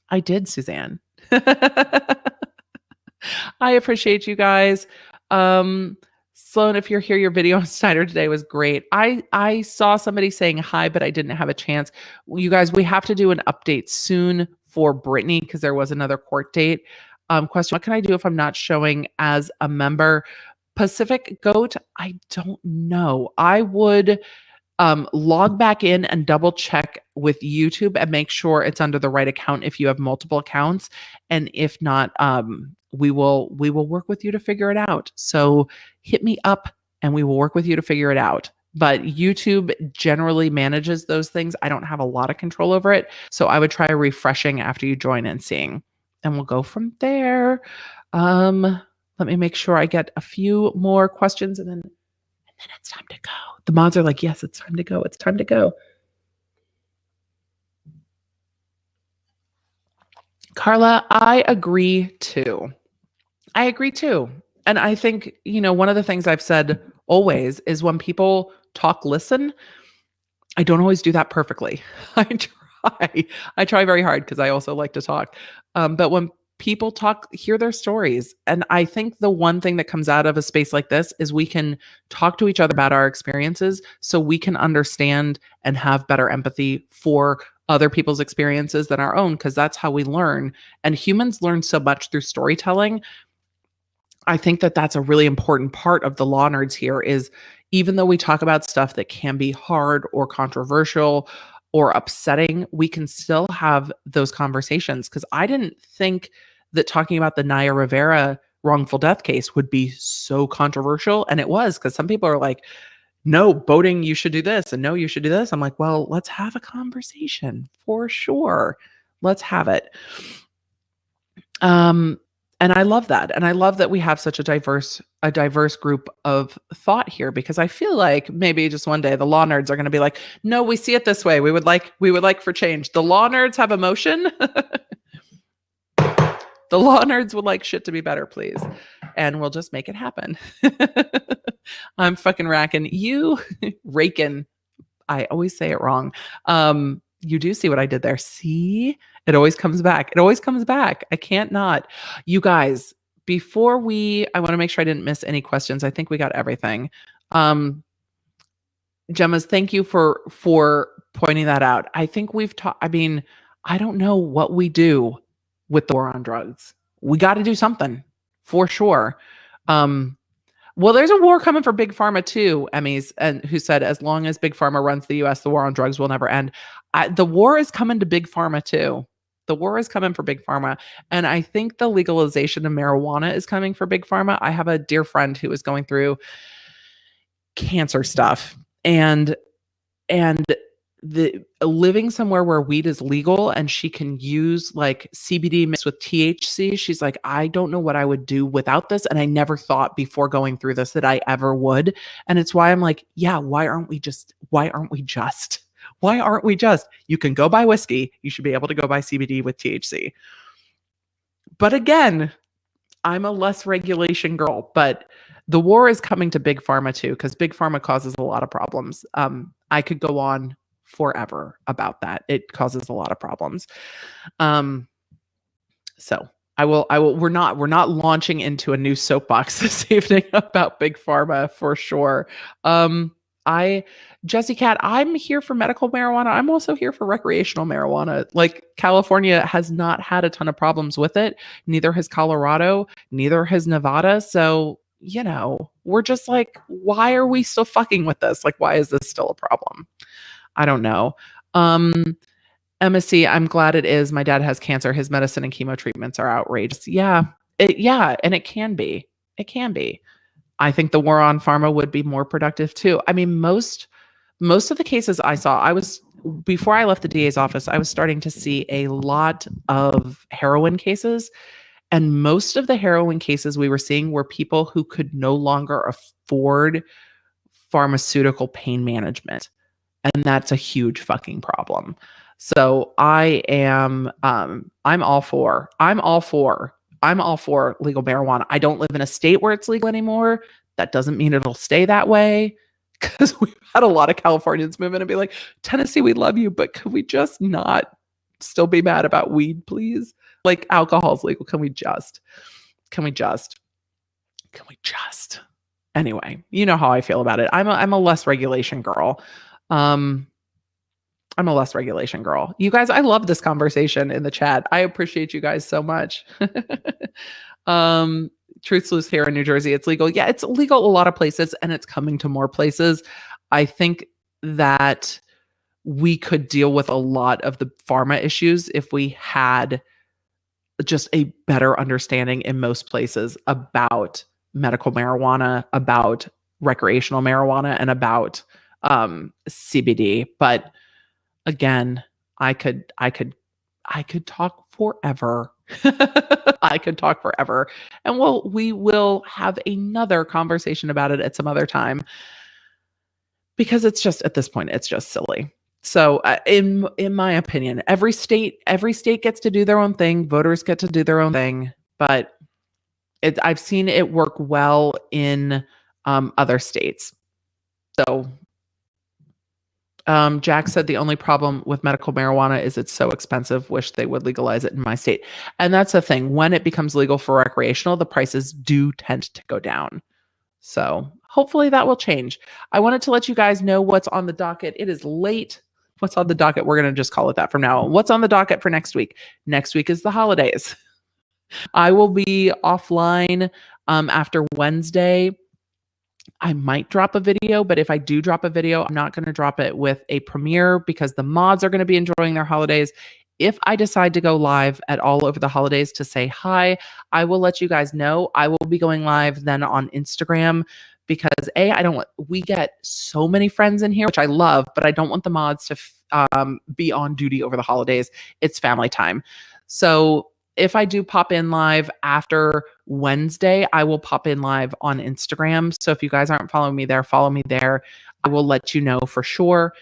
I did, Suzanne. I appreciate you guys. Sloan, if you're here, your video on Snyder today was great. I saw somebody saying hi, but I didn't have a chance. You guys, we have to do an update soon for Brittany because there was another court date. Question, what can I do if I'm not showing as a member? Pacific Goat, I don't know. I would log back in and double check with YouTube and make sure it's under the right account if you have multiple accounts. And if not, we will work with you to figure it out. So hit me up and we will work with you to figure it out. But YouTube generally manages those things. I don't have a lot of control over it. So I would try refreshing after you join and seeing. And we'll go from there. Let me make sure I get a few more questions and then it's time to go. The mods are like, yes, it's time to go. It's time to go. Carla, I agree too. And I think, one of the things I've said always is when people talk, listen. I don't always do that perfectly. I try very hard because I also like to talk. But when people talk, hear their stories. And I think the one thing that comes out of a space like this is we can talk to each other about our experiences so we can understand and have better empathy for other people's experiences than our own, because that's how we learn. And humans learn so much through storytelling. I think that that's a really important part of the Law Nerds here is even though we talk about stuff that can be hard or controversial or upsetting, we can still have those conversations. Because I didn't think that talking about the Naya Rivera wrongful death case would be so controversial. And it was, because some people are like, no, voting, you should do this. And no, you should do this. I'm like, well, let's have a conversation for sure. Let's have it. And I love that. And I love that we have such a diverse group of thought here, because I feel like maybe just one day the Law Nerds are going to be like, no, we see it this way. We would like for change. The Law Nerds have emotion. The Law Nerds would like shit to be better, please. And we'll just make it happen. I'm fucking raking. I always say it wrong. You do see what I did there. See? It always comes back. I can't not. You guys, I want to make sure I didn't miss any questions. I think we got everything. Gemma's, thank you for pointing that out. I think we've talked, I don't know what we do with the war on drugs. We got to do something for sure. Well, there's a war coming for Big Pharma too, Emmys, and who said, as long as Big Pharma runs the US, the war on drugs will never end. The war is coming to Big Pharma too. The war is coming for Big Pharma. And I think the legalization of marijuana is coming for Big Pharma. I have a dear friend who is going through cancer stuff and the living somewhere where weed is legal and she can use like CBD mixed with THC. She's like, I don't know what I would do without this. And I never thought before going through this that I ever would. And it's why I'm like, yeah, why aren't we just? You can go buy whiskey. You should be able to go buy CBD with THC. But again, I'm a less regulation girl, but the war is coming to big pharma too, because big pharma causes a lot of problems. I could go on forever about that. It causes a lot of problems. So I will, we're not launching into a new soapbox this evening about big pharma for sure. Jesse Cat, I'm here for medical marijuana. I'm also here for recreational marijuana. Like, California has not had a ton of problems with it. Neither has Colorado, neither has Nevada. So, we're just like, why are we still fucking with this? Like, why is this still a problem? I don't know. Emma C, I'm glad it is. My dad has cancer. His medicine and chemo treatments are outrageous. Yeah. And it can be. It can be. I think the war on pharma would be more productive too. I mean, most of the cases I saw, before I left the DA's office, I was starting to see a lot of heroin cases. And most of the heroin cases we were seeing were people who could no longer afford pharmaceutical pain management. And that's a huge fucking problem. So I'm all for legal marijuana. I don't live in a state where it's legal anymore. That doesn't mean it'll stay that way, because we've had a lot of Californians move in and be like, Tennessee, we love you, but could we just not still be mad about weed, please? Like, alcohol's legal. Can we just? Anyway, you know how I feel about it. I'm a less regulation girl. You guys, I love this conversation in the chat. I appreciate you guys so much. Truth Loose here in New Jersey, it's legal. Yeah, it's legal a lot of places, and it's coming to more places. I think that we could deal with a lot of the pharma issues if we had just a better understanding in most places about medical marijuana, about recreational marijuana, and about CBD. But again, I could talk forever. I could talk forever. And we will have another conversation about it at some other time, because it's just, at this point, it's just silly. So in my opinion, every state gets to do their own thing. Voters get to do their own thing, but I've seen it work well in other states. So Jack said the only problem with medical marijuana is it's so expensive. Wish they would legalize it in my state. And that's the thing. When it becomes legal for recreational, the prices do tend to go down. So hopefully that will change. I wanted to let you guys know what's on the docket. It is late. What's on the docket? We're going to just call it that from now on. What's on the docket for next week? Next week is the holidays. I will be offline after Wednesday. I might drop a video, but if I do drop a video, I'm not going to drop it with a premiere, because the mods are going to be enjoying their holidays. If I decide to go live at all over the holidays to say hi, I will let you guys know. I will be going live then on Instagram, because we get so many friends in here, which I love, but I don't want the mods to be on duty over the holidays. It's family time. So if I do pop in live after Wednesday, I will pop in live on Instagram. So if you guys aren't following me there, follow me there. I will let you know for sure.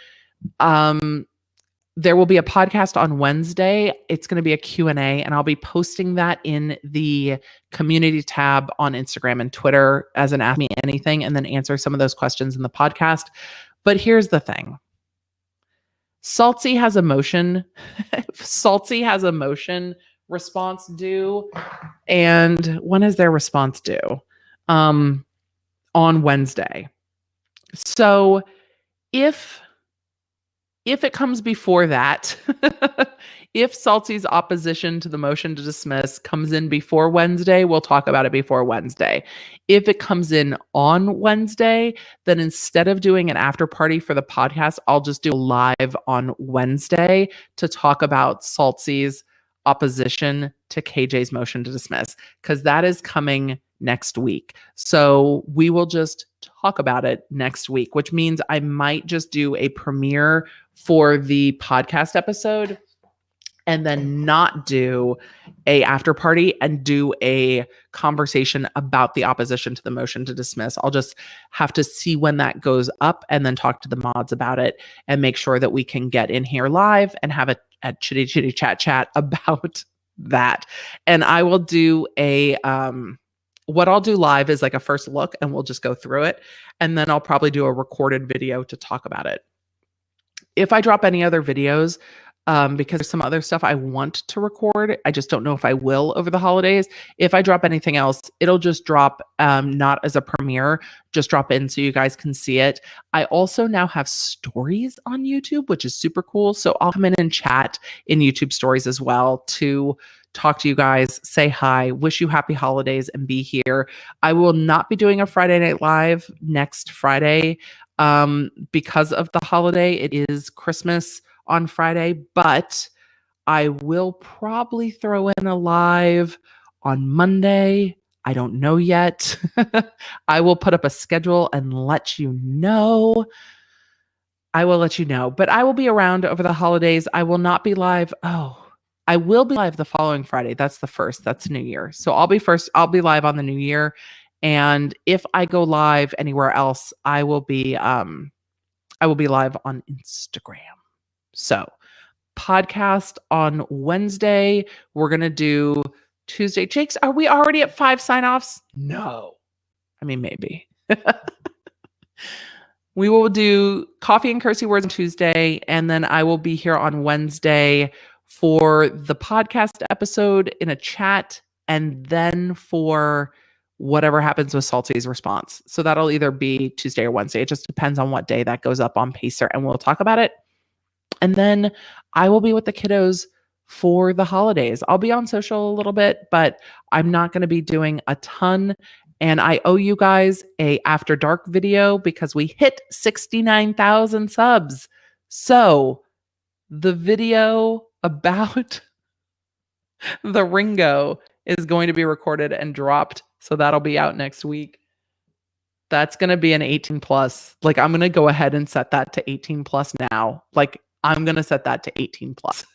There will be a podcast on Wednesday. It's going to be a Q&A, and I'll be posting that in the community tab on Instagram and Twitter as an Ask Me Anything, and then answer some of those questions in the podcast. But here's the thing. Saltsy has a motion. Saltsy has a motion response due. And when is their response due? On Wednesday. So if it comes before that, if Salty's opposition to the motion to dismiss comes in before Wednesday, we'll talk about it before Wednesday. If it comes in on Wednesday, then instead of doing an after party for the podcast, I'll just do a live on Wednesday to talk about Salty's opposition to KJ's motion to dismiss, because that is coming next week. So we will just talk about it next week, which means I might just do a premiere for the podcast episode and then not do a after party and do a conversation about the opposition to the motion to dismiss. I'll just have to see when that goes up and then talk to the mods about it and make sure that we can get in here live and have a chitty chat about that. And I will do what I'll do live is like a first look and we'll just go through it. And then I'll probably do a recorded video to talk about it. If I drop any other videos, because there's some other stuff I want to record, I just don't know if I will over the holidays. If I drop anything else, it'll just drop not as a premiere, just drop in so you guys can see it. I also now have stories on YouTube, which is super cool. So I'll come in and chat in YouTube stories as well to talk to you guys, say hi, wish you happy holidays, and be here. I will not be doing a Friday Night Live next Friday because of the holiday. It is Christmas on Friday, but I will probably throw in a live on Monday. I don't know yet. I will put up a schedule and let you know. I will let you know, but I will be around over the holidays. I will not be live. I will be live the following Friday. That's the first. That's New Year. So I'll be live on the New Year. And if I go live anywhere else, I will be live on Instagram. So podcast on Wednesday. We're going to do Tuesday. Jakes, are we already at 5 sign-offs? No. I mean, maybe. We will do coffee and cursey words on Tuesday. And then I will be here on Wednesday for the podcast episode in a chat. And then for whatever happens with Salty's response. So that'll either be Tuesday or Wednesday. It just depends on what day that goes up on Pacer, and we'll talk about it. And then I will be with the kiddos for the holidays. I'll be on social a little bit, but I'm not going to be doing a ton. And I owe you guys a After Dark video because we hit 69,000 subs. So the video about the Ringo is going to be recorded and dropped. So that'll be out next week. That's going to be an 18 plus. Like, I'm going to go ahead and set that to 18 plus now. Like, I'm going to set that to 18 plus.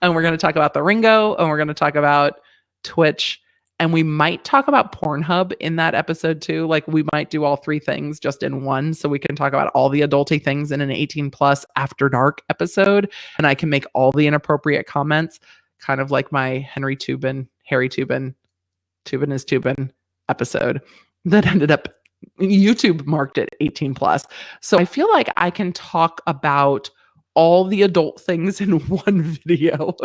And we're going to talk about the Ringo, and we're going to talk about Twitch, and we might talk about Pornhub in that episode too. Like, we might do all 3 things just in one, so we can talk about all the adulty things in an 18 plus After Dark episode. And I can make all the inappropriate comments, kind of like my Harry Tubin is Tubin episode that ended up, YouTube marked it 18 plus. So I feel like I can talk about all the adult things in one video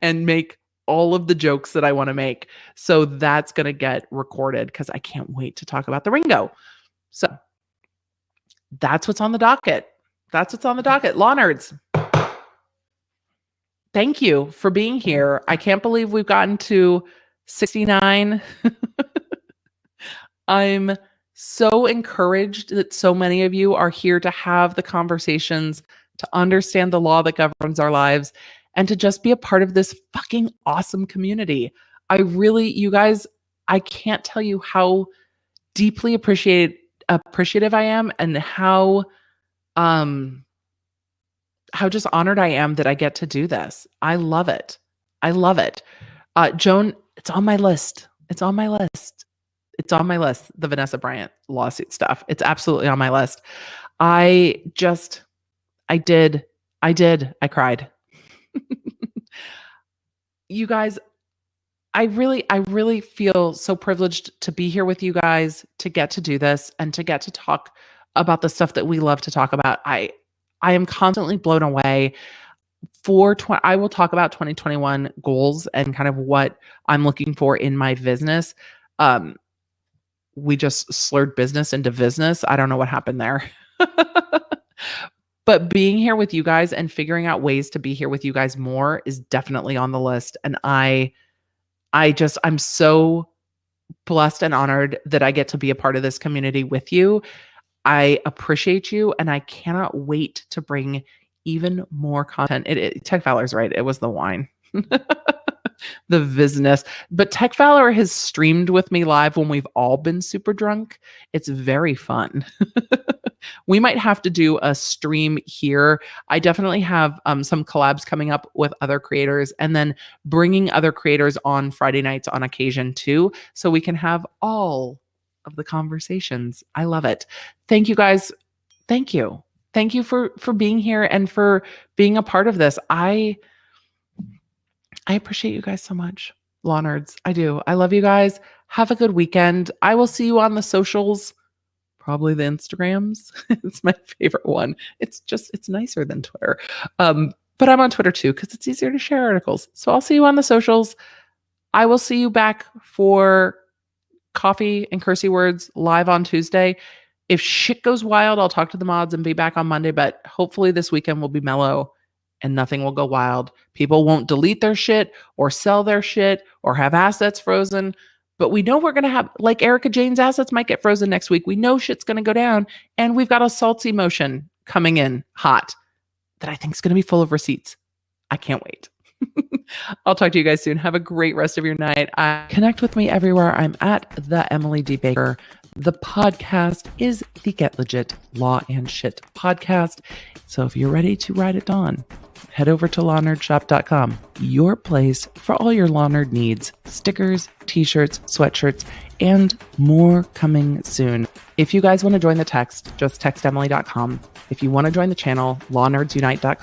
and make all of the jokes that I want to make. So that's going to get recorded because I can't wait to talk about the Ringo. So that's what's on the docket. Law Nerds, thank you for being here. I can't believe we've gotten to 69. I'm so encouraged that so many of you are here to have the conversations, to understand the law that governs our lives, and to just be a part of this fucking awesome community. You guys, I can't tell you how deeply appreciative I am, and how just honored I am that I get to do this. I love it. Joan, it's on my list. The Vanessa Bryant lawsuit stuff. It's absolutely on my list. I cried. You guys, I really feel so privileged to be here with you guys, to get to do this and to get to talk about the stuff that we love to talk about. I am constantly blown away. I will talk about 2021 goals and kind of what I'm looking for in my business. We just slurred business into business. I don't know what happened there. But being here with you guys and figuring out ways to be here with you guys more is definitely on the list. And I'm so blessed and honored that I get to be a part of this community with you. I appreciate you, and I cannot wait to bring even more content. Tech Valor's right. It was the wine. The business. But Tech Valor has streamed with me live when we've all been super drunk. It's very fun. We might have to do a stream here. I definitely have some collabs coming up with other creators, and then bringing other creators on Friday nights on occasion too, so we can have all of the conversations. I love it. Thank you guys. Thank you. Thank you for being here and for being a part of this. I I appreciate you guys so much. Law nerds. I do. I love you guys. Have a good weekend. I will see you on the socials. Probably the Instagrams. It's my favorite one. It's nicer than Twitter. But I'm on Twitter too because it's easier to share articles. So I'll see you on the socials. I will see you back for Coffee and Cursey Words live on Tuesday. If shit goes wild, I'll talk to the mods and be back on Monday, but hopefully this weekend will be mellow and nothing will go wild. People won't delete their shit or sell their shit or have assets frozen. But we know we're going to have, like Erika Jayne's assets might get frozen next week. We know shit's going to go down. And we've got a salty motion coming in hot that I think is going to be full of receipts. I can't wait. I'll talk to you guys soon. Have a great rest of your night. Connect with me everywhere. I'm at the Emily D. Baker. The podcast is the Get Legit Law and Shit podcast. So if you're ready to ride it on, head over to lawnerdshop.com, your place for all your law nerd needs, stickers, t-shirts, sweatshirts, and more coming soon. If you guys want to join the text, just text Emily.com. If you want to join the channel, lawnerds.unite.com.